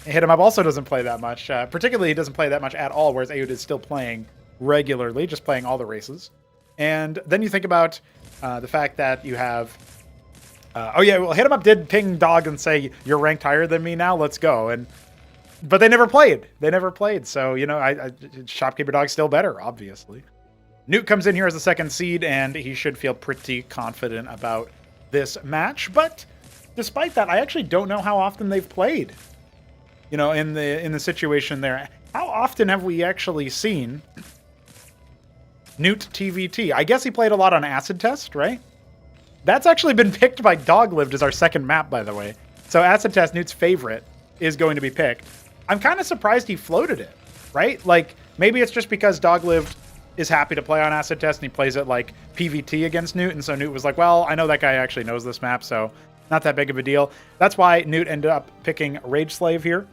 Hit 'em Up also doesn't play that much. Particularly, he doesn't play that much at all, whereas Ayud is still playing regularly, just playing all the races. And then you think about the fact that you have Hit 'em Up did ping Dog and say, "You're ranked higher than me now, let's go." But they never played. So, Shopkeeper Dog's still better, obviously. Newt comes in here as the 2nd seed, and he should feel pretty confident about this match. But despite that, I actually don't know how often they've played. In the situation there. How often have we actually seen Newt TVT? I guess he played a lot on Acid Test, right? That's actually been picked by Doglived as our 2nd map, by the way. So Acid Test, Newt's favorite, is going to be picked. I'm kind of surprised he floated it, right? Like, maybe it's just because Doglived is happy to play on Acid Test and he plays it like PVT against Newt, and so Newt was like, well, I know that guy actually knows this map, so not that big of a deal. That's why Newt ended up picking Rage Slave here.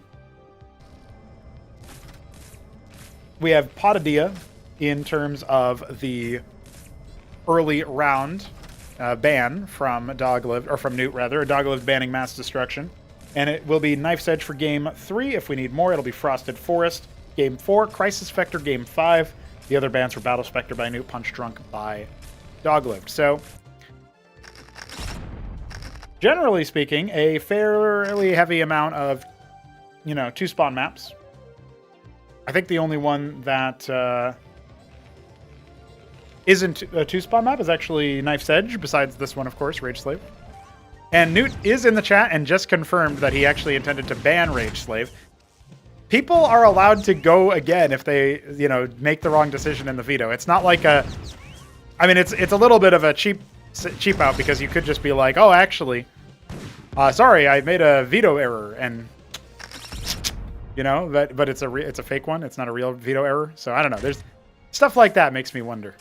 We have Potadia in terms of the early round ban from Doglived, or from Newt rather, Doglived banning Mass Destruction. And it will be Knife's Edge for Game 3. If we need more, it'll be Frosted Forest Game 4, Crisis Vector Game 5. The other bans were Battle Spectre by Newt, Punch Drunk by Doglived. So, generally speaking, a fairly heavy amount of, 2-spawn maps. I think the only one that isn't a 2-spawn map is actually Knife's Edge, besides this one, of course, Rage Slave. And Newt is in the chat and just confirmed that he actually intended to ban Rage Slave. People are allowed to go again if they, make the wrong decision in the veto. It's not like it's a little bit of a cheap out, because you could just be like, oh, actually, sorry, I made a veto error, and but it's a fake one. It's not a real veto error. So I don't know. There's stuff like that makes me wonder.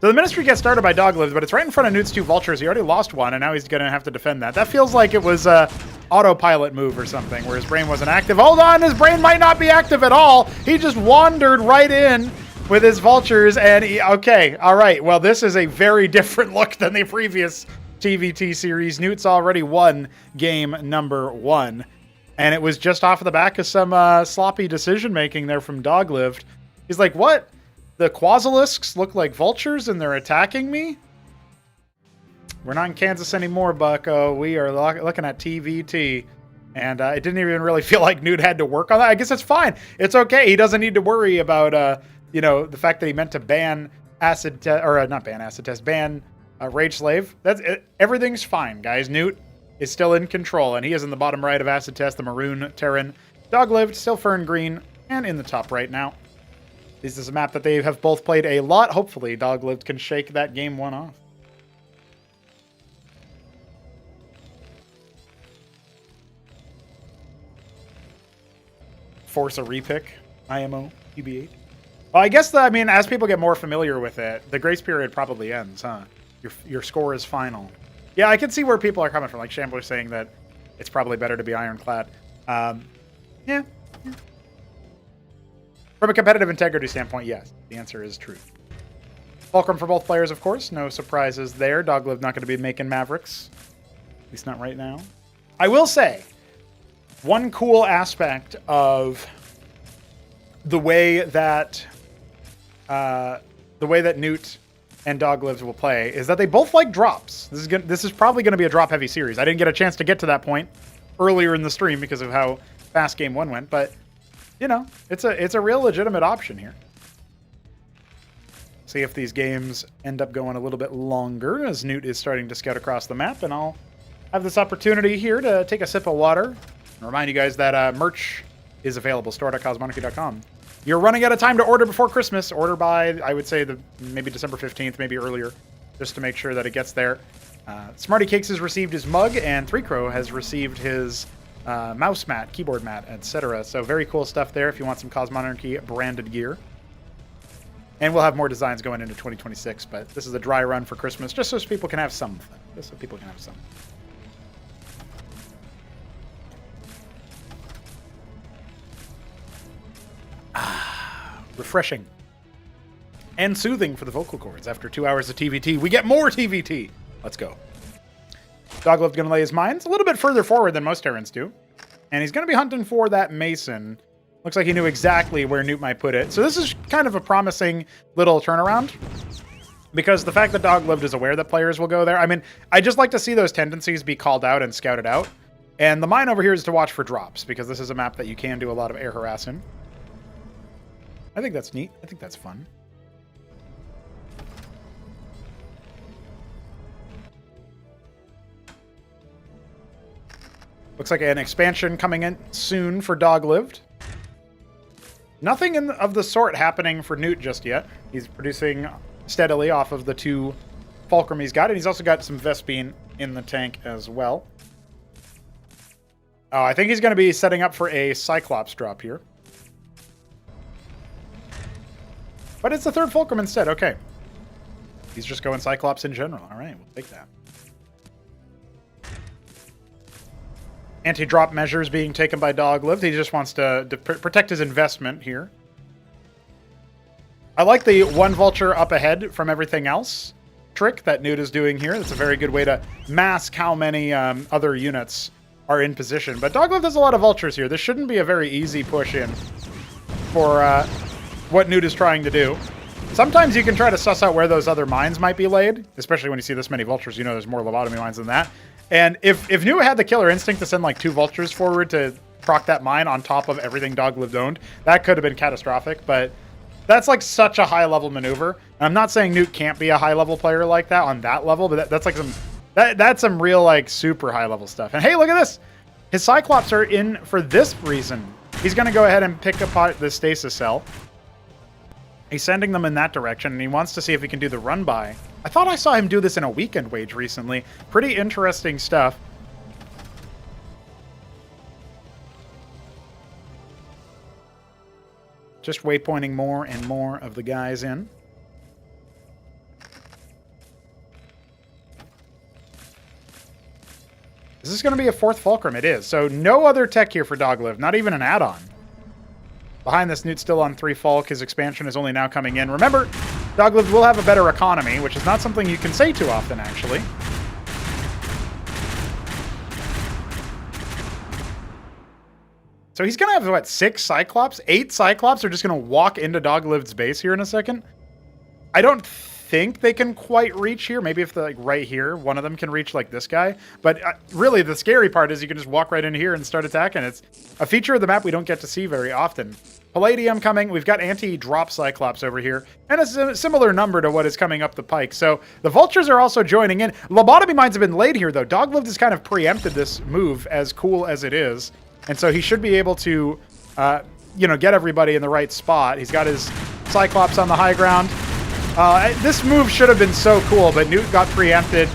So the Ministry gets started by Doglived, but it's right in front of Newt's 2 Vultures. He already lost one, and now he's going to have to defend that. That feels like it was a autopilot move or something, where his brain wasn't active. Hold on, his brain might not be active at all. He just wandered right in with his Vultures, and okay, all right. Well, this is a very different look than the previous TVT series. Newt's already won game number 1, and it was just off of the back of some sloppy decision-making there from Doglived. He's like, what? The Quasilisks look like vultures and they're attacking me? We're not in Kansas anymore, bucko. We are looking at TVT. And it didn't even really feel like Newt had to work on that. I guess it's fine. It's okay. He doesn't need to worry about, the fact that he meant to ban Acid Test, or not ban Acid Test, ban Rage Slave. That's it. Everything's fine, guys. Newt is still in control, and he is in the bottom right of Acid Test, the Maroon Terran. Doglived, still Fern Green, and in the top right now. This is a map that they have both played a lot. Hopefully, Doglived can shake that game 1 off. Force a repick, IMO, PB8. Well, I guess, I mean, as people get more familiar with it, the grace period probably ends, huh? Your score is final. Yeah, I can see where people are coming from. Like Shambler saying that it's probably better to be ironclad. Yeah. From a competitive integrity standpoint, yes. The answer is true. Fulcrum for both players, of course. No surprises there. Doglived not going to be making Mavericks. At least not right now. I will say, one cool aspect of the way that Newt and Doglived will play is that they both like drops. This is probably going to be a drop-heavy series. I didn't get a chance to get to that point earlier in the stream because of how fast game 1 went, but you know, it's a real legitimate option here. See if these games end up going a little bit longer as Newt is starting to scout across the map, and I'll have this opportunity here to take a sip of water and remind you guys that merch is available, store.cosmonarchy.com. You're running out of time to order before Christmas. Order by, I would say, maybe December 15th, maybe earlier, just to make sure that it gets there. Smarty Cakes has received his mug, and Three Crow has received his mouse mat, keyboard mat, etc. So very cool stuff there if you want some Cosmonarchy branded gear. And we'll have more designs going into 2026, but this is a dry run for Christmas, just so people can have some fun. Just so people can have some. Refreshing. And soothing for the vocal cords. After 2 hours of TVT, we get more TVT. Let's go. Doglived going to lay his mines a little bit further forward than most Terrans do. And he's going to be hunting for that Mason. Looks like he knew exactly where Newt might put it. So this is kind of a promising little turnaround. Because the fact that Doglived is aware that players will go there. I mean, I just like to see those tendencies be called out and scouted out. And the mine over here is to watch for drops. Because this is a map that you can do a lot of air harassing. I think that's neat. I think that's fun. Looks like an expansion coming in soon for Doglived. Nothing of the sort happening for Newt just yet. He's producing steadily off of the 2 Fulcrum he's got, and he's also got some Vespene in the tank as well. Oh, I think he's going to be setting up for a Cyclops drop here. But it's the 3rd Fulcrum instead. Okay. He's just going Cyclops in general. All right, we'll take that. Anti-drop measures being taken by Doglived. He just wants to protect his investment here. I like the 1 vulture up ahead from everything else trick that Newt is doing here. That's a very good way to mask how many other units are in position. But Doglived has a lot of vultures here. This shouldn't be a very easy push in for what Newt is trying to do. Sometimes you can try to suss out where those other mines might be laid, especially when you see this many vultures. You know there's more lobotomy mines than that. And if Newt had the killer instinct to send like 2 vultures forward to proc that mine on top of everything Doglived owned, that could have been catastrophic. But that's like such a high-level maneuver. And I'm not saying Newt can't be a high-level player like that on that level, but that's like that's some real like super high-level stuff. And hey, look at this! His Cyclops are in for this reason. He's going to go ahead and pick apart the stasis cell. He's sending them in that direction, and he wants to see if he can do the run-by. I thought I saw him do this in a weekend wage recently. Pretty interesting stuff. Just waypointing more and more of the guys in. Is this going to be a 4th Fulcrum? It is. So no other tech here for Doglived, not even an add-on. Behind this, Newt's still on 3 Fulk. His expansion is only now coming in. Remember, Doglived will have a better economy, which is not something you can say too often, actually. So he's going to have, what, 6 Cyclops? 8 Cyclops are just going to walk into Doglived's base here in a second? I don't think they can quite reach here. Maybe if they're like right here, one of them can reach like this guy. But really, the scary part is you can just walk right in here and start attacking. It's a feature of the map we don't get to see very often. Palladium coming. We've got anti-drop Cyclops over here. And a similar number to what is coming up the pike. So the Vultures are also joining in. Lobotomy mines have been laid here, though. Doglived has kind of preempted this move, as cool as it is. And so he should be able to, you know, get everybody in the right spot. He's got his Cyclops on the high ground. This move should have been so cool, but Newt got preempted.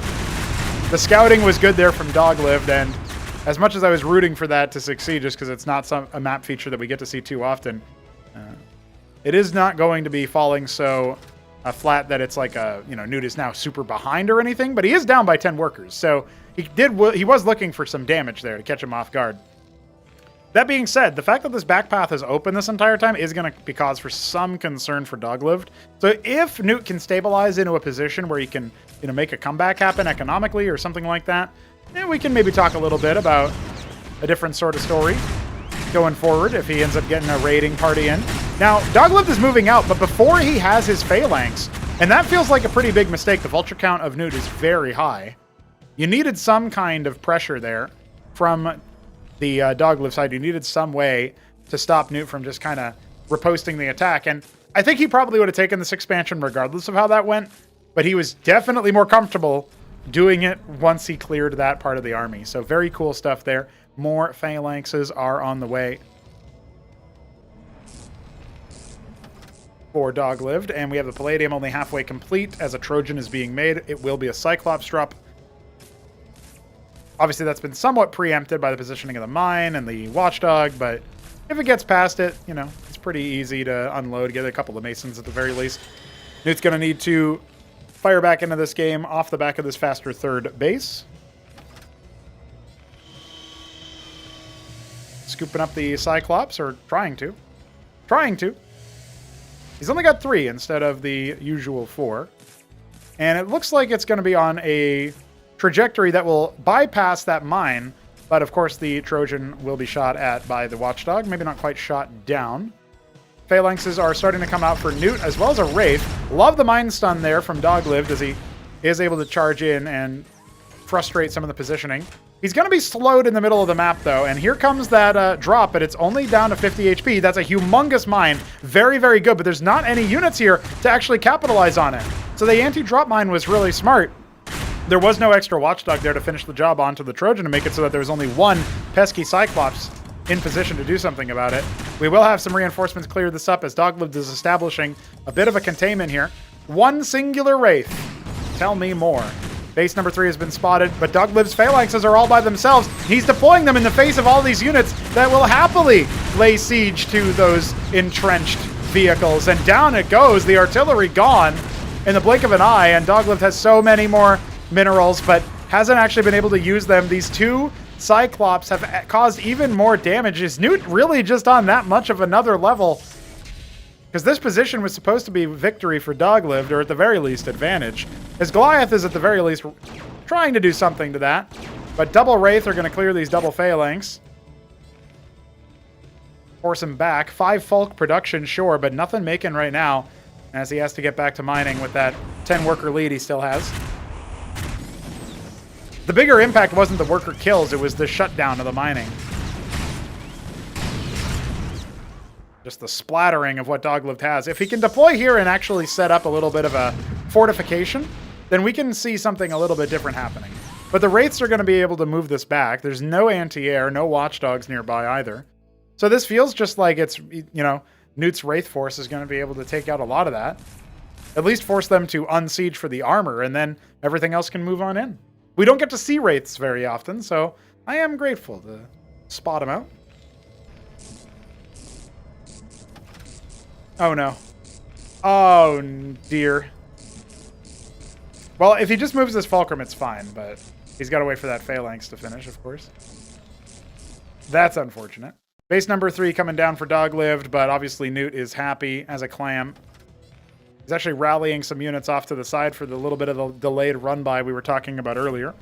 The scouting was good there from Doglived, and as much as I was rooting for that to succeed, just because it's not a map feature that we get to see too often, it is not going to be falling so flat that it's like Newt is now super behind or anything, but he is down by 10 workers, so he was looking for some damage there to catch him off guard. That being said, the fact that this back path is open this entire time is going to be cause for some concern for Doglived. So if Newt can stabilize into a position where he can, make a comeback happen economically or something like that, then we can maybe talk a little bit about a different sort of story going forward if he ends up getting a raiding party in. Now, Doglived is moving out, but before he has his phalanx, and that feels like a pretty big mistake. The vulture count of Newt is very high. You needed some kind of pressure there from the Doglived side. You needed some way to stop Newt from just kind of riposting the attack. And I think he probably would have taken this expansion regardless of how that went, but he was definitely more comfortable doing it once he cleared that part of the army. So very cool stuff there. More phalanxes are on the way for Doglived, and we have the Palladium only halfway complete as a Trojan is being made. It will be a Cyclops drop. Obviously, that's been somewhat preempted by the positioning of the mine and the Watchdog, but if it gets past it, it's pretty easy to unload, get a couple of Masons at the very least. Newt's going to need to fire back into this game off the back of this faster third base. Scooping up the Cyclops, or trying to. He's only got 3 instead of the usual 4. And it looks like it's going to be on a trajectory that will bypass that mine, but of course the Trojan will be shot at by the Watchdog, maybe not quite shot down. Phalanxes are starting to come out for Newt, as well as a Wraith. Love the Mind Stun there from Doglived as he is able to charge in and frustrate some of the positioning. He's going to be slowed in the middle of the map, though, and here comes that drop, but it's only down to 50 HP. That's a humongous mine. Very, very good, but there's not any units here to actually capitalize on it. So the anti-drop mine was really smart. There was no extra Watchdog there to finish the job onto the Trojan to make it so that there was only one pesky Cyclops in position to do something about it. We will have some reinforcements clear this up as Doglived is establishing a bit of a containment here. One singular Wraith. Tell me more. Base number 3 has been spotted, but Doglived's phalanxes are all by themselves. He's deploying them in the face of all these units that will happily lay siege to those entrenched vehicles. And down it goes, the artillery gone in the blink of an eye, and Doglived has so many more minerals, but hasn't actually been able to use them. These 2 Cyclops have caused even more damage. Is Newt really just on that much of another level? Because this position was supposed to be victory for Doglived, or at the very least advantage. As Goliath is at the very least trying to do something to that. But double Wraith are going to clear these double Phalanx. Force him back. 5 Folk production, sure, but nothing making right now, as he has to get back to mining with that 10 worker lead he still has. The bigger impact wasn't the worker kills, it was the shutdown of the mining. Just the splattering of what Doglived has. If he can deploy here and actually set up a little bit of a fortification, then we can see something a little bit different happening. But the Wraiths are going to be able to move this back. There's no anti-air, no Watchdogs nearby either. So this feels just like it's, Newt's Wraith force is going to be able to take out a lot of that. At least force them to unsiege for the armor, and then everything else can move on in. We don't get to see Wraiths very often, so I am grateful to spot them out. Oh, no. Oh, dear. Well, if he just moves this Fulcrum, it's fine, but he's got to wait for that Phalanx to finish, of course. That's unfortunate. Base number 3 coming down for Doglived, but obviously Newt is happy as a clam. He's actually rallying some units off to the side for the little bit of the delayed run-by we were talking about earlier.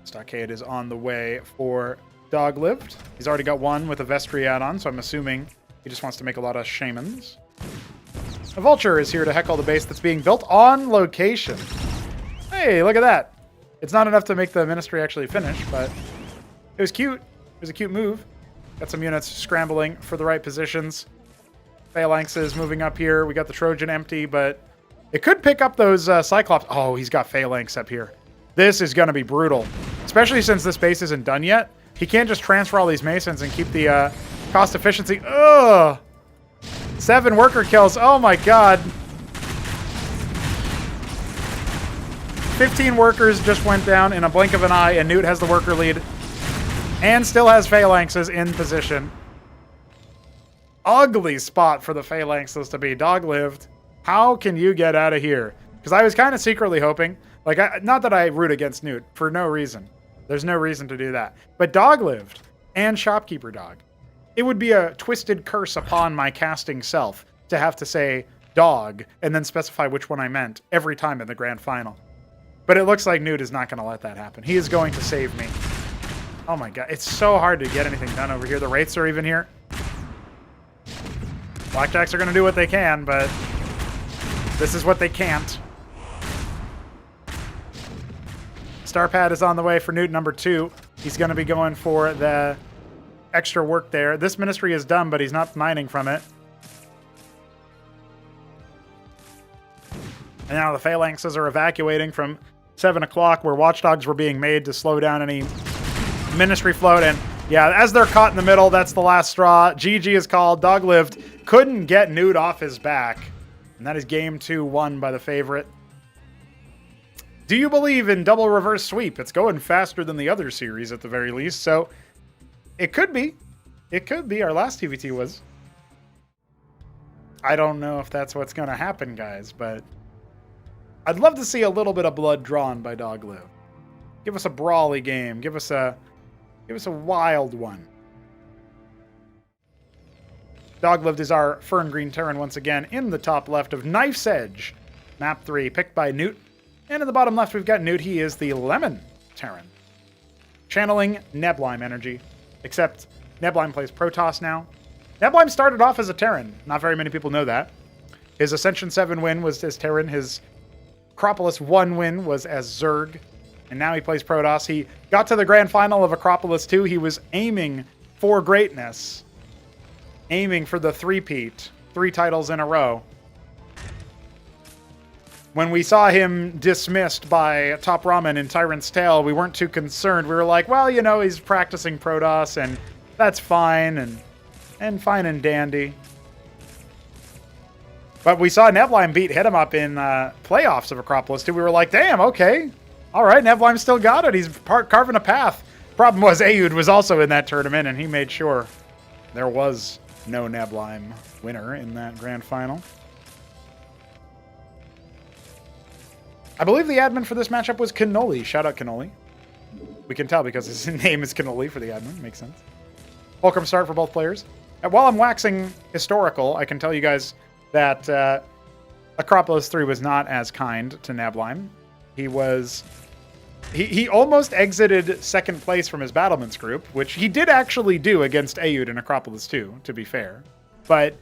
Stockade is on the way for Doglived. He's already got one with a Vestry add-on, so I'm assuming he just wants to make a lot of Shamans. A Vulture is here to heckle the base that's being built on location. Hey, look at that. It's not enough to make the Ministry actually finish, but it was cute. It was a cute move. Got some units scrambling for the right positions. Phalanxes moving up here. We got the Trojan empty, but it could pick up those Cyclops. Oh, he's got Phalanx up here. This is going to be brutal, especially since this base isn't done yet. He can't just transfer all these Masons and keep the cost efficiency. Ugh! 7 worker kills. Oh my god. 15 workers just went down in a blink of an eye, and Newt has the worker lead. And still has phalanxes in position. Ugly spot for the phalanxes to be. Dog lived. How can you get out of here? Because I was kind of secretly hoping, like, not that I root against Newt, for no reason. There's no reason to do that. But Dog lived, and Shopkeeper Dog. It would be a twisted curse upon my casting self to have to say Dog and then specify which one I meant every time in the grand final. But it looks like Newt is not going to let that happen. He is going to save me. Oh my god, it's so hard to get anything done over here. The Wraiths are even here. Blackjacks are going to do what they can, but this is what they can't. Starpad is on the way for Newt number 2. He's going to be going for the extra work there. This ministry is done, but he's not mining from it. And now the phalanxes are evacuating from 7 o'clock, where watchdogs were being made to slow down any ministry float. And yeah, as they're caught in the middle, that's the last straw. GG is called. Dog lived. Couldn't get Newt off his back. And that is game 2 won by the favorite. Do you believe in double reverse sweep? It's going faster than the other series at the very least. So it could be. It could be. Our last TVT was. I don't know if that's what's going to happen, guys, but I'd love to see a little bit of blood drawn by Dog Live. Give us a brawly game. Give us a wild one. Dog Lived is our Fern Green Terran once again in the top left of Knife's Edge. Map 3, picked by Newt. And in the bottom left, we've got Newt. He is the Lemon Terran. Channeling Neblime energy. Except Neblime plays Protoss now. Neblime started off as a Terran. Not very many people know that. His Ascension 7 win was as Terran. His Acropolis 1 win was as Zerg. And now he plays Protoss. He got to the grand final of Acropolis 2. He was aiming for greatness. Aiming for the three-peat. 3 titles in a row. When we saw him dismissed by Top Ramen in Tyrant's Tale, we weren't too concerned. We were like, well, you know, he's practicing Protoss, and that's fine, and fine and dandy. But we saw Neblime hit him up in playoffs of Acropolis 2. We were like, damn, okay. All right, Neblime still got it. He's carving a path. Problem was, Ayud was also in that tournament, and he made sure there was no Neblime winner in that grand final. I believe the admin for this matchup was Cannoli. Shout out Cannoli. We can tell because his name is Cannoli for the admin. Makes sense. Welcome start for both players. And while I'm waxing historical, I can tell you guys that Acropolis 3 was not as kind to Neblime. He almost exited second place from his battlements group, which he did actually do against Ayud in Acropolis 2, to be fair. But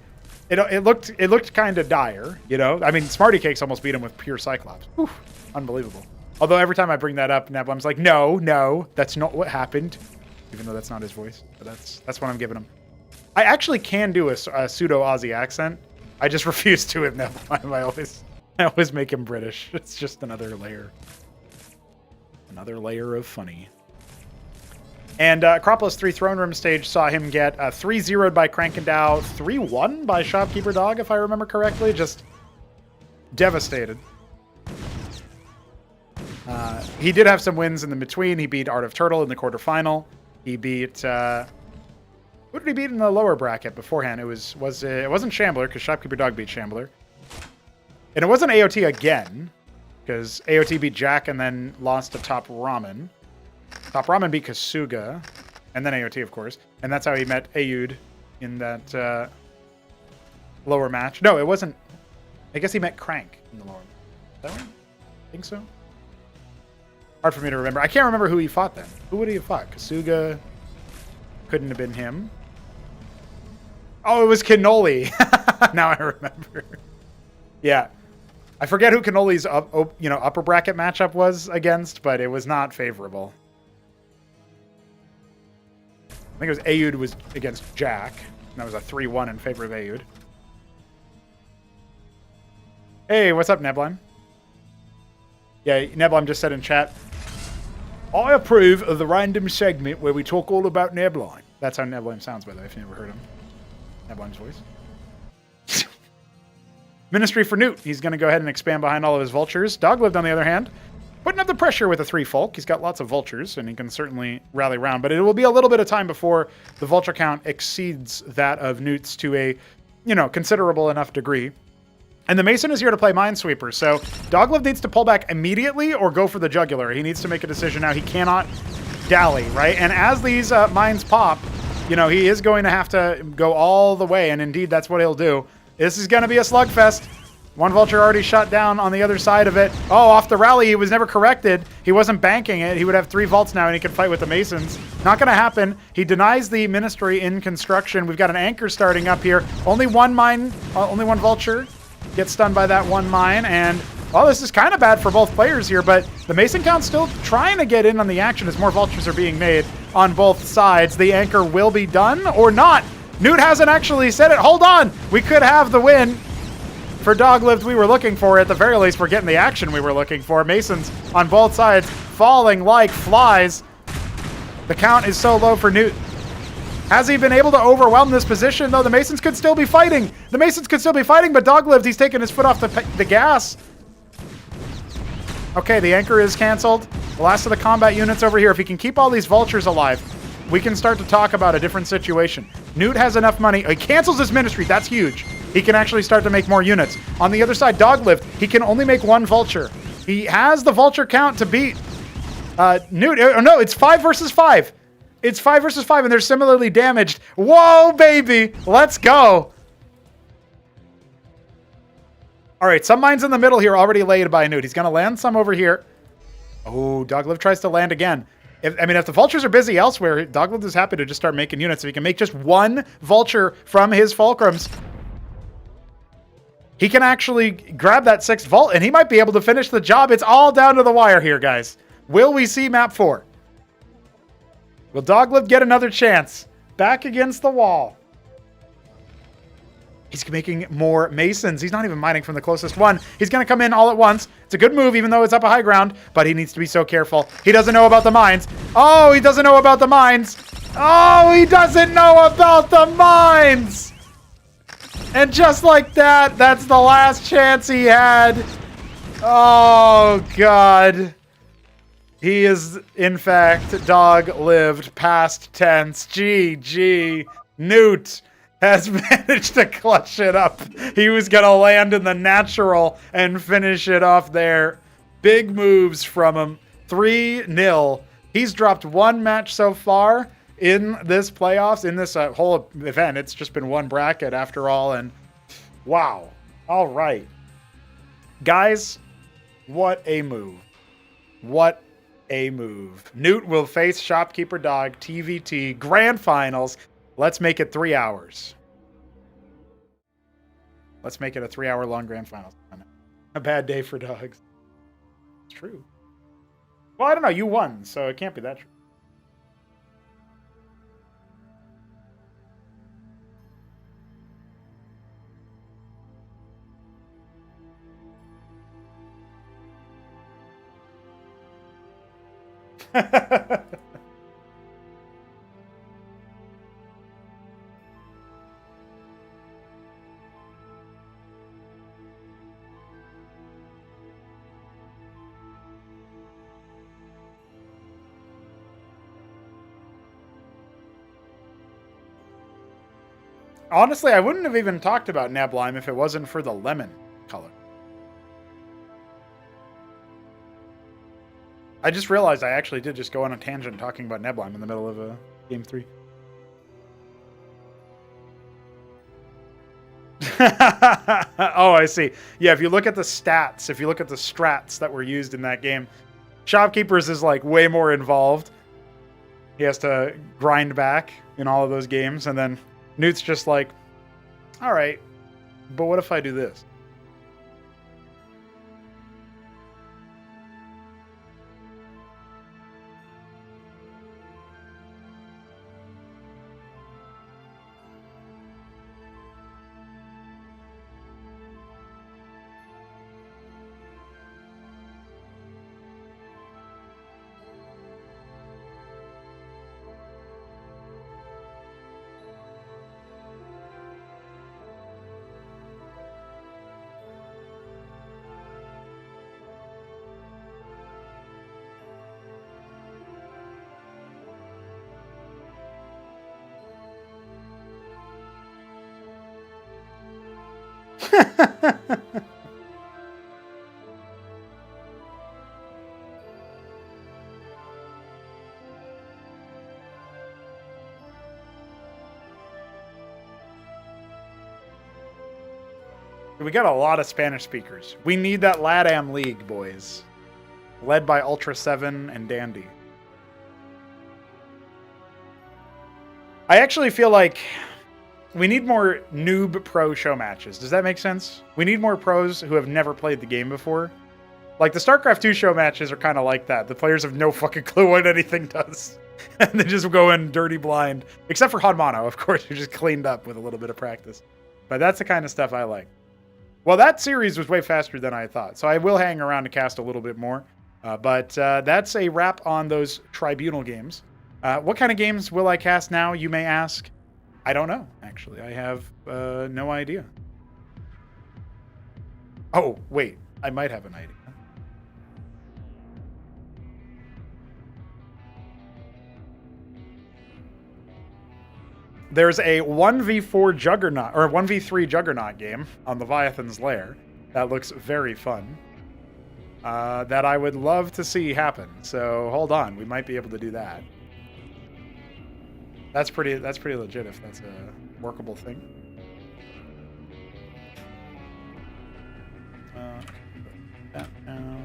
it looked kind of dire, you know? I mean, Smarty Cakes almost beat him with pure Cyclops. Whew, unbelievable. Although every time I bring that up, Neblime's like, no, that's not what happened. Even though that's not his voice. But that's what I'm giving him. I actually can do a pseudo-Aussie accent. I just refuse to with Neblime. I always make him British. It's just another layer. Another layer of funny. And Acropolis 3 Throne Room stage saw him get 3-0'd by Crankendow, 3-1 by Shopkeeper Dog, if I remember correctly. Just devastated. He did have some wins in the between. He beat Art of Turtle in the quarterfinal. He beat... who did he beat in the lower bracket beforehand? It wasn't Shambler, because Shopkeeper Dog beat Shambler. And it wasn't AOT again, because AOT beat Jack and then lost to Top Ramen. Top Ramen beat Kasuga, and then AOT, of course. And that's how he met Ayud in that lower match. No, it wasn't. I guess he met Crank in the lower match. Is that right? I think so. Hard for me to remember. I can't remember who he fought then. Who would he have fought? Kasuga couldn't have been him. Oh, it was Cannoli. Now I remember. Yeah. I forget who Cannoli's upper bracket matchup was against, but it was not favorable. I think it was Ayud was against Jack. And that was a 3-1 in favor of Ayud. Hey, what's up, Neblime? Yeah, Neblime just said in chat, I approve of the random segment where we talk all about Neblime. That's how Neblime sounds, by the way, if you never heard him. Neblime's voice. Ministry for Newt. He's going to go ahead and expand behind all of his vultures. Doglived, on the other hand, putting up the pressure with a 3 folk. He's got lots of vultures, and he can certainly rally around. But it will be a little bit of time before the vulture count exceeds that of Newt's to a, considerable enough degree. And the Mason is here to play Minesweeper. So Doglived needs to pull back immediately or go for the jugular. He needs to make a decision now. He cannot dally, right? And as these mines pop, he is going to have to go all the way. And indeed, that's what he'll do. This is going to be a slugfest. One vulture already shot down on the other side of it. Oh, off the rally, he was never corrected. He wasn't banking it. He would have 3 vaults now, and he could fight with the Masons. Not going to happen. He denies the Ministry in construction. We've got an anchor starting up here. Only one mine, only one vulture gets stunned by that one mine, and this is kind of bad for both players here, but the Mason count's still trying to get in on the action as more vultures are being made on both sides. The anchor will be done or not. Newt hasn't actually said it. Hold on. We could have the win for Doglived we were looking for. At the very least, we're getting the action we were looking for. Masons on both sides falling like flies. The count is so low for Newt. Has he been able to overwhelm this position, though? The Masons could still be fighting. The Masons could still be fighting, but Doglived, he's taking his foot off the gas. Okay, the anchor is canceled. The last of the combat units over here. If he can keep all these vultures alive, we can start to talk about a different situation. Newt has enough money. He cancels his ministry. That's huge. He can actually start to make more units. On the other side, Doglived, he can only make 1 vulture. He has the vulture count to beat Newt. Oh, no, it's 5 versus 5. It's 5 versus 5, and they're similarly damaged. Whoa, baby! Let's go! All right, some mines in the middle here already laid by Newt. He's going to land some over here. Oh, Doglived tries to land again. If the vultures are busy elsewhere, Doglived is happy to just start making units. If he can make just 1 vulture from his fulcrums, he can actually grab that 6th vault, and he might be able to finish the job. It's all down to the wire here, guys. Will we see map 4? Will Doglived get another chance? Back against the wall. He's making more Masons. He's not even mining from the closest one. He's going to come in all at once. It's a good move, even though it's up a high ground, but he needs to be so careful. He doesn't know about the mines. Oh, he doesn't know about the mines. Oh, he doesn't know about the mines. And just like that, that's the last chance he had. Oh, God. He is, in fact, Doglived, past tense. GG. Newt has managed to clutch it up. He was going to land in the natural and finish it off there. Big moves from him. 3-0. He's dropped 1 match so far in this playoffs, in this whole event. It's just been 1 bracket after all, and wow. All right. Guys, what a move. What a move. Newt will face Shopkeeper Dog, TVT, Grand Finals. Let's make it 3 hours. Let's make it a 3-hour-long Grand Finals. A bad day for dogs. It's true. Well, I don't know. You won, so it can't be that true. Honestly, I wouldn't have even talked about Neblime if it wasn't for the lemon color. I just realized I actually did just go on a tangent talking about Neblime in the middle of game 3. Oh, I see. Yeah, if you look at the stats, if you look at the strats that were used in that game, Shopkeepers is like way more involved. He has to grind back in all of those games, and then Newt's just like, all right, but what if I do this? We got a lot of Spanish speakers. We need that LATAM League, boys. Led by Ultra 7 and Dandy. I actually feel like we need more noob pro show matches. Does that make sense? We need more pros who have never played the game before. Like, the StarCraft 2 show matches are kind of like that. The players have no fucking clue what anything does. And they just go in dirty blind. Except for Hanmano, of course, who just cleaned up with a little bit of practice. But that's the kind of stuff I like. Well, that series was way faster than I thought, so I will hang around to cast a little bit more. But that's a wrap on those Tribunal games. What kind of games will I cast now, you may ask? I don't know, actually. I have no idea. Oh, wait. I might have an idea. There's a 1v4 Juggernaut, or 1v3 Juggernaut game on Leviathan's Lair that looks very fun. That I would love to see happen. So hold on, we might be able to do that. That's pretty legit if that's a workable thing. That now.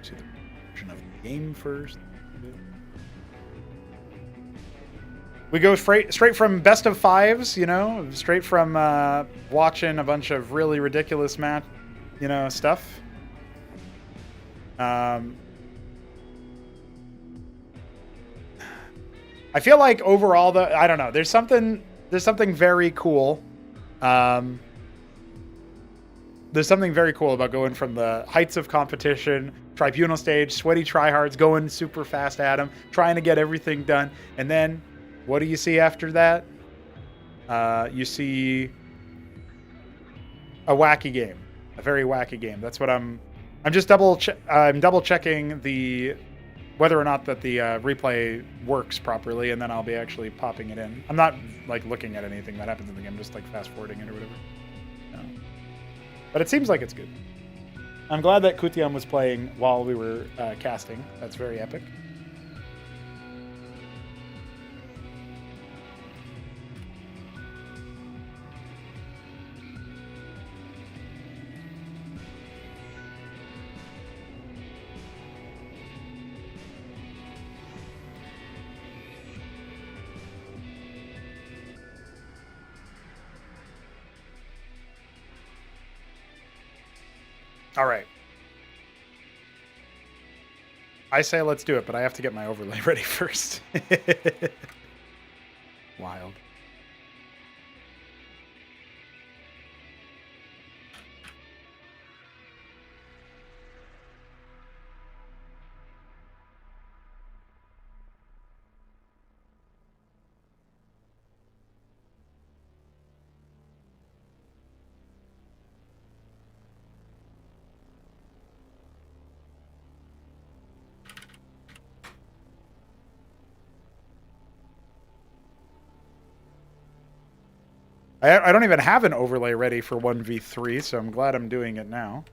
To the version of the game first. We go straight from best of fives, you know, straight from watching a bunch of really ridiculous stuff. I feel like overall, I don't know. There's something very cool. There's something very cool about going from the heights of competition, tribunal stage, sweaty tryhards, going super fast at them, trying to get everything done. And then, what do you see after that? You see a wacky game, a very wacky game. That's what I'm just double checking whether or not that the replay works properly, and then I'll be actually popping it in. I'm not like looking at anything that happens in the game, just like fast forwarding it or whatever. No. But it seems like it's good. I'm glad that Kutiam was playing while we were casting. That's very epic. All right. I say let's do it, but I have to get my overlay ready first. Wild. I don't even have an overlay ready for 1v3, so I'm glad I'm doing it now.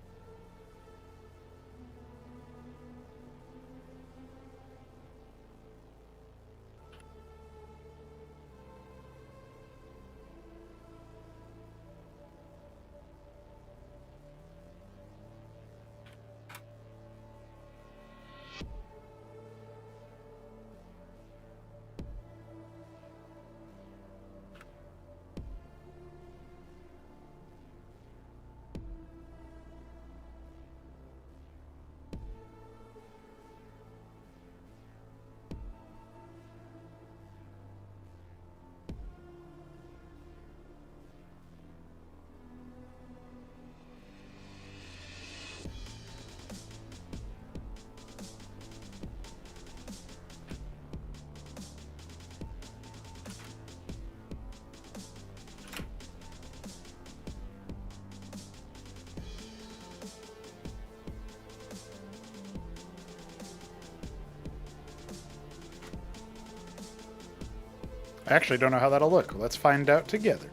I actually don't know how that'll look. Let's find out together.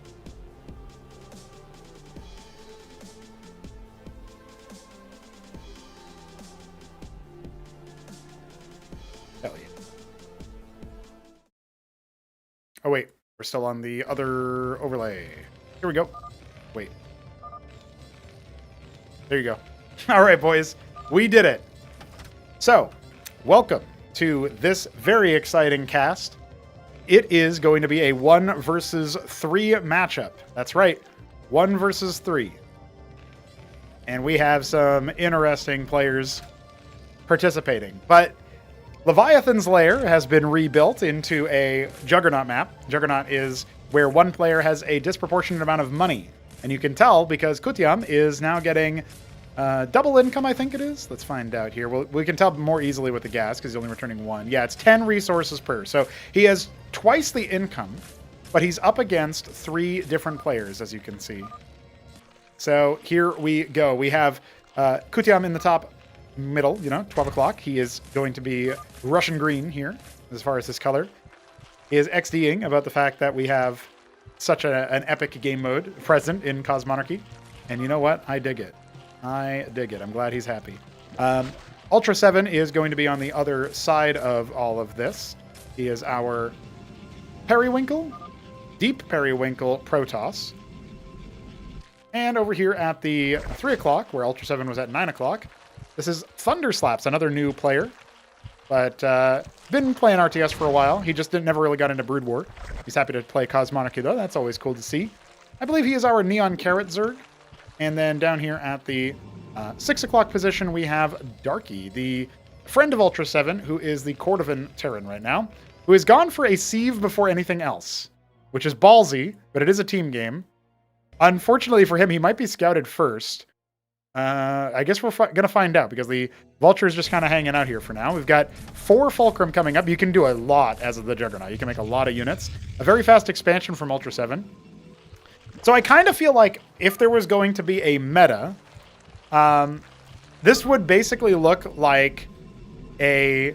Hell yeah. Oh, wait. We're still on the other overlay. Here we go. Wait. There you go. All right, boys. We did it. So, welcome to this very exciting cast. It is going to be a 1 versus 3 matchup. That's right. 1 versus 3. And we have some interesting players participating. But Leviathan's Lair has been rebuilt into a Juggernaut map. Juggernaut is where one player has a disproportionate amount of money. And you can tell because Kutyam is now getting double income, I think it is. Let's find out here. We can tell more easily with the gas because he's only returning 1. Yeah, it's 10 resources per. So he has twice the income, but he's up against 3 different players, as you can see. So here we go. We have Kutyam in the top middle, 12 o'clock. He is going to be Russian green here, as far as his color. He is XDing about the fact that we have such an epic game mode present in Cosmonarchy. And you know what? I dig it. I dig it. I'm glad he's happy. Ultra 7 is going to be on the other side of all of this. He is our Periwinkle, Deep Periwinkle Protoss. And over here at the 3 o'clock, where Ultra 7 was at 9 o'clock, this is Thunderslaps, another new player. But been playing RTS for a while. He just never really got into Brood War. He's happy to play Cosmonarchy, though. That's always cool to see. I believe he is our Neon Carrot Zerg. And then down here at the 6 o'clock position, we have Darky, the friend of Ultra 7, who is the Cordovan Terran right now, who has gone for a sieve before anything else, which is ballsy, but it is a team game. Unfortunately for him, he might be scouted first. I guess we're going to find out because the Vulture is just kind of hanging out here for now. We've got 4 Fulcrum coming up. You can do a lot as the Juggernaut. You can make a lot of units. A very fast expansion from Ultra 7. So I kind of feel like if there was going to be a meta, this would basically look like a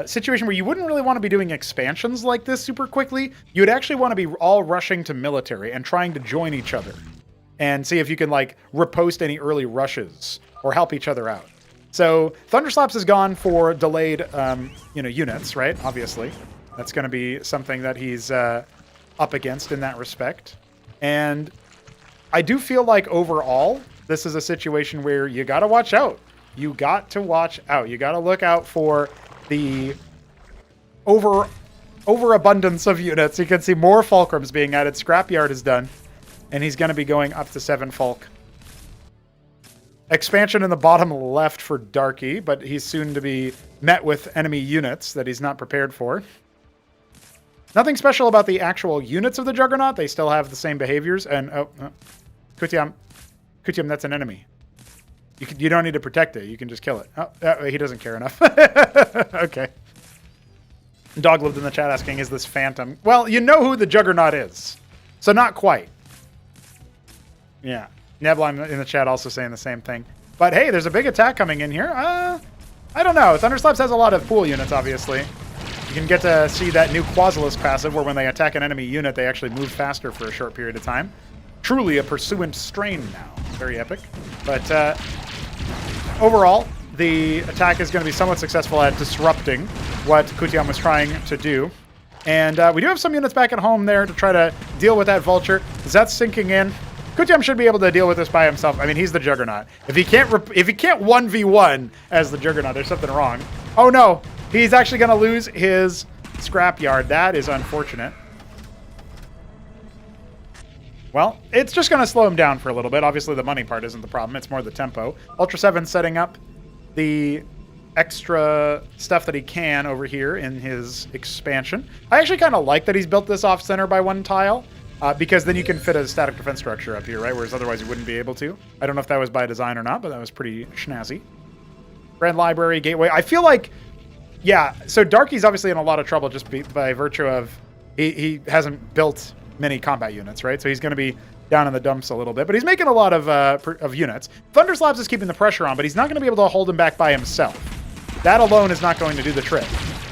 situation where you wouldn't really want to be doing expansions like this super quickly. You'd actually want to be all rushing to military and trying to join each other and see if you can like riposte any early rushes or help each other out. So Thunderslaps has gone for delayed, units, right? Obviously, that's going to be something that he's up against in that respect. And I do feel like overall, this is a situation where you got to watch out. You got to watch out. You got to look out for the overabundance of units. You can see more Fulcrums being added. Scrapyard is done. And he's going to be going up to 7 Fulk. Expansion in the bottom left for Darky, but he's soon to be met with enemy units that he's not prepared for. Nothing special about the actual units of the Juggernaut. They still have the same behaviors. And, Kutyam, that's an enemy. You don't need to protect it. You can just kill it. Oh, he doesn't care enough. Okay. Dog lived in the chat asking, is this Phantom? Well, you know who the Juggernaut is. So not quite. Yeah. Nebula in the chat also saying the same thing. But hey, there's a big attack coming in here. I don't know. Thunderslaps has a lot of pool units, obviously. You can get to see that new Quasilis passive where when they attack an enemy unit, they actually move faster for a short period of time. Truly a pursuant strain now. Very epic. But overall, the attack is going to be somewhat successful at disrupting what Kutyam was trying to do. And we do have some units back at home there to try to deal with that Vulture. That's sinking in. Kutyam should be able to deal with this by himself. I mean, he's the Juggernaut. If he can't 1v1 as the Juggernaut, there's something wrong. Oh no, he's actually going to lose his Scrapyard. That is unfortunate. Well, it's just going to slow him down for a little bit. Obviously, the money part isn't the problem. It's more the tempo. Ultra 7 setting up the extra stuff that he can over here in his expansion. I actually kind of like that he's built this off-center by 1 tile. Because then you can fit a static defense structure up here, right? Whereas otherwise you wouldn't be able to. I don't know if that was by design or not, but that was pretty snazzy. Grand Library, Gateway. I feel like, yeah, so Darky's obviously in a lot of trouble just by virtue of he hasn't built many combat units, right? So he's going to be down in the dumps a little bit, but he's making a lot of units. Thunderslaps is keeping the pressure on, but he's not going to be able to hold him back by himself. That alone is not going to do the trick.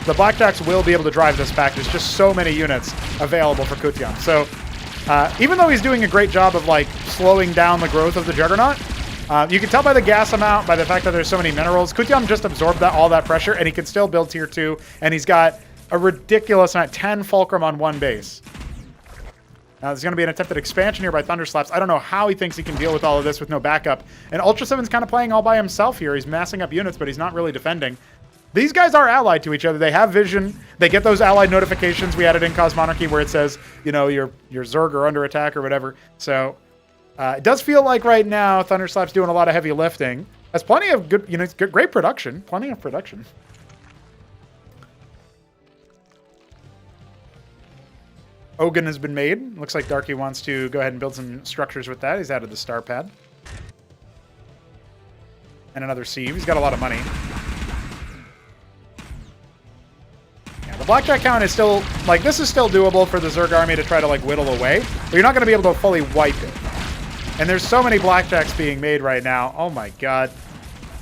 the Blackjacks will be able to drive this back. There's just so many units available for Kutiam. So even though he's doing a great job of like slowing down the growth of the Juggernaut, you can tell by the gas amount, by the fact that there's so many minerals, Kutiam just absorbed all that pressure, and he can still build tier 2, and he's got a ridiculous amount, 10 Fulcrum on one base. Now, there's going to be an attempted expansion here by Thunderslaps. I don't know how he thinks he can deal with all of this with no backup. And Ultra 7's kind of playing all by himself here. He's massing up units, but he's not really defending. These guys are allied to each other. They have vision. They get those allied notifications we added in Cosmonarchy where it says, you know, your Zerg are under attack or whatever. So it does feel like right now Thunderslap's doing a lot of heavy lifting. Has plenty of good, you know, great production. Plenty of production. Ogun has been made. Looks like Darky wants to go ahead and build some structures with that. He's added the star pad. And another sieve. He's got a lot of money. Yeah, the Blackjack count is still, like, this is still doable for the Zerg army to try to, like, whittle away. But you're not going to be able to fully wipe it. And there's so many Blackjacks being made right now. Oh my god.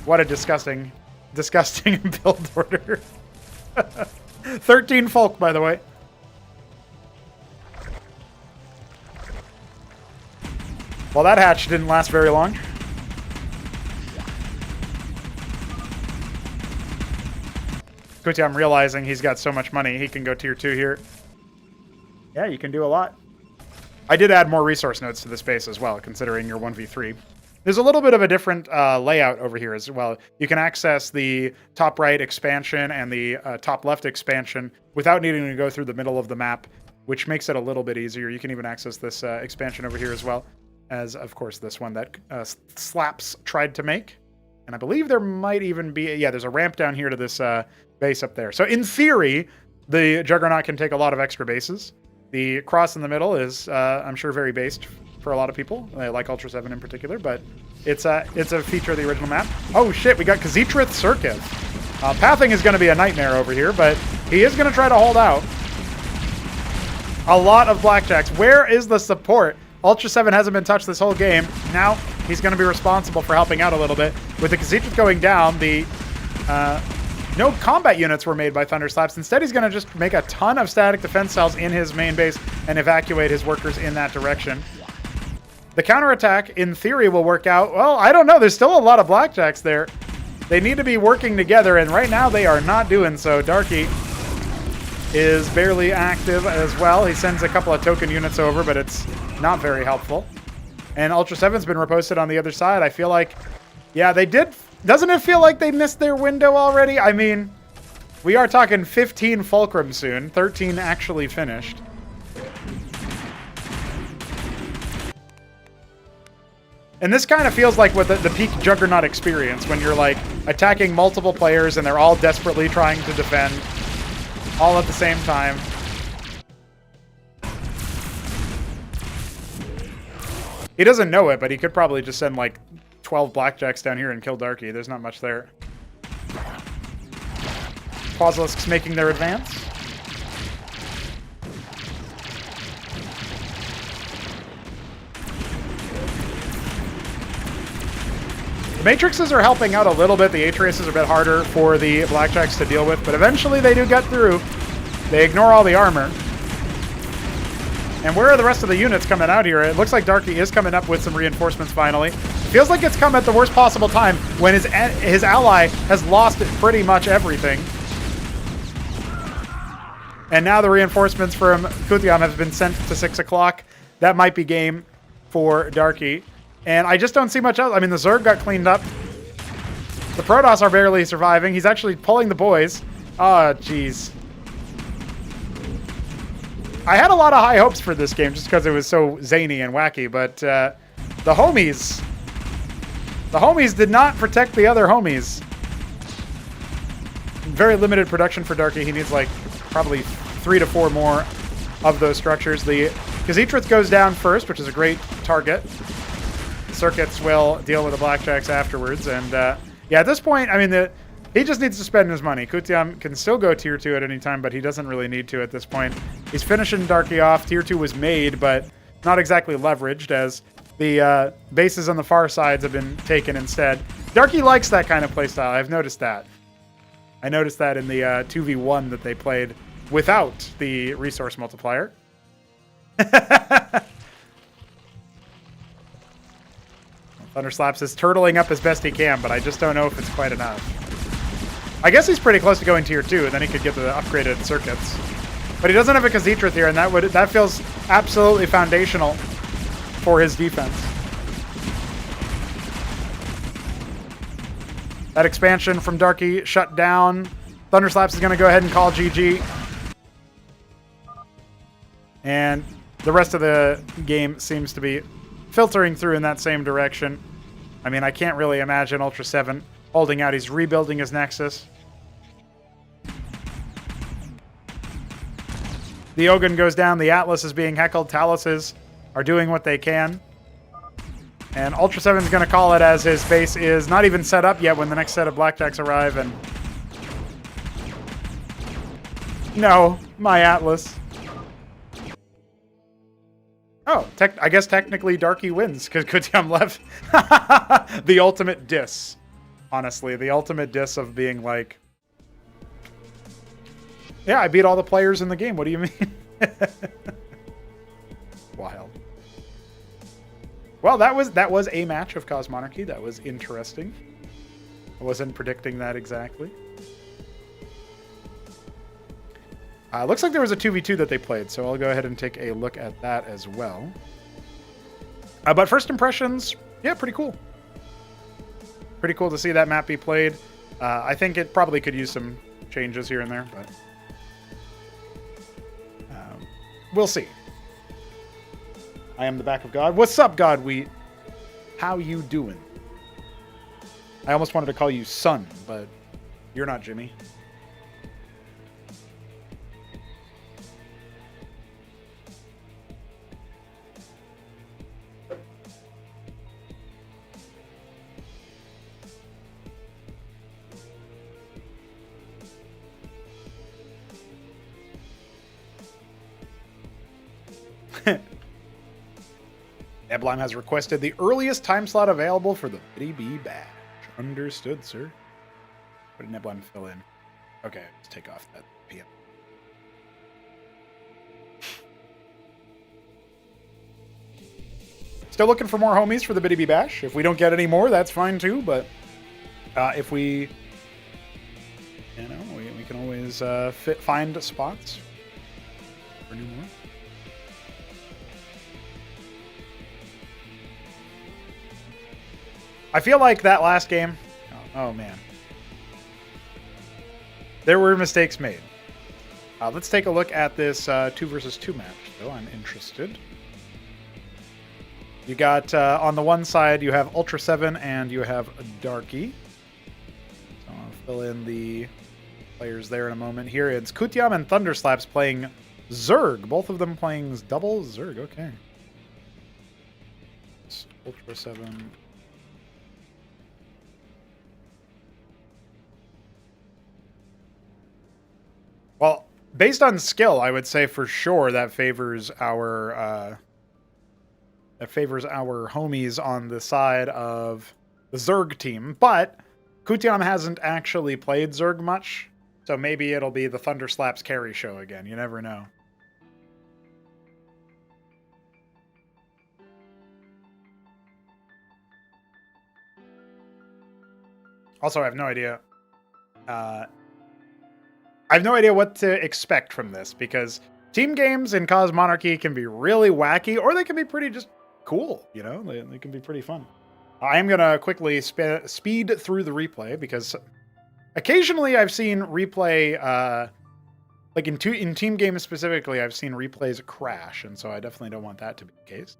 What a disgusting build order. 13 folk, by the way. Well, that hatch didn't last very long. Kutiam realizing he's got so much money, he can go tier 2 here. Yeah, you can do a lot. I did add more resource nodes to this base as well, considering your 1v3. There's a little bit of a different layout over here as well. You can access the top right expansion and the top left expansion without needing to go through the middle of the map, which makes it a little bit easier. You can even access this expansion over here as well. As, of course, this one that Slaps tried to make. And I believe there might even be... Yeah, there's a ramp down here to this base up there. So, in theory, the Juggernaut can take a lot of extra bases. The cross in the middle is, I'm sure, very based for a lot of people. Like Ultra 7 in particular. But it's a feature of the original map. Oh, shit, we got Khaz'trith Circuit. Pathing is going to be a nightmare over here, but he is going to try to hold out. A lot of Blackjacks. Where is the support? Ultra 7 hasn't been touched this whole game. Now he's going to be responsible for helping out a little bit. With the Khaz'trith going down, the no combat units were made by Thunderslaps. Instead, he's going to just make a ton of static defense cells in his main base and evacuate his workers in that direction. The counterattack, in theory, will work out. Well, I don't know. There's still a lot of Blackjacks there. They need to be working together, and right now they are not doing so. Darky is barely active as well. He sends a couple of token units over, but it's not very helpful. And Ultra 7's been reposted on the other side. I feel like, yeah, they did. Doesn't it feel like they missed their window already? I mean, we are talking 15 Fulcrum soon. 13 actually finished. And this kind of feels like what the peak Juggernaut experience, when you're like attacking multiple players and they're all desperately trying to defend all at the same time. He doesn't know it, but he could probably just send like 12 Blackjacks down here and kill Darky. There's not much there. Quasalisks making their advance. The Matrixes are helping out a little bit. The Atreus is a bit harder for the Blackjacks to deal with, but eventually they do get through. They ignore all the armor. And where are the rest of the units coming out here? It looks like Darky is coming up with some reinforcements finally. It feels like it's come at the worst possible time when his ally has lost pretty much everything. And now the reinforcements from Kutiam have been sent to 6 o'clock. That might be game for Darky. And I just don't see much else. I mean, the Zerg got cleaned up. The Protoss are barely surviving. He's actually pulling the boys. Oh, jeez. I had a lot of high hopes for this game just because it was so zany and wacky, but the homies did not protect the other homies. Very limited production for Darky. He needs like probably 3 to 4 more of those structures. The Khaz'trith goes down first, which is a great target. Circuits will deal with the Blackjacks afterwards, and yeah, at this point, I mean, he just needs to spend his money. Kutiam can still go tier 2 at any time, but he doesn't really need to at this point. He's finishing Darky off. Tier 2 was made, but not exactly leveraged, as the bases on the far sides have been taken instead. Darky likes that kind of playstyle. I've noticed that. I noticed that in the 2v1 that they played without the resource multiplier. Thunderslaps is turtling up as best he can, but I just don't know if it's quite enough. I guess he's pretty close to going tier 2, and then he could get the upgraded circuits. But he doesn't have a Khazitra here, and that feels absolutely foundational for his defense. That expansion from Darky shut down. Thunderslaps is going to go ahead and call GG. And the rest of the game seems to be filtering through in that same direction. I mean, I can't really imagine Ultra 7 holding out. He's rebuilding his Nexus. The Ogun goes down. The Atlas is being heckled. Taluses are doing what they can. And Ultra 7 is going to call it as his base is not even set up yet when the next set of Blackjacks arrive. And no, my Atlas. Oh, I guess technically Darky wins because Kutiam left. The ultimate diss. Honestly, the ultimate diss of being like, yeah, I beat all the players in the game. What do you mean? Wild. Well, that was a match of Cosmonarchy. That was interesting. I wasn't predicting that exactly. Looks like there was a 2v2 that they played, so I'll go ahead and take a look at that as well. But first impressions, yeah, pretty cool. Pretty cool to see that map be played. I think it probably could use some changes here and there, but we'll see. I am the back of God. What's up, Godwheat? How you doing? I almost wanted to call you son, but you're not Jimmy. Neblime has requested the earliest time slot available for the BB badge. Understood, sir. What did Neblime fill in? Okay, let's take off that PM. Still looking for more homies for the BB Bash. If we don't get any more, that's fine too. But if we, we can always find spots for new more. I feel like that last game, oh man, there were mistakes made. Let's take a look at this 2 versus 2 match, though. I'm interested. You got, on the one side, you have Ultra 7 and you have Darky. So I'll fill in the players there in a moment. Here it's Kutiam and Thunderslaps playing Zerg. Both of them playing double Zerg. Okay. It's Ultra 7. Well, based on skill, I would say for sure that favors our homies on the side of the Zerg team. But Kutiam hasn't actually played Zerg much, so maybe it'll be the Thunderslaps carry show again. You never know. Also, I have no idea. I have no idea what to expect from this, because team games in Cosmonarchy can be really wacky, or they can be pretty just cool, you know? They can be pretty fun. I am going to quickly speed through the replay, because occasionally I've seen replay, like in team games specifically, I've seen replays crash, and so I definitely don't want that to be the case.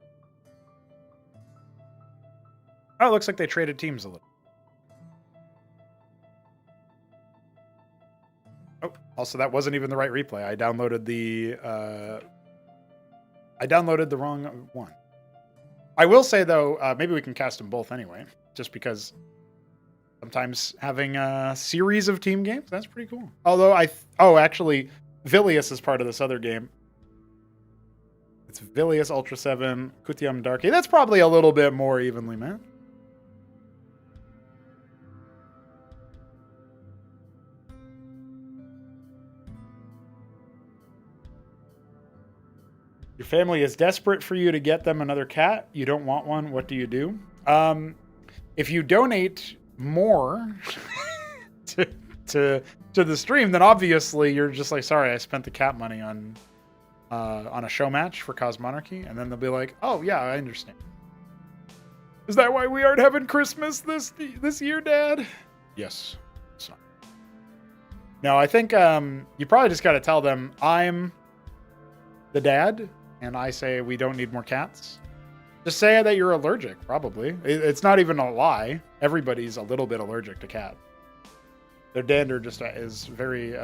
Oh, it looks like they traded teams a little. Oh, also that wasn't even the right replay. I downloaded the wrong one. I will say though, maybe we can cast them both anyway, just because sometimes having a series of team games, that's pretty cool. Although actually, Vilius is part of this other game. It's Vilius, Ultra 7, Kutiam, Darky. That's probably a little bit more evenly matched. Your family is desperate for you to get them another cat. You don't want one. What do you do? If you donate more to the stream, then obviously you're just like, sorry, I spent the cat money on a show match for Cosmonarchy, and then they'll be like, oh yeah, I understand. Is that why we aren't having Christmas this year, Dad? Yes. It's not. No, I think you probably just got to tell them I'm the dad, and I say we don't need more cats. Just say that you're allergic, probably. It's not even a lie. Everybody's a little bit allergic to cat. Their dander just is very,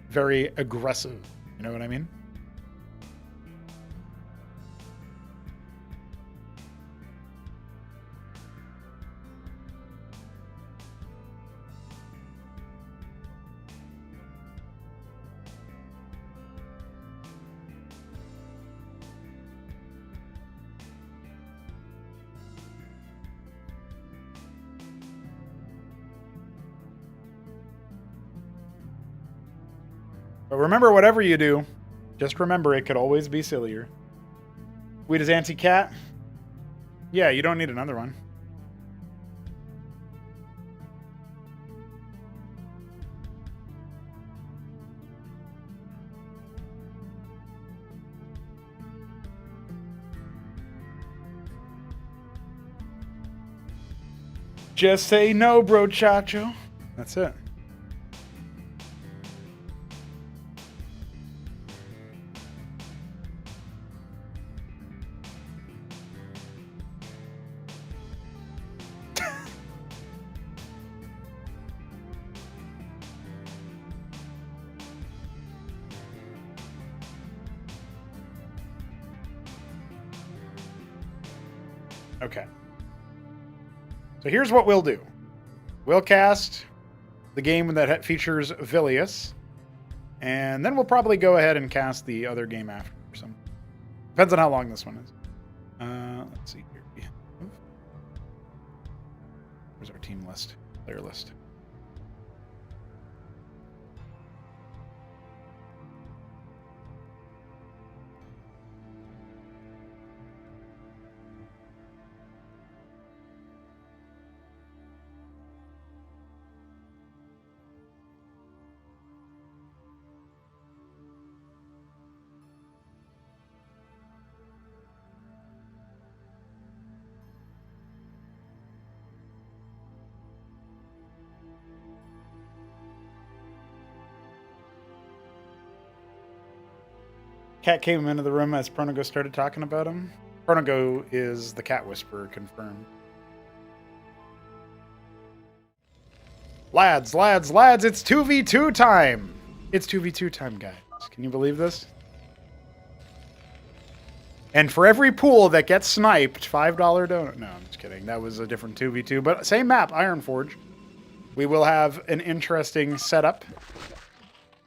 very aggressive. You know what I mean? But remember, whatever you do, just remember it could always be sillier. Sweet as Auntie Cat? Yeah, you don't need another one. Just say no, bro, Chacho. That's it. Okay. So here's what we'll do. We'll cast the game that features Vilius, and then we'll probably go ahead and cast the other game after. Depends on how long this one is. Let's see here. Where's our team list? Player list. Cat came into the room as Pronago started talking about him. Pronago is the cat whisperer, confirmed. Lads, it's 2v2 time! It's 2v2 time, guys. Can you believe this? And for every pool that gets sniped, $5 donut. No, I'm just kidding. That was a different 2v2, but same map, Ironforge. We will have an interesting setup.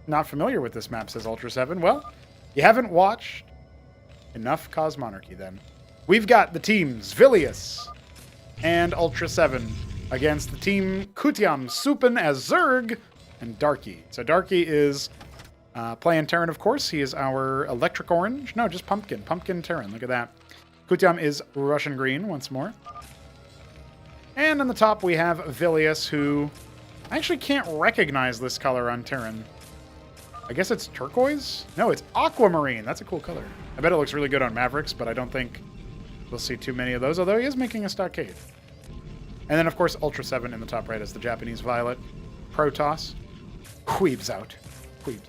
Not familiar with this map, says Ultra 7. Well, you haven't watched enough Cosmonarchy, then. We've got the teams Vilius and Ultra 7 against the team Kutiam, Supin as Zerg, and Darky. So Darky is playing Terran, of course. He is our electric orange. No, just pumpkin. Pumpkin Terran. Look at that. Kutiam is Russian green once more. And on the top we have Vilius, who I actually can't recognize this color on Terran. I guess it's turquoise? No, it's aquamarine. That's a cool color. I bet it looks really good on Mavericks, but I don't think we'll see too many of those, although he is making a stockade. And then, of course, Ultra 7 in the top right is the Japanese Violet. Protoss. Queebs out. Queebs.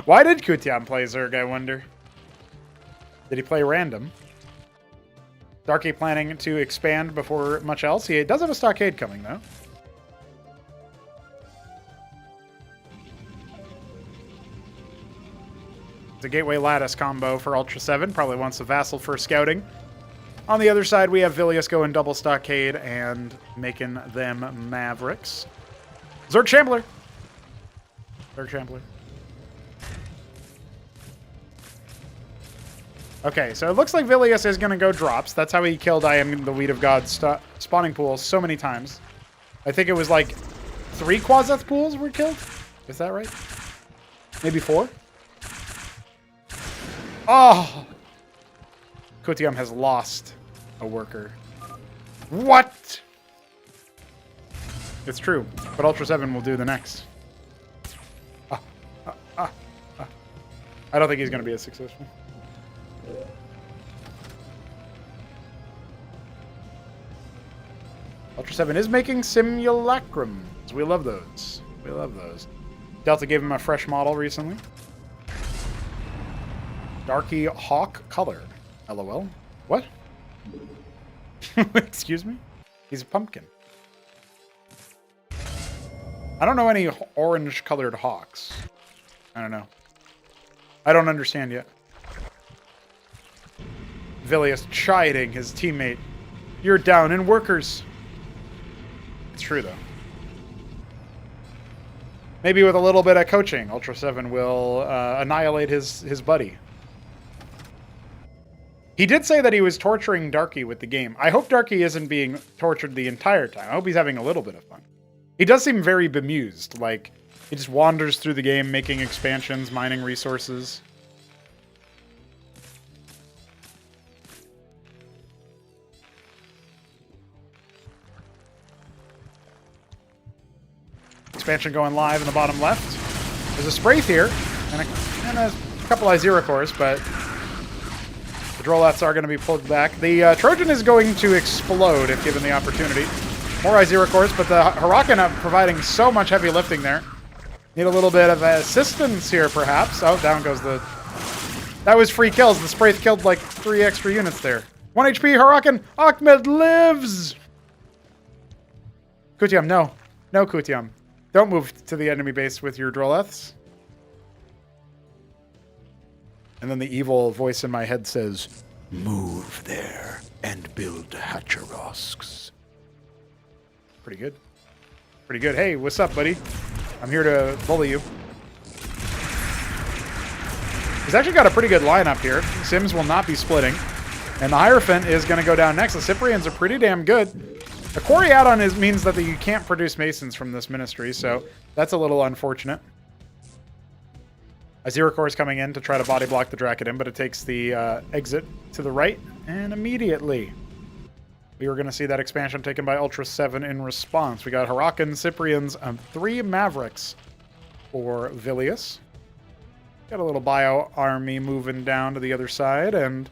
Why did Kutian play Zerg, I wonder? Did he play random? Darky planning to expand before much else. He does have a stockade coming, though. It's a Gateway Lattice combo for Ultra 7. Probably wants a Vassal for scouting. On the other side, we have Vilius going double stockade and making them Mavericks. Zerg Shambler. Zerg Shambler. Okay, so it looks like Vilius is going to go drops. That's how he killed I Am the Weed of God spawning pool so many times. I think it was like 3 Quaseth pools were killed? Is that right? Maybe 4? Oh! Kutium has lost a worker. What? It's true, but Ultra 7 will do the next. I don't think he's going to be as successful. Ultra 7 is making simulacrums. We love those. We love those. Delta gave him a fresh model recently. Darky Hawk color. LOL. What? Excuse me? He's a pumpkin. I don't know any orange-colored hawks. I don't know. I don't understand yet. Vilius chiding his teammate. You're down in workers. It's true, though. Maybe with a little bit of coaching, Ultra 7 will annihilate his buddy. He did say that he was torturing Darky with the game. I hope Darky isn't being tortured the entire time. I hope he's having a little bit of fun. He does seem very bemused. Like, he just wanders through the game, making expansions, mining resources. Expansion going live in the bottom left. There's a Spraith here, and a couple Izira cores, but the Droleths are going to be pulled back. The Trojan is going to explode if given the opportunity. More Izira cores, but the Huracan are providing so much heavy lifting there. Need a little bit of assistance here, perhaps. Oh, down goes the... That was free kills. The Spraith killed like 3 extra units there. 1 HP, Huracan. Ahmed lives! Kutium, no. No, Kutium. Don't move to the enemy base with your Droleths. And then the evil voice in my head says, move there and build Hatcherosks. Pretty good. Pretty good. Hey, what's up, buddy? I'm here to bully you. He's actually got a pretty good lineup here. Sims will not be splitting. And the Hierophant is going to go down next. The Cyprians are pretty damn good. The quarry add-on means that you can't produce Masons from this ministry, so that's a little unfortunate. Izira core is coming in to try to body block the Dracodon, but it takes the exit to the right, and immediately we were going to see that expansion taken by Ultra 7 in response. We got Huracan, Cyprians, and 3 Mavericks for Vilius. Got a little bio army moving down to the other side, and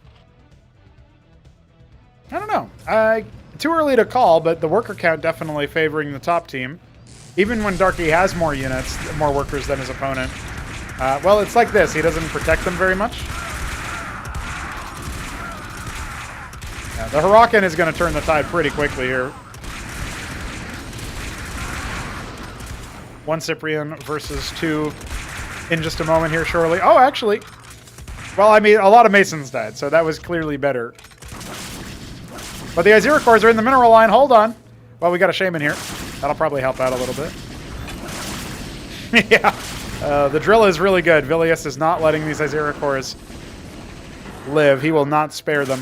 I don't know. Too early to call, but the worker count definitely favoring the top team. Even when Darky has more units, more workers than his opponent. Well, it's like this. He doesn't protect them very much. Yeah, the Huracan is going to turn the tide pretty quickly here. 1 Cyprian versus 2 in just a moment here, surely. Oh, actually. Well, I mean, a lot of Masons died, so that was clearly better. But the Izira cores are in the mineral line. Hold on. Well, we got a Shaman here. That'll probably help out a little bit. Yeah. The drill is really good. Vilius is not letting these Izira cores live. He will not spare them.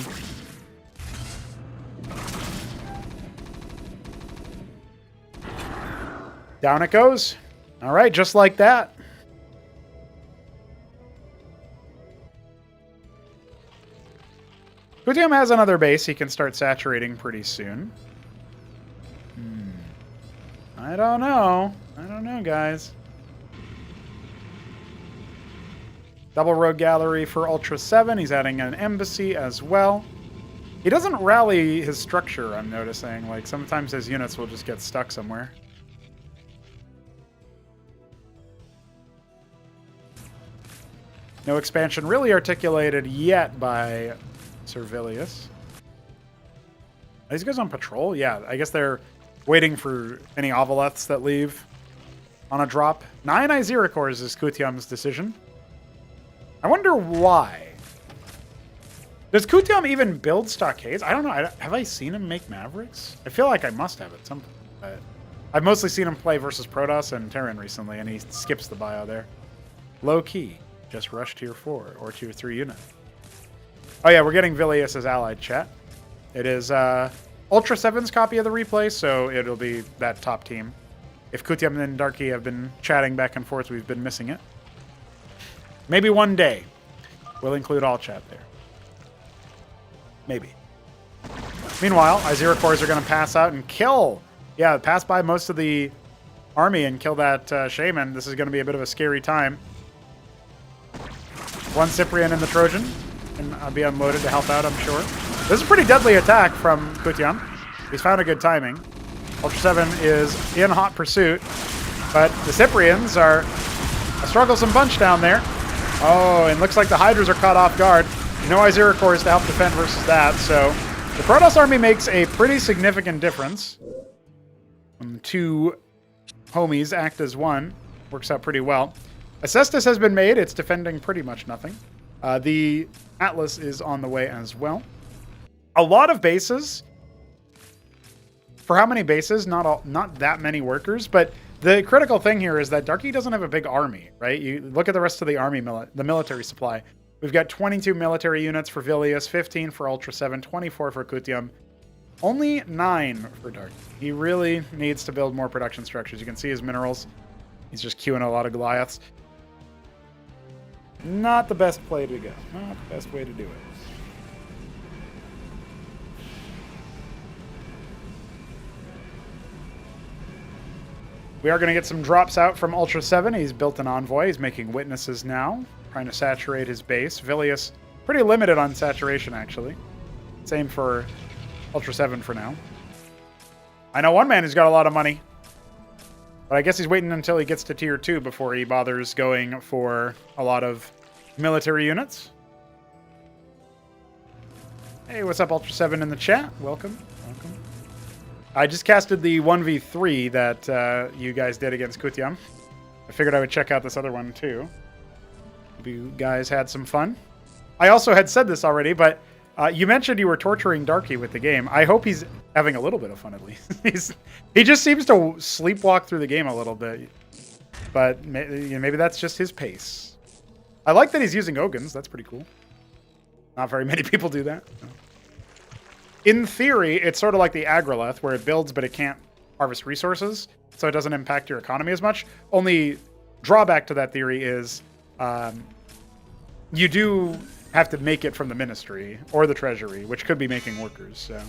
Down it goes. All right, just like that. Kutium has another base. He can start saturating pretty soon. I don't know. I don't know, guys. Double Rogue Gallery for Ultra 7. He's adding an embassy as well. He doesn't rally his structure, I'm noticing. Like, sometimes his units will just get stuck somewhere. No expansion really articulated yet by Servilius. Are these guys on patrol? Yeah, I guess they're waiting for any Ovaleths that leave on a drop. 9 Izira cores is Kutium's decision. I wonder why. Does Kutium even build stockades? I don't know. Have I seen him make Mavericks? I feel like I must have at some point. But I've mostly seen him play versus Protoss and Terran recently, and he skips the bio there. Low key. Just rush tier 4 or tier 3 unit. Oh yeah, we're getting Vilius' allied chat. It is Ultra 7's copy of the replay, so it'll be that top team. If Kutiam and Darky have been chatting back and forth, we've been missing it. Maybe one day we'll include all chat there. Maybe. Meanwhile, Izira cores are going to pass out and kill. Yeah, pass by most of the army and kill that shaman. This is going to be a bit of a scary time. One Cyprian in the Trojan, and I'll be unloaded to help out, I'm sure. This is a pretty deadly attack from Kutiam. He's found a good timing. Ultra 7 is in hot pursuit, but the Cyprians are a strugglesome bunch down there. Oh, and looks like the Hydras are caught off guard. No Izira cores to help defend versus that, so the Protoss army makes a pretty significant difference. When the two homies act as one, works out pretty well. Acestus has been made. It's defending pretty much nothing. The Atlas is on the way as well. A lot of bases. For how many bases? Not that many workers, but the critical thing here is that Darky doesn't have a big army, right? You look at the rest of the army, the military supply. We've got 22 military units for Vilius, 15 for Ultra 7, 24 for Kutiam, only 9 for Darky. He really needs to build more production structures. You can see his minerals. He's just queuing a lot of Goliaths. Not the best play to go. Not the best way to do it. We are going to get some drops out from Ultra 7. He's built an envoy. He's making witnesses now, trying to saturate his base. Vilius, pretty limited on saturation, actually. Same for Ultra 7 for now. I know one man who's got a lot of money, but I guess he's waiting until he gets to tier 2 before he bothers going for a lot of military units. Hey, what's up, Ultra 7 in the chat? Welcome. Welcome. I just casted the 1v3 that you guys did against Kutiam. I figured I would check out this other one too. Hope you guys had some fun. I also had said this already, but you mentioned you were torturing Darky with the game. I hope he's having a little bit of fun at least. He just seems to sleepwalk through the game a little bit. But maybe that's just his pace. I like that he's using Ogans. That's pretty cool. Not very many people do that. No. In theory, it's sort of like the Agrolith, where it builds, but it can't harvest resources, so it doesn't impact your economy as much. Only drawback to that theory is you do have to make it from the Ministry or the Treasury, which could be making workers. So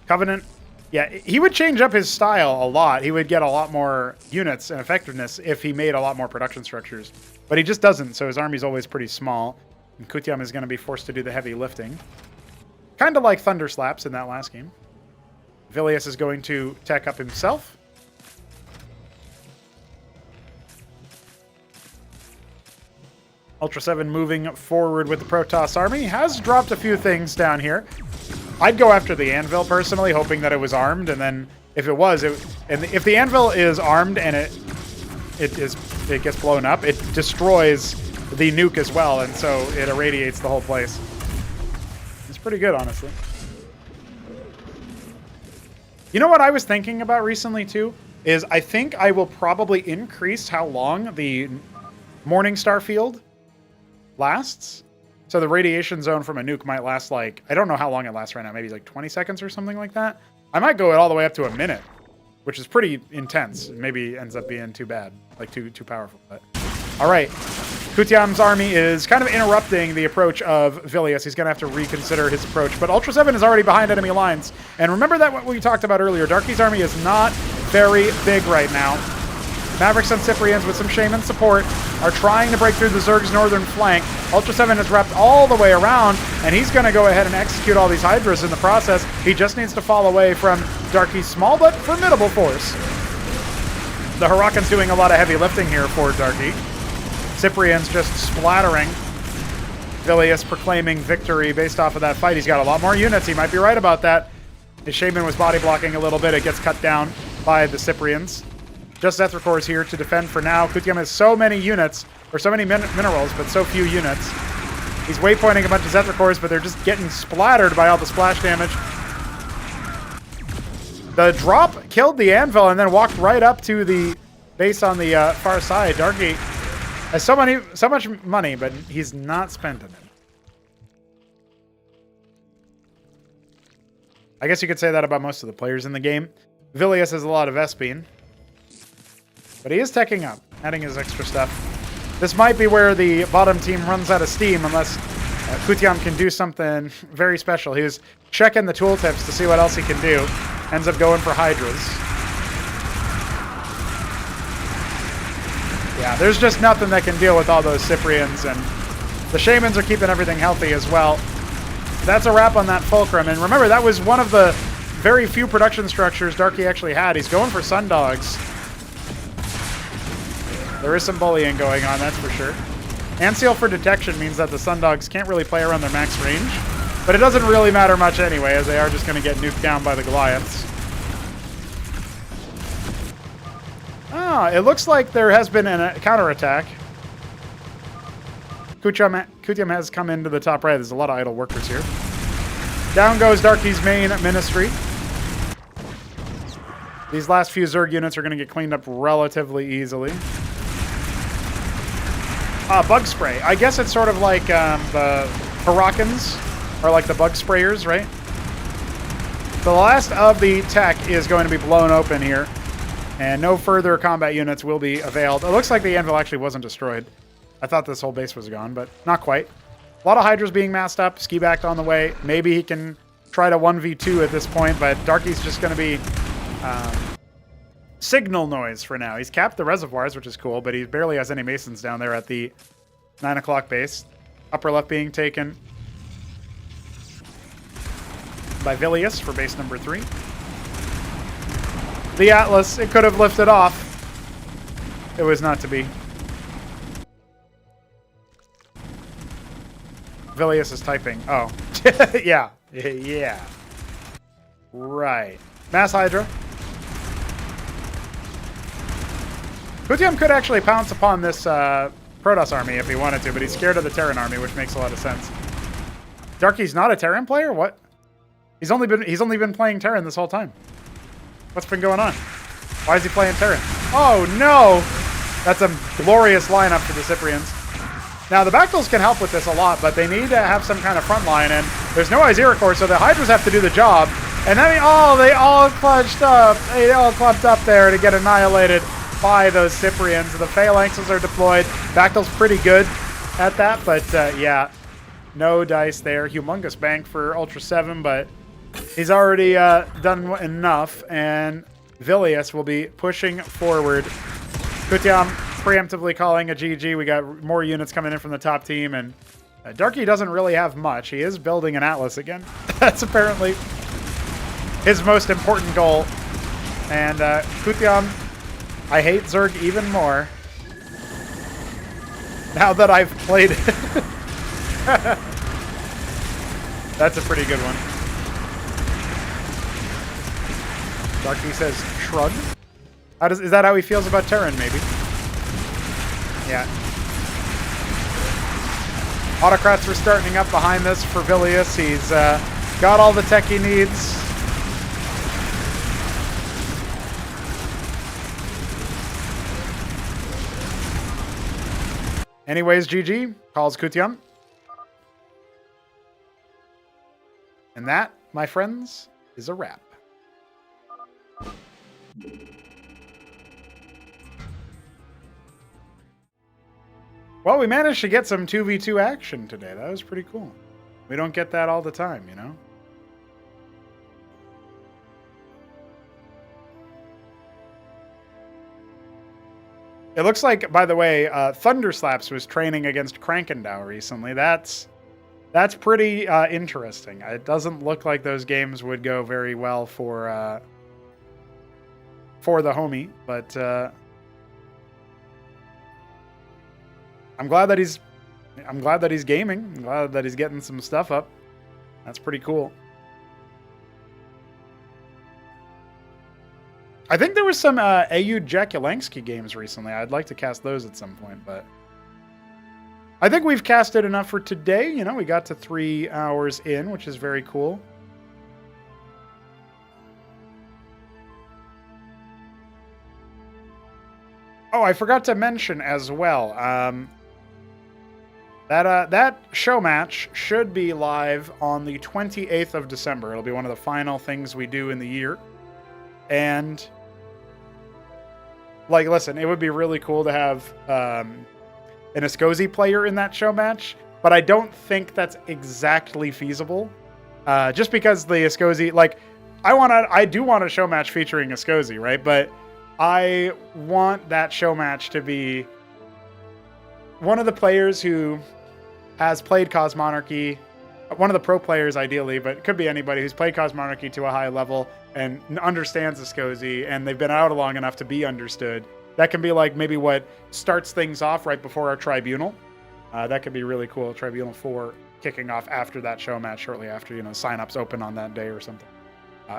Covenant, yeah, he would change up his style a lot. He would get a lot more units and effectiveness if he made a lot more production structures, but he just doesn't, so his army's always pretty small, and Kutiam is going to be forced to do the heavy lifting. Kind of like Thunder Slaps in that last game. Vilius is going to tech up himself. Ultra 7 moving forward with the Protoss army. Has dropped a few things down here. I'd go after the Anvil personally, hoping that it was armed, and then if it was, and if the Anvil is armed and it gets blown up, it destroys the nuke as well, and so it irradiates the whole place. Pretty good, honestly. You know what I was thinking about recently too is I think I will probably increase how long the Morningstar field lasts. So the radiation zone from a nuke might last like, I don't know how long it lasts right now, maybe like 20 seconds or something like that. I might go it all the way up to a minute, which is pretty intense. Maybe ends up being too bad, like too powerful. But all right. Kutiam's army is kind of interrupting the approach of Vilius. He's going to have to reconsider his approach. But Ultra 7 is already behind enemy lines. And remember that what we talked about earlier. Darky's army is not very big right now. Mavericks and Cyprians with some Shaman support are trying to break through the Zerg's northern flank. Ultra 7 is wrapped all the way around, and he's going to go ahead and execute all these Hydras in the process. He just needs to fall away from Darky's small but formidable force. The Hurakan's doing a lot of heavy lifting here for Darky. Cyprian's just splattering. Vilius proclaiming victory based off of that fight. He's got a lot more units. He might be right about that. His Shaman was body blocking a little bit. It gets cut down by the Cyprians. Just Zethrakor is here to defend for now. Kutiam has so many units, or so many minerals, but so few units. He's waypointing a bunch of Zethrakors, but they're just getting splattered by all the splash damage. The drop killed the Anvil and then walked right up to the base on the far side. Darky has so much money, but he's not spending it. I guess you could say that about most of the players in the game. Vilius has a lot of S-Beam. But he is teching up, adding his extra stuff. This might be where the bottom team runs out of steam unless Kutiam can do something very special. He was checking the tooltips to see what else he can do. Ends up going for Hydras. Yeah, there's just nothing that can deal with all those Cyprians, and the Shamans are keeping everything healthy as well. That's a wrap on that Fulcrum, and remember, that was one of the very few production structures Darky actually had. He's going for Sundogs. There is some bullying going on, that's for sure. And Seal for detection means that the Sundogs can't really play around their max range, but it doesn't really matter much anyway, as they are just going to get nuked down by the Goliaths. Ah, it looks like there has been a counterattack. Kutiam has come into the top right. There's a lot of idle workers here. Down goes Darky's main ministry. These last few Zerg units are going to get cleaned up relatively easily. Bug spray. I guess it's sort of like the Harakans, or like the bug sprayers, right? The last of the tech is going to be blown open here, and no further combat units will be availed. It looks like the anvil actually wasn't destroyed. I thought this whole base was gone, but not quite. A lot of Hydras being massed up, ski backed on the way. Maybe he can try to 1v2 at this point, but Darky's just going to be signal noise for now. He's capped the reservoirs, which is cool, but he barely has any Masons down there at the 9 o'clock base. Upper left being taken by Vilius for base number 3. The Atlas, it could have lifted off. It was not to be. Vilius is typing. Oh. Yeah. Yeah. Right. Mass Hydra. Kutiam could actually pounce upon this Protoss army if he wanted to, but he's scared of the Terran army, which makes a lot of sense. Darky's not a Terran player? What? He's only been playing Terran this whole time. What's been going on? Why is he playing Terran? Oh no! That's a glorious lineup for the Cyprians. Now the Bactyls can help with this a lot, but they need to have some kind of front line, and there's no Izira Corps, so the Hydras have to do the job. And then they all clutched up. They all clumped up there to get annihilated by those Cyprians. The Phalanxes are deployed. Bactyl's pretty good at that, but yeah, no dice there. Humongous bank for Ultra 7, but he's already done enough, and Vilius will be pushing forward. Kutiam preemptively calling a GG. We got more units coming in from the top team, and Darky doesn't really have much. He is building an Atlas again. That's apparently his most important goal. And Kutiam, I hate Zerg even more now that I've played it. That's a pretty good one. Darky says shrug. Is that how he feels about Terran, maybe? Yeah. Autocrats were starting up behind this for Vilius. He's got all the tech he needs. Anyways, GG calls Kutiam. And that, my friends, is a wrap. Well, we managed to get some 2v2 action today. That was pretty cool. We don't get that all the time, you know? It looks like, by the way, Thunderslaps was training against Krankendow recently. That's pretty interesting. It doesn't look like those games would go very well for the homie, but I'm glad that he's gaming. I'm glad that he's getting some stuff up. That's pretty cool. I think there was some AU Jakulanski games recently. I'd like to cast those at some point, but I think we've casted enough for today. You know, we got to 3 hours in, which is very cool. Oh, I forgot to mention as well, that show match should be live on the 28th of December. It'll be one of the final things we do in the year. And like, listen, it would be really cool to have an Escozy player in that show match, but I don't think that's exactly feasible. Just because the Escozy, like, I do want a show match featuring Escozy, right? But I want that show match to be one of the players who has played Cosmonarchy, one of the pro players ideally, but it could be anybody who's played Cosmonarchy to a high level and understands Escozy, and they've been out long enough to be understood. That can be like maybe what starts things off right before our Tribunal. That could be really cool. Tribunal 4 kicking off after that show match, shortly after, sign-ups open on that day or something.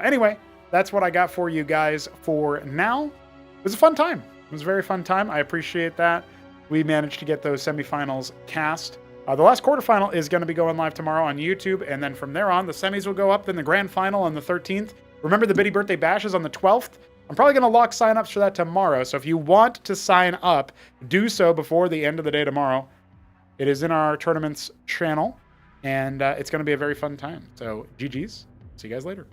Anyway, that's what I got for you guys for now. It was a fun time. It was a very fun time. I appreciate that. We managed to get those semifinals cast. The last quarterfinal is going to be going live tomorrow on YouTube, and then from there on, the semis will go up, then the grand final on the 13th. Remember, the Biddy Birthday Bash is on the 12th. I'm probably going to lock sign-ups for that tomorrow, so if you want to sign up, do so before the end of the day tomorrow. It is in our tournaments channel, and it's going to be a very fun time. So, GG's. See you guys later.